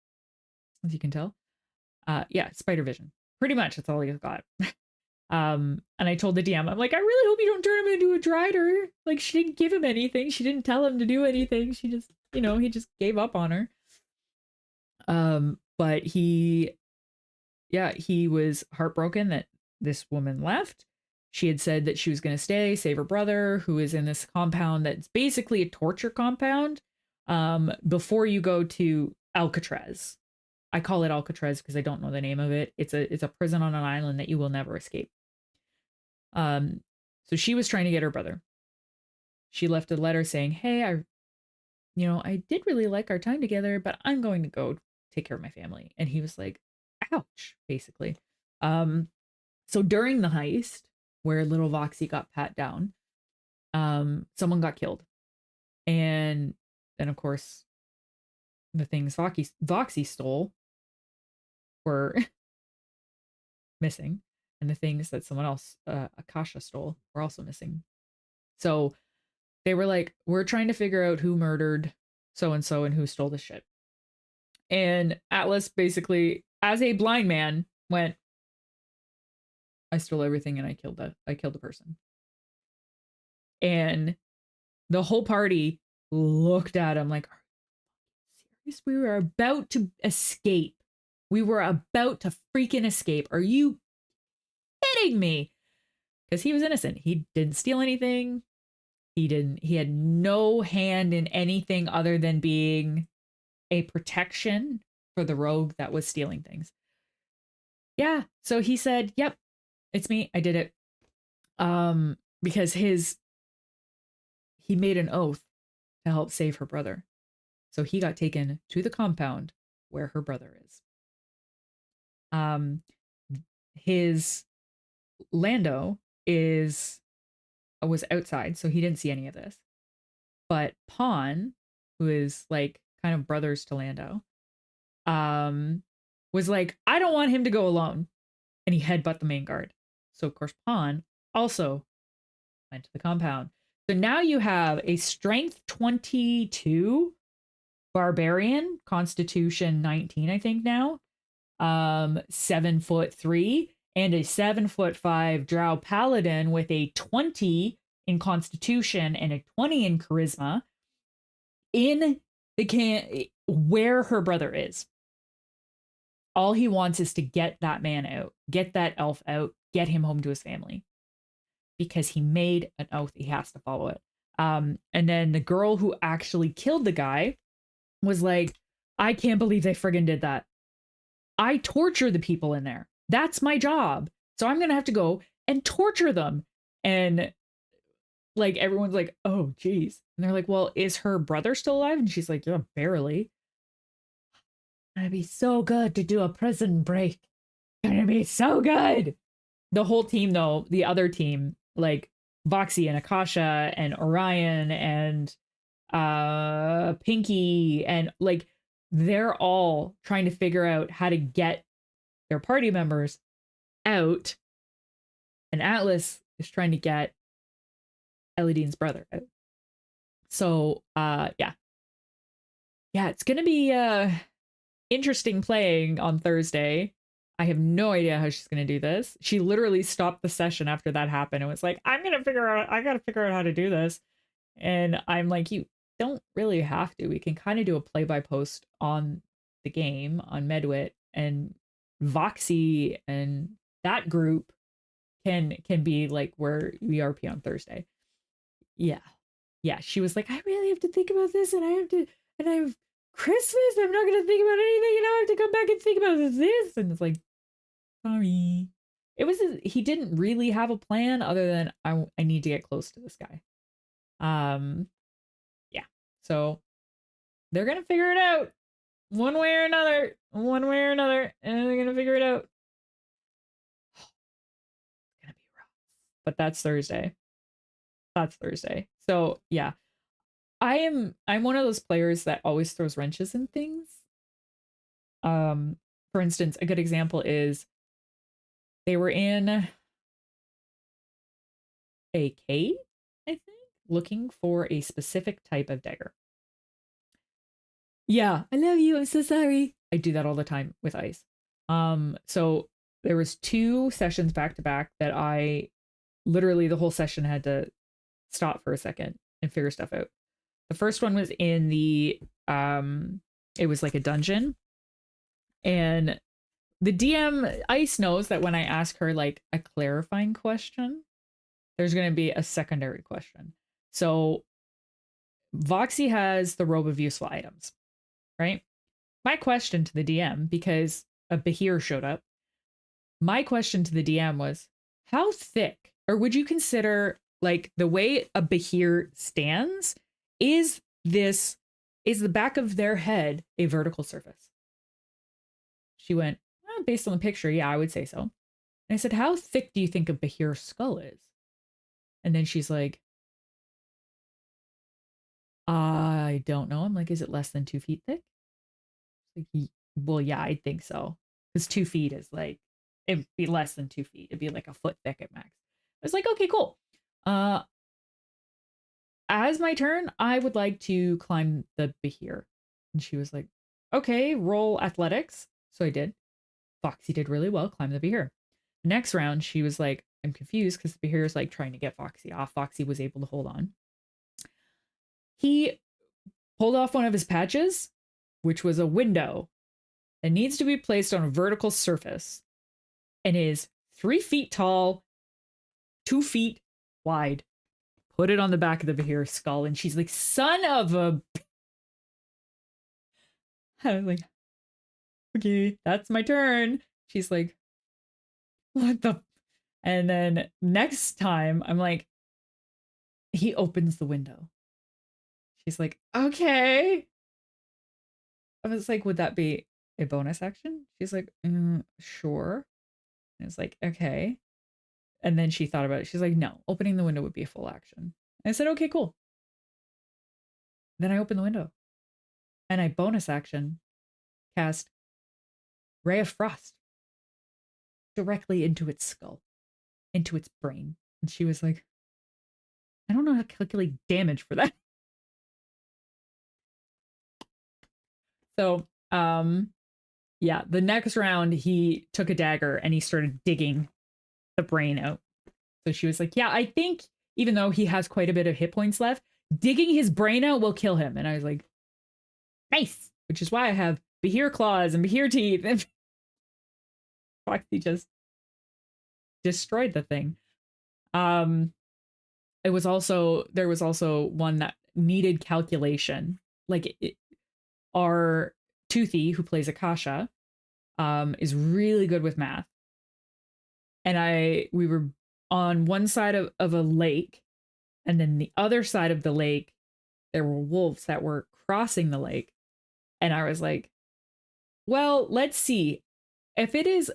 as you can tell. Yeah, spider vision. Pretty much that's all he's got. And I told the DM, I'm like, I really hope you don't turn him into a drider. Like, she didn't give him anything. She didn't tell him to do anything. She just, he just gave up on her. But he was heartbroken that this woman left. She had said that she was going to stay, save her brother, who is in this compound that's basically a torture compound, before you go to Alcatraz. I call it Alcatraz because I don't know the name of it. It's a prison on an island that you will never escape. So she was trying to get her brother. She left a letter saying, hey, I did really like our time together, but I'm going to go take care of my family. And he was like, ouch, basically. So during the heist, where little Voxy got pat down, someone got killed. And then, of course, the things Voxy stole were missing. And the things that someone else, Akasha, stole were also missing. So they were like, we're trying to figure out who murdered so-and-so and who stole the shit. And Atlas basically, as a blind man, went, I stole everything and I killed the person. And the whole party looked at him like, are you serious? We were about to escape. We were about to freaking escape. Are you kidding me? Because he was innocent. He didn't steal anything. He had no hand in anything other than being a protection for the rogue that was stealing things. Yeah. So he said, yep, it's me. I did it. Because he made an oath to help save her brother. So he got taken to the compound where her brother is. His Lando was outside, so he didn't see any of this. But Pawn, who is like kind of brothers to Lando, was like, I don't want him to go alone. And he headbutt the main guard. So of course Pawn also went to the compound. So now you have a strength 22 barbarian, constitution 19, I think now, 7'3", and a 7'5" drow paladin with a 20 in constitution and a 20 in charisma in the where her brother is. All he wants is to get that man out, get that elf out, get him home to his family. Because he made an oath, he has to follow it. And then the girl who actually killed the guy was like, I can't believe they friggin' did that. I torture the people in there. That's my job. So I'm going to have to go and torture them. And like, everyone's like, oh, geez. And they're like, well, is her brother still alive? And she's like, yeah, barely. It'd be so good to do a prison break. Gonna be so good. The whole team, though, the other team, like Voxy and Akasha and Orion and Pinky, and like they're all trying to figure out how to get their party members out, and Atlas is trying to get Elodie's brother out. So yeah, it's gonna be interesting playing on Thursday. I have no idea how she's going to do this. She literally stopped the session after that happened and was like, I got to figure out how to do this. And I'm like, you don't really have to. We can kind of do a play-by-post on the game on Medwit, and Voxy and that group can be like where we RP on Thursday. Yeah. She was like, I really have to think about this, and I have to and I'm Christmas. I'm not gonna think about anything, and I have to come back and think about this. And it's like, sorry. It was he didn't really have a plan other than I need to get close to this guy. Um, yeah. So they're gonna figure it out one way or another, and they're gonna figure it out. It's gonna be rough, but that's Thursday. That's Thursday. So yeah, I'm one of those players that always throws wrenches in things. For instance, a good example is they were in a cave, I think, looking for a specific type of dagger. Yeah, I love you. I'm so sorry. I do that all the time with ice. So there was 2 sessions back to back that I literally the whole session had to stop for a second and figure stuff out. The first one was in the it was like a dungeon, and the DM Ice knows that when I ask her like a clarifying question, there's going to be a secondary question. So Voxy has the robe of useful items, right? My question to the DM, because a Bahir showed up, my question to the DM was, how thick, or would you consider like the way a Bahir stands, is the back of their head a vertical surface? She went, oh, based on the picture, yeah, I would say so. And I said, how thick do you think a Bahir's skull is? And then she's like, I don't know. I'm like, is it less than 2 feet thick? Like, well, yeah, I think so. Because 2 feet is like, it'd be less than 2 feet. It'd be like a foot thick at max. I was like, okay, cool. As my turn, I would like to climb the Bahir. And she was like, okay, roll athletics. So I did. Foxy did really well, climb the Bahir. Next round, she was like, I'm confused because the Bahir is like trying to get Foxy off. Foxy was able to hold on. He pulled off one of his patches, which was a window that needs to be placed on a vertical surface and is 3 feet tall, 2 feet wide. Put it on the back of the Bahir's skull, and she's like, son of a. I was like, okay, that's my turn. She's like, what the? And then next time, I'm like, he opens the window. She's like, okay. I was like, would that be a bonus action? She's like, sure. And I was like, okay. And then she thought about it. She's like, no, opening the window would be a full action. And I said, okay, cool. Then I opened the window and I bonus action cast Ray of Frost directly into its skull, into its brain. And she was like, I don't know how to calculate damage for that. So, yeah, the next round he took a dagger and he started digging the brain out. So she was like, yeah, I think even though he has quite a bit of hit points left, digging his brain out will kill him. And I was like, nice, which is why I have Bahir claws and Bahir teeth. And Foxy just destroyed the thing. There was also one that needed calculation. Like our Toothy, who plays Akasha, is really good with math. And we were on one side of a lake, and then the other side of the lake, there were wolves that were crossing the lake. And I was like, well, let's see. If is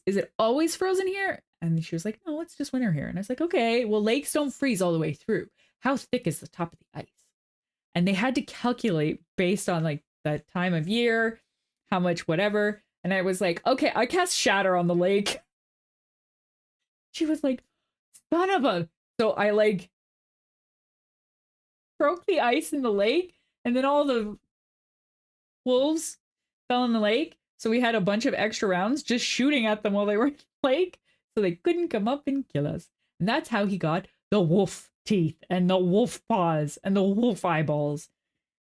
it always frozen here? And she was like, no, it's just winter here. And I was like, okay, well, lakes don't freeze all the way through. How thick is the top of the ice? And they had to calculate based on like the time of year, how much whatever. And I was like, okay, I cast Shatter on the lake. She was like, son of a. So I like broke the ice in the lake, and then all the wolves fell in the lake. So we had a bunch of extra rounds just shooting at them while they were in the lake, so they couldn't come up and kill us. And that's how he got the wolf teeth and the wolf paws and the wolf eyeballs.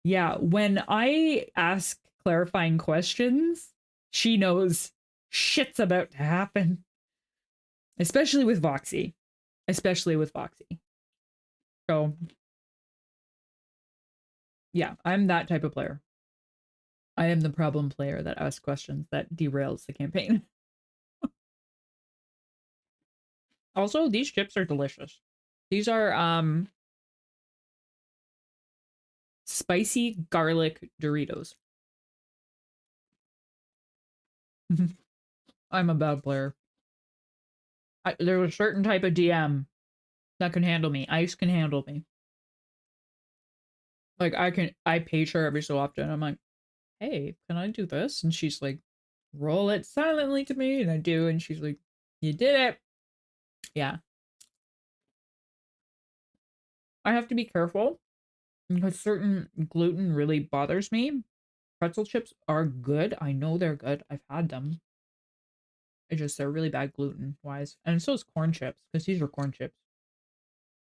Yeah, when I ask clarifying questions, she knows shit's about to happen. Especially with Voxy. Especially with Voxy. So Yeah, I'm that type of player. I am the problem player that asks questions that derails the campaign. Also, these chips are delicious. These are spicy garlic Doritos. I'm a bad player. There's a certain type of DM that can handle me. Ice can handle me. Like I page her every so often. I'm like, hey, can I do this? And she's like, roll it silently to me. And I do. And she's like, you did it. Yeah. I have to be careful because certain gluten really bothers me. Pretzel chips are good. I know they're good. I've had them. It's just they're really bad gluten wise. And so is corn chips because these are corn chips.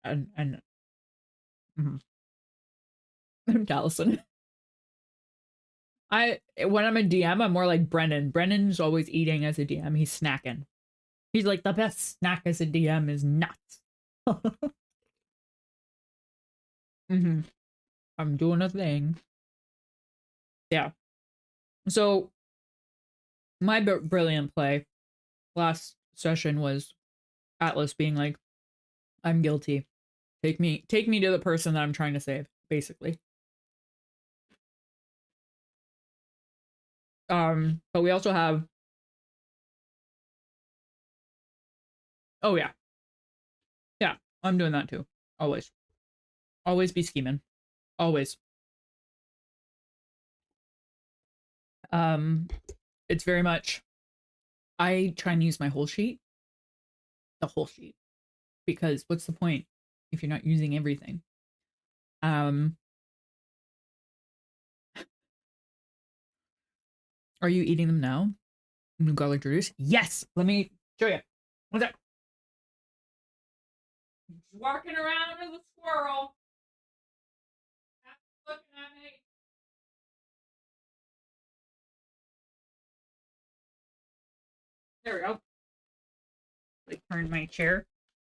And mhm. Allison. When I'm a DM, I'm more like Brennan. Brennan's always eating as a DM. He's snacking. He's like the best snack as a DM is nuts. hmm I'm doing a thing. Yeah. So my brilliant play last session was Atlas being like, "I'm guilty. Take me to the person that I'm trying to save." Basically. But we also have. Oh yeah, yeah. I'm doing that too. Always, always be scheming. Always. Um, it's very much. I try and use my whole sheet, the whole sheet, because what's the point if you're not using everything? Um, are you eating them now? New garlic juice? Yes. Let me show you. What's that? Just walking around as a squirrel. Looking at me. There we go. Like turn my chair.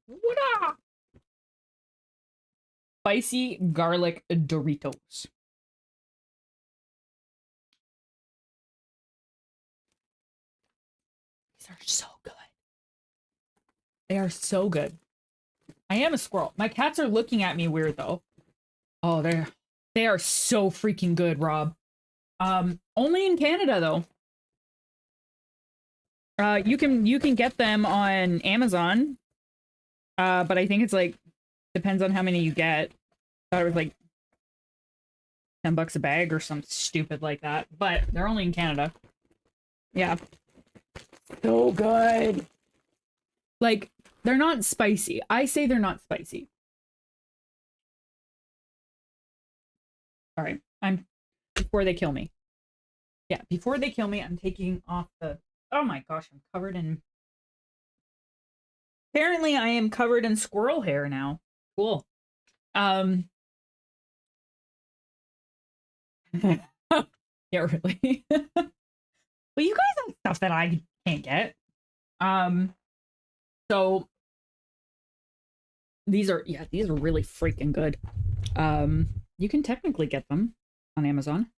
What? Spicy garlic Doritos. These are so good. They are so good. I am a squirrel. My cats are looking at me weird though. Oh, they are so freaking good, Rob. Only in Canada though. You can get them on Amazon. But I think it's like depends on how many you get. Thought it was like $10 a bag or something stupid like that. But they're only in Canada. Yeah. So good. Like, they're not spicy. I say they're not spicy. All right. I'm before they kill me. Yeah, before they kill me, I'm taking off the oh my gosh, I'm covered in apparently I am covered in squirrel hair now. Cool. Um yeah, really. But you guys have stuff that I can't get. Um so these are really freaking good. You can technically get them on Amazon.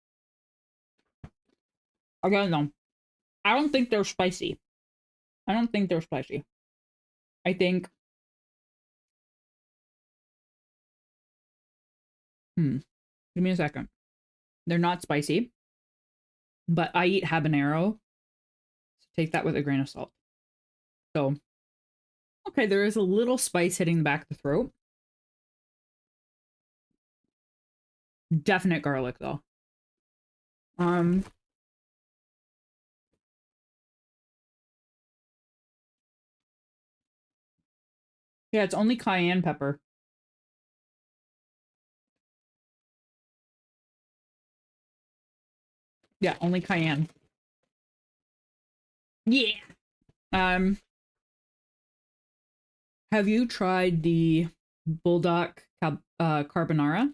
Again, no, I don't think they're spicy. I don't think they're spicy. I think, give me a second. They're not spicy, but I eat habanero, so take that with a grain of salt. So, okay, there is a little spice hitting the back of the throat. Definite garlic though. Um, yeah, it's only cayenne pepper. Yeah, only cayenne. Yeah. Um, have you tried the bulldog carbonara?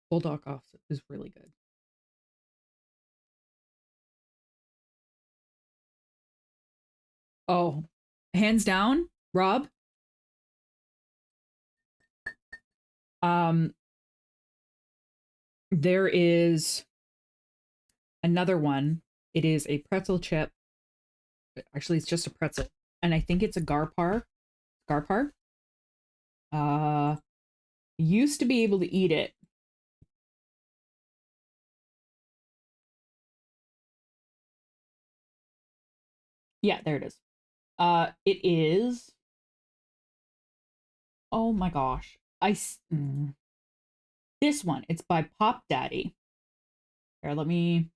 Bulldog off is really good. Oh, hands down, Rob. Um, there is another one. It is a pretzel chip. Actually, it's just a pretzel, and I think it's a garpar. Garpar. Uh, used to be able to eat it. Yeah, there it is. It is. Oh my gosh. This one. It's by Pop Daddy. Here, let me.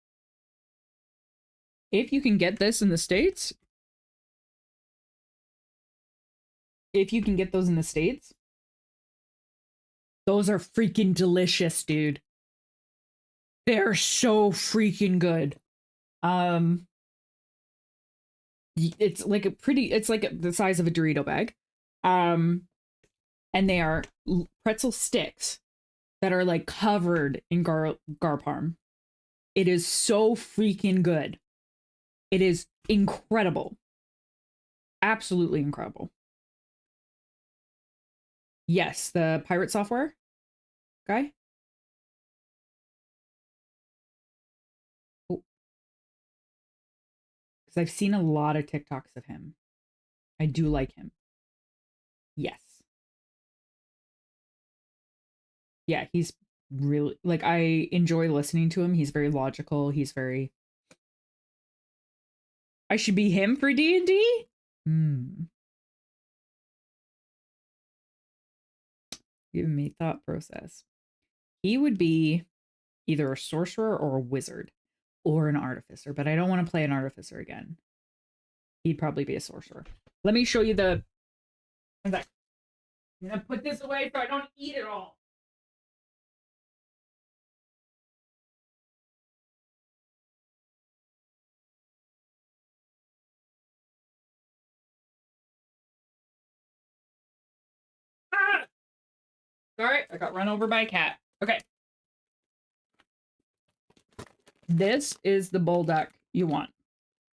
If you can get this in the States, if you can get those in the States, those are freaking delicious, dude. They're so freaking good. Um, it's like a pretty, it's like the size of a Dorito bag. Um, and they are pretzel sticks that are like covered in gar parm. It is so freaking good. It is incredible. Absolutely incredible. Yes, the pirate software guy. Oh, because I've seen a lot of TikToks of him. I do like him. Yes. Yeah, he's really like I enjoy listening to him. He's very logical. He's very I should be him for D&D? Hmm. Giving me thought process. He would be either a sorcerer or a wizard or an artificer, but I don't want to play an artificer again. He'd probably be a sorcerer. Let me show you the. I'm gonna put this away so I don't eat it all. Ah! Sorry, I got run over by a cat. Okay. This is the bowl deck you want.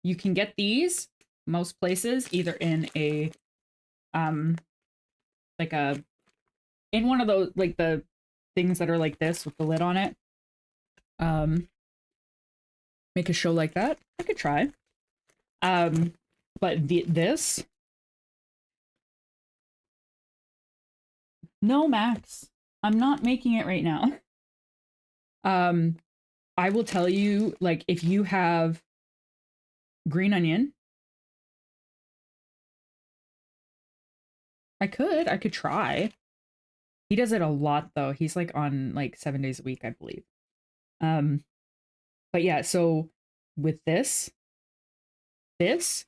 You can get these most places either in a like a in one of those like the things that are like this with the lid on it. Um make a show like that. I could try. But this no, Max. I'm not making it right now. Um I will tell you like if you have green onion, I could try. He does it a lot though. He's like on like 7 days a week, I believe. Um but yeah, so with this there's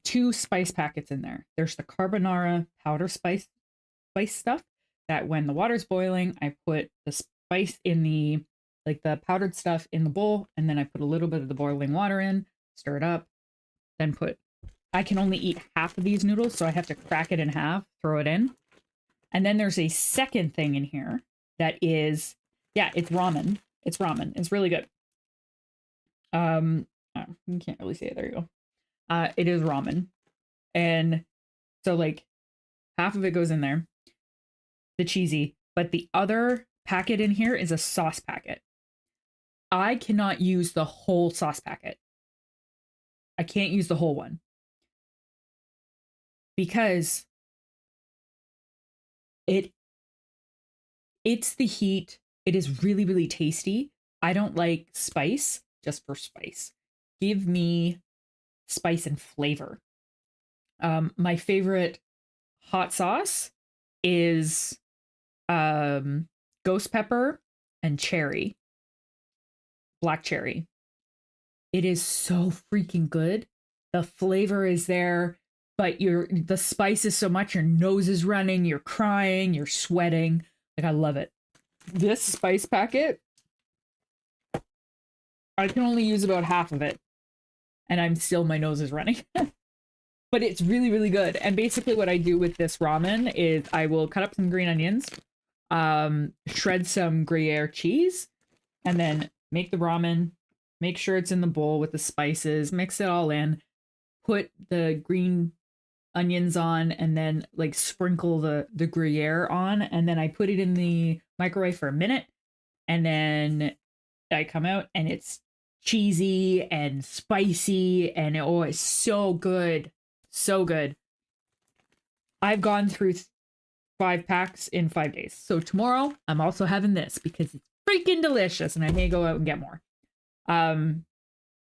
two spice packets in there. There's the carbonara powder spice stuff that when the water's boiling, I put the spice in the like the powdered stuff in the bowl, and then I put a little bit of the boiling water in, stir it up, then put I can only eat half of these noodles, so I have to crack it in half, throw it in. And then there's a second thing in here that is yeah, it's ramen. It's ramen. It's really good. Oh, you can't really see it. There you go. It is ramen. And so like half of it goes in there, the cheesy, but the other packet in here is a sauce packet. I cannot use the whole sauce packet. I can't use the whole one because it it's the heat. It is really really tasty. I don't like spice just for spice. Give me spice and flavor. My favorite hot sauce is ghost pepper and cherry, black cherry. It is so freaking good. The flavor is there, but the spice is so much your nose is running, you're crying, you're sweating. Like I love it. This spice packet, I can only use about half of it, and I'm still my nose is running. But it's really really good. And basically what I do with this ramen is I will cut up some green onions, shred some Gruyere cheese, and then make the ramen, make sure it's in the bowl with the spices, mix it all in, put the green onions on and then like sprinkle the Gruyere on, and then I put it in the microwave for a minute, and then I come out and it's cheesy and spicy, and oh, it's so good. So good. I've gone through 5 packs in 5 days. So tomorrow I'm also having this because it's freaking delicious, and I may go out and get more.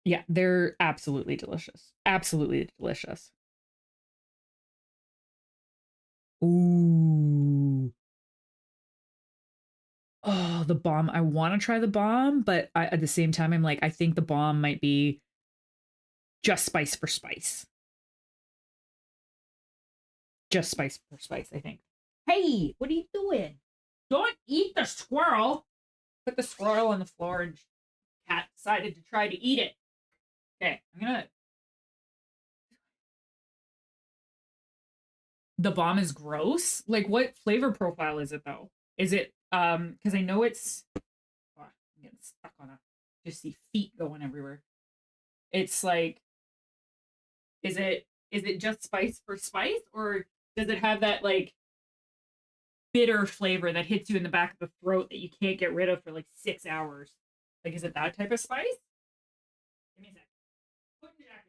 Yeah, they're absolutely delicious. Absolutely delicious. Ooh. Oh, the bomb. I want to try the bomb, but at the same time, I'm like, I think the bomb might be just spice for spice. Just spice for spice, I think. Hey, what are you doing? Don't eat the squirrel. Put the squirrel on the floor, and cat decided to try to eat it. Okay, I'm gonna. The bomb is gross. Like, what flavor profile is it though? Is it because I know it's. Oh, I'm getting stuck on a. Just see feet going everywhere. It's like, is it just spice for spice, or does it have that like bitter flavor that hits you in the back of the throat that you can't get rid of for like 6 hours? Like, is it that type of spice? Give me a sec. Put in jacket.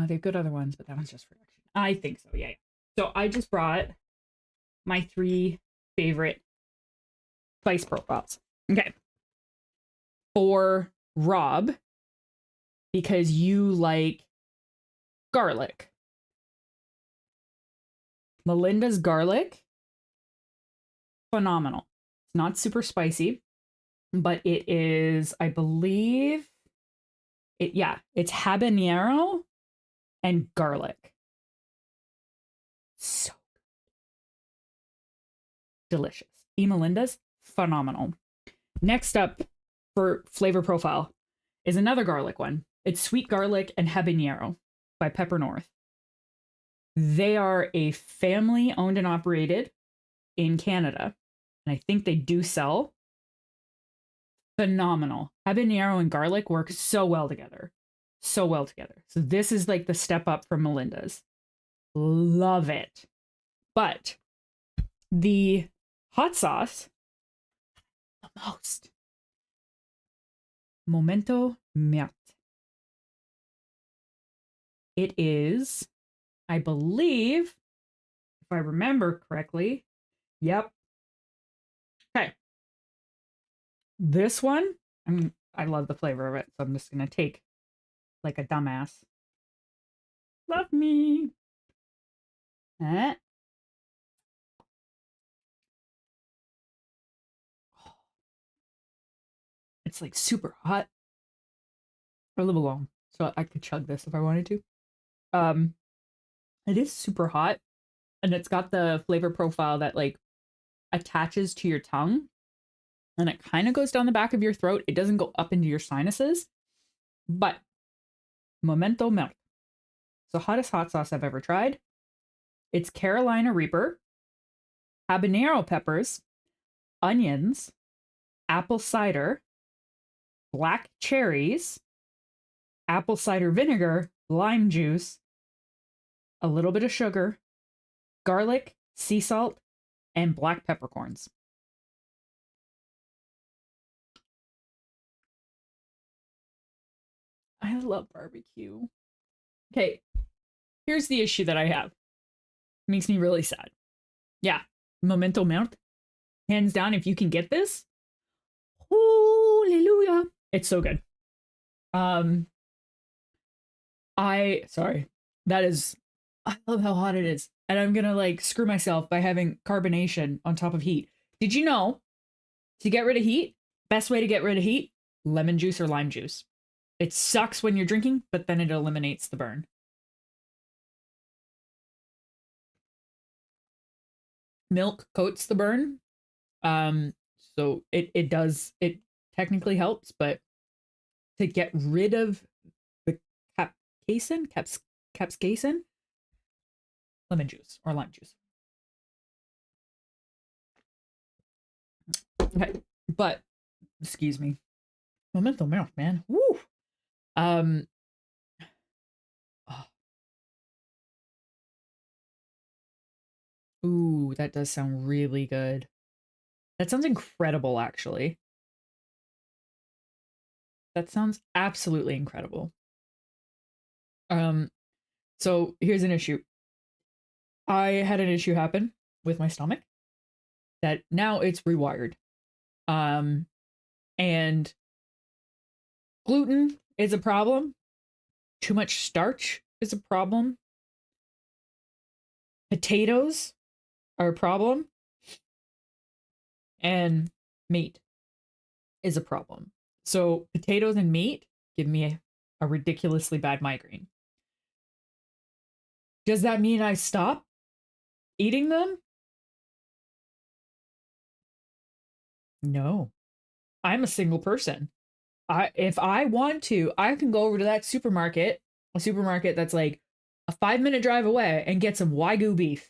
They're good other ones, but that one's just for action. I think so. Yeah, yeah. So I just brought my 3 favorite spice profiles. Okay. For Rob, because you like garlic. Melinda's garlic, phenomenal. It's not super spicy, but it is, I believe, it's habanero and garlic. So delicious. Melinda's phenomenal. Next up for flavor profile is another garlic one. It's sweet garlic and habanero by Pepper North. They are a family owned and operated in Canada, and I think they do sell. Phenomenal. Habanero and garlic work so well together. So well together. So this is like the step up from Melinda's. Love it. But the hot sauce, the most. Momento Merte. It is, I believe, if I remember correctly. Yep. Okay. This one, I love the flavor of it, so I'm just gonna take like a dumbass. Love me. Eh. It's like super hot. I live alone, so I could chug this if I wanted to. Um, it is super hot, and it's got the flavor profile that like attaches to your tongue, and it kind of goes down the back of your throat. It doesn't go up into your sinuses, but Memento Melt. It's the hottest hot sauce I've ever tried. It's Carolina Reaper, habanero peppers, onions, apple cider, black cherries, apple cider vinegar, lime juice, a little bit of sugar, garlic, sea salt, and black peppercorns. I love barbecue. Okay, here's the issue that I have. It makes me really sad. Yeah, Memento Melt. Hands down, if you can get this, hallelujah. It's so good. Sorry. That is, I love how hot it is. And I'm gonna like screw myself by having carbonation on top of heat. Did you know to get rid of heat, best way to get rid of heat, lemon juice or lime juice? It sucks when you're drinking, but then it eliminates the burn. milk coats the burn. Um, so it technically helps, but to get rid of the capsaicin, lemon juice or lime juice. Okay, but excuse me, my mental mouth, man. Woo. Um. Oh, ooh, that does sound really good. That sounds incredible, actually. That sounds absolutely incredible. Um. So here's an issue. I had an issue happen with my stomach that now it's rewired. Um, and gluten is a problem. Too much starch is a problem. Potatoes are a problem. And meat is a problem. So potatoes and meat give me a ridiculously bad migraine. Does that mean I stop eating them? No. I'm a single person. If I want to, I can go over to that supermarket, a supermarket that's like a 5-minute drive away, and get some Wagyu beef.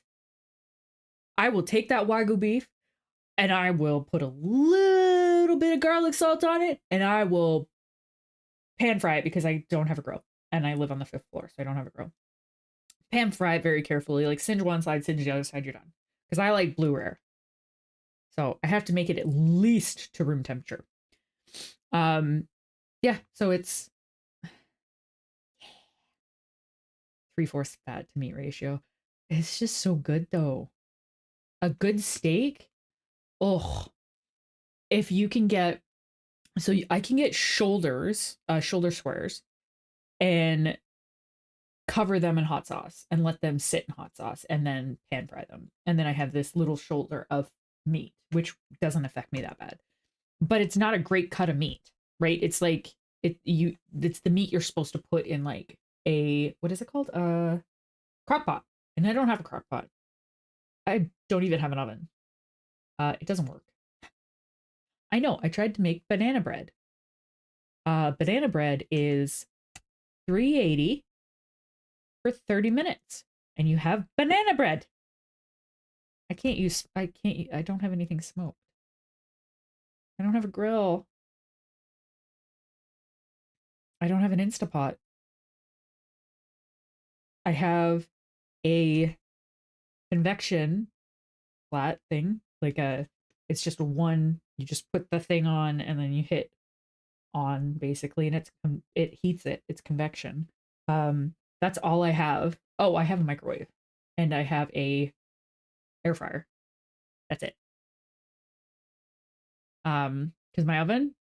I will take that Wagyu beef and I will put a little bit of garlic salt on it and I will pan fry it because I don't have a grill and I live on the 5th floor, so I don't have a grill. Pan fry it very carefully, like singe one side, singe the other side, you're done. Because I like blue rare. So I have to make it at least to room temperature. Yeah, so it's 3/4 fat to meat ratio. It's just so good though. A good steak. Oh, if you can get, so I can get shoulders, shoulder squares, and cover them in hot sauce and let them sit in hot sauce and then pan fry them. And then I have this little shoulder of meat, which doesn't affect me that bad. But it's not a great cut of meat, right? It's like it's the meat you're supposed to put in like a, what is it called? Crock pot. And I don't have a crock pot. I don't even have an oven. It doesn't work. I know. I tried to make banana bread. Banana bread is 380 for 30 minutes and you have banana bread. I don't have anything smoked. I don't have a grill. I don't have an Instapot. I have a convection flat thing, like it's just one, you just put the thing on and then you hit on basically and it heats it. It's convection. That's all I have. Oh, I have a microwave and I have a air fryer. That's it. Because my oven,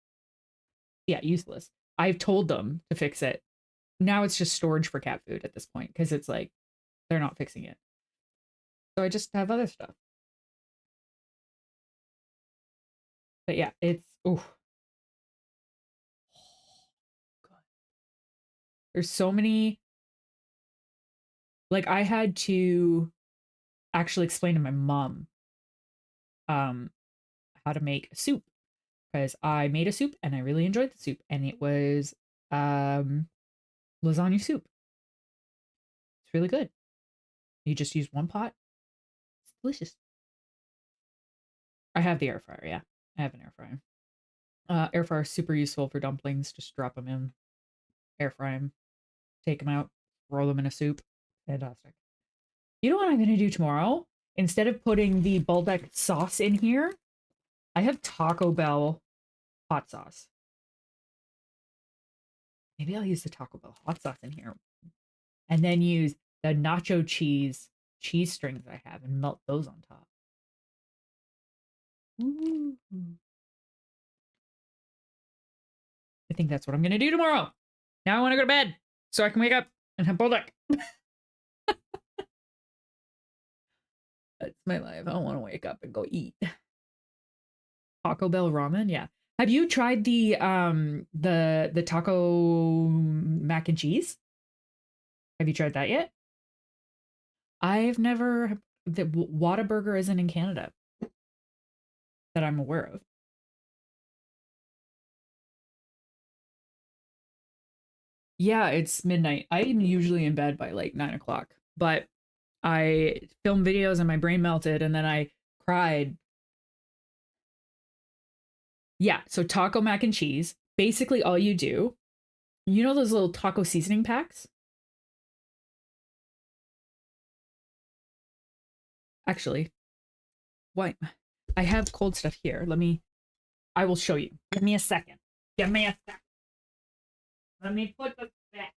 yeah, useless. I've told them to fix it. Now it's just storage for cat food at this point because it's like they're not fixing it. So I just have other stuff. But yeah, it's oh, there's so many. Like I had to actually explain to my mom um how to make a soup because I made a soup and I really enjoyed the soup and it was lasagna soup. It's really good. You just use one pot. It's delicious. I have the air fryer, yeah. I have an air fryer. Air fryer is super useful for dumplings. Just drop them in, air fry them, take them out, roll them in a soup. Fantastic. You know what I'm going to do tomorrow? Instead of putting the Baltic sauce in here, I have Taco Bell hot sauce. Maybe I'll use the Taco Bell hot sauce in here and then use the nacho cheese strings I have and melt those on top. Ooh. I think that's what I'm going to do tomorrow. Now I want to go to bed so I can wake up and have Baltic. That's my life. I don't want to wake up and go eat. Taco Bell ramen, yeah. Have you tried the taco mac and cheese? Have you tried that yet? I've never The Whataburger isn't in Canada that I'm aware of. Yeah, it's midnight. I'm usually in bed by like 9 o'clock, but I filmed videos and my brain melted and then I cried. Yeah, so taco mac and cheese. Basically, all you do, you know those little taco seasoning packs? Actually, why? I have cold stuff here. I will show you. Give me a second. Give me a second. Let me put the back.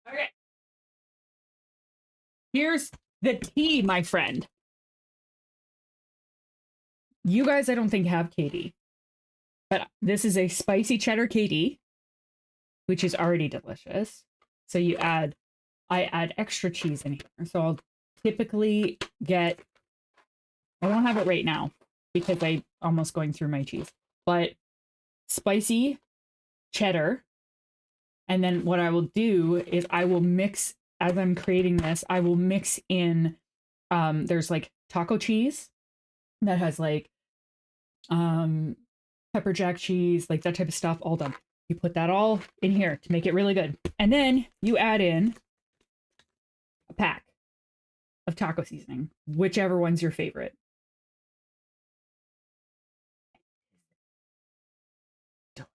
Okay. Here's the tea, my friend. You guys, I don't think have KD, but this is a spicy cheddar KD, which is already delicious. So I add extra cheese in here. So I'll typically I don't have it right now because I'm almost going through my cheese, but spicy cheddar. And then what I will do is I will mix, as I'm creating this, I will mix in, there's like taco cheese that has like pepper jack cheese, like that type of stuff, all done. You put that all in here to make it really good. And then you add in a pack of taco seasoning, whichever one's your favorite. Delicious.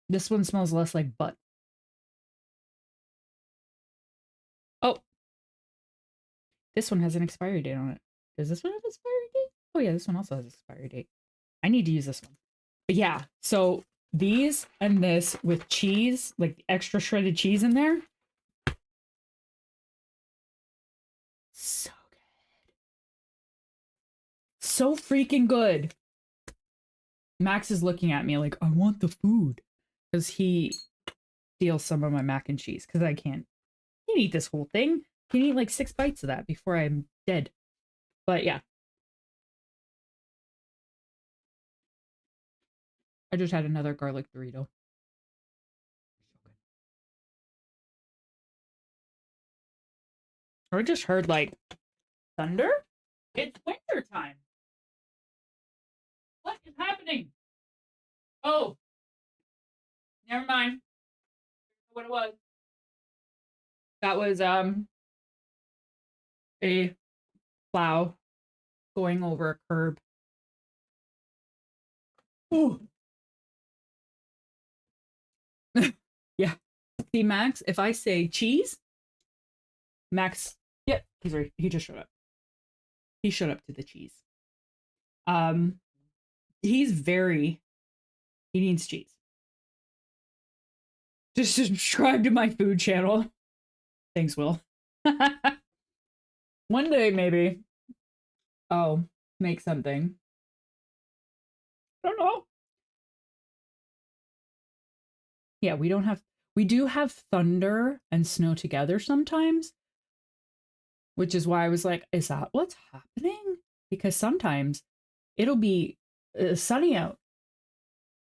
This one smells less like butt. Oh, this one has an expiry date on it. Does this one have an expiry date? Oh yeah, this one also has an expiry date. I need to use this one. But yeah, so these and this with cheese, like extra shredded cheese in there. So good. So freaking good. Max is looking at me like, I want the food. Because he steals some of my mac and cheese. Because I can't eat this whole thing. Can eat like 6 bites of that before I'm dead. But yeah. I just had another garlic burrito. I just heard like thunder. It's winter time. What is happening? Oh, never mind. What it was. That was a plow going over a curb. Ooh. Yeah. See, Max, if I say cheese, Max, yep, he's right. He just showed up. He showed up to the cheese. Um, he's very, he needs cheese. Just subscribe to my food channel. Thanks, Will. One day, maybe. Oh, make something. I don't know. Yeah, we do have thunder and snow together sometimes, which is why I was like, is that what's happening? Because sometimes it'll be sunny out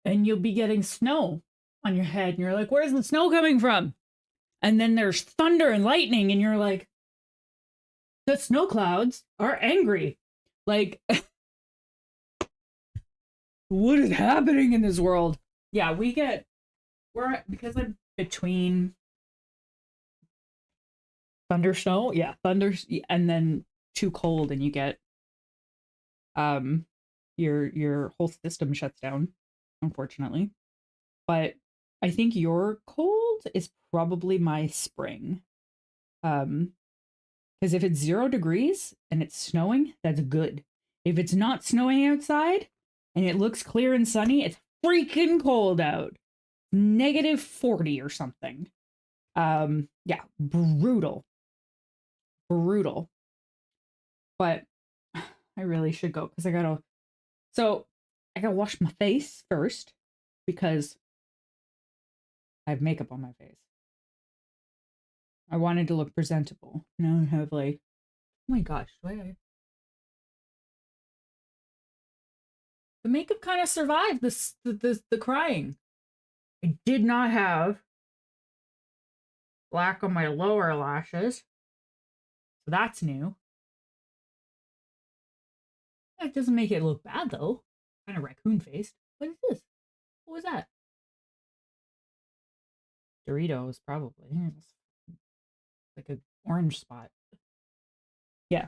and you'll be getting snow on your head and you're like, where's the snow coming from? And then there's thunder and lightning and you're like, the snow clouds are angry. Like, what is happening in this world? Yeah, because I'm between thunder snow, yeah, thunder, and then too cold and you get your whole system shuts down, unfortunately. But I think your cold is probably my spring. Because if it's 0 degrees and it's snowing, that's good. If it's not snowing outside and it looks clear and sunny, it's freaking cold out. -40 or something. Yeah, brutal. Brutal. But I really should go because I gotta wash my face first because I have makeup on my face. I wanted to look presentable. Now I have like, oh my gosh, the makeup kind of survived the crying. I did not have black on my lower lashes, so that's new. That doesn't make it look bad though. Kind of raccoon faced. What is this? What was that? Doritos, probably. It's like an orange spot. Yeah.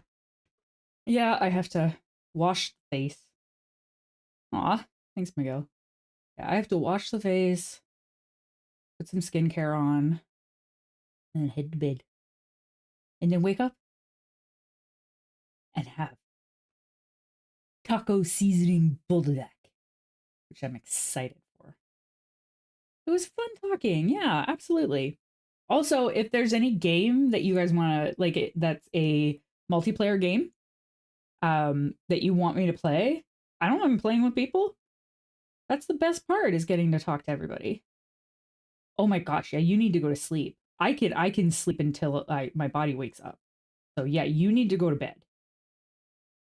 Yeah, I have to wash the face. Aw, thanks, Miguel. Yeah, I have to wash the face, put some skincare on, and then head to bed. And then wake up and have taco seasoning bulldog, which I'm excited for. It was fun talking. Yeah, absolutely. Also, if there's any game that you guys want to like that's a multiplayer game that you want me to play, I don't mind playing with people. That's the best part, is getting to talk to everybody. Oh my gosh, yeah, you need to go to sleep. I can sleep until my body wakes up. So yeah, you need to go to bed.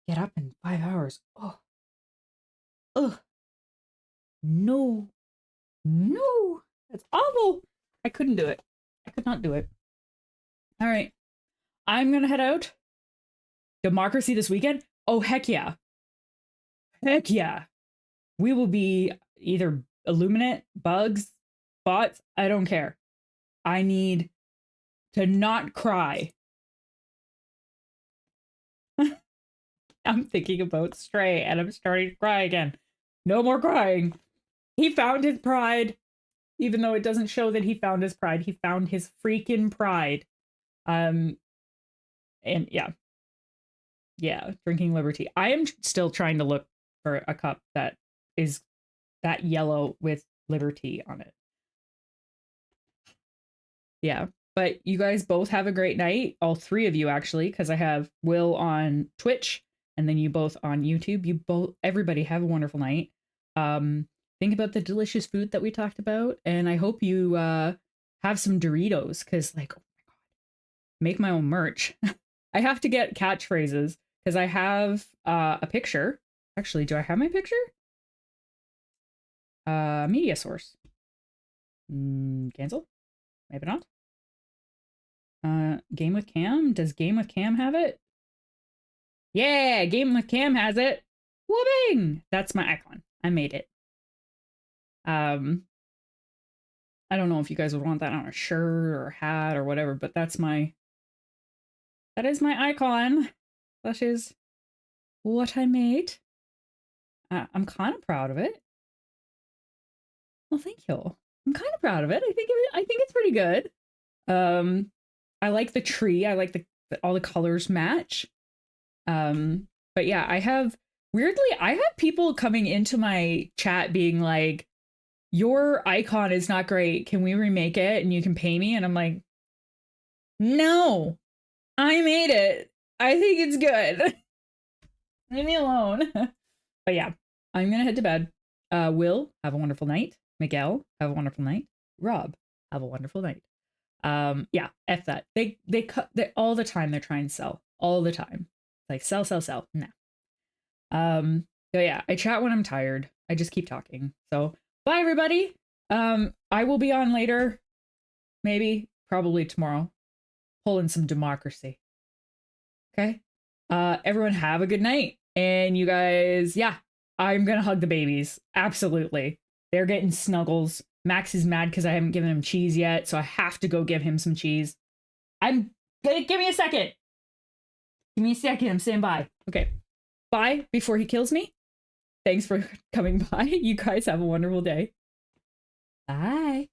Get up in 5 hours. Oh. Ugh. No. No. That's awful. I couldn't do it. I could not do it. All right. I'm going to head out. Democracy this weekend? Oh, heck yeah. Heck yeah. We will be either Illuminate, bugs, bots. I don't care. I need to not cry. I'm thinking about Stray and I'm starting to cry again. No more crying. He found his pride. Even though it doesn't show that he found his pride, he found his freaking pride. And yeah. Yeah, drinking Liberty. I am still trying to look for a cup that is that yellow with Liberty on it. Yeah, but you guys both have a great night. All three of you, actually, because I have Will on Twitch and then you both on YouTube. Everybody have a wonderful night. Think about the delicious food that we talked about, and I hope you have some Doritos, because like, oh my god, make my own merch. I have to get catchphrases because I have a picture. Actually, do I have my picture? Media source. Cancel? Maybe not. Game with Cam? Does Game with Cam have it? Yeah, Game with Cam has it. Whooping! That's my icon. I made it. I don't know if you guys would want that on a shirt or hat or whatever, but that is my icon. That is what I made. I'm kind of proud of it. Well, thank you. I'm kind of proud of it. I think it's pretty good. I like the tree. I like all the colors match. But yeah, I have people coming into my chat being like, your icon is not great. Can we remake it and you can pay me? And I'm like, no, I made it. I think it's good. Leave me alone. But yeah, I'm going to head to bed. Will, have a wonderful night. Miguel, have a wonderful night. Rob, have a wonderful night. Yeah, F that. They all the time they're trying to sell. All the time. Like sell. Nah. So yeah, I chat when I'm tired. I just keep talking. So bye everybody. I will be on later. Maybe, probably tomorrow. Pulling some democracy. Okay. Everyone have a good night. And you guys, yeah, I'm gonna hug the babies. Absolutely. They're getting snuggles. Max is mad because I haven't given him cheese yet, so I have to go give him some cheese. Give me a second. Give me a second. I'm standing by. Okay. Bye before he kills me. Thanks for coming by. You guys have a wonderful day. Bye.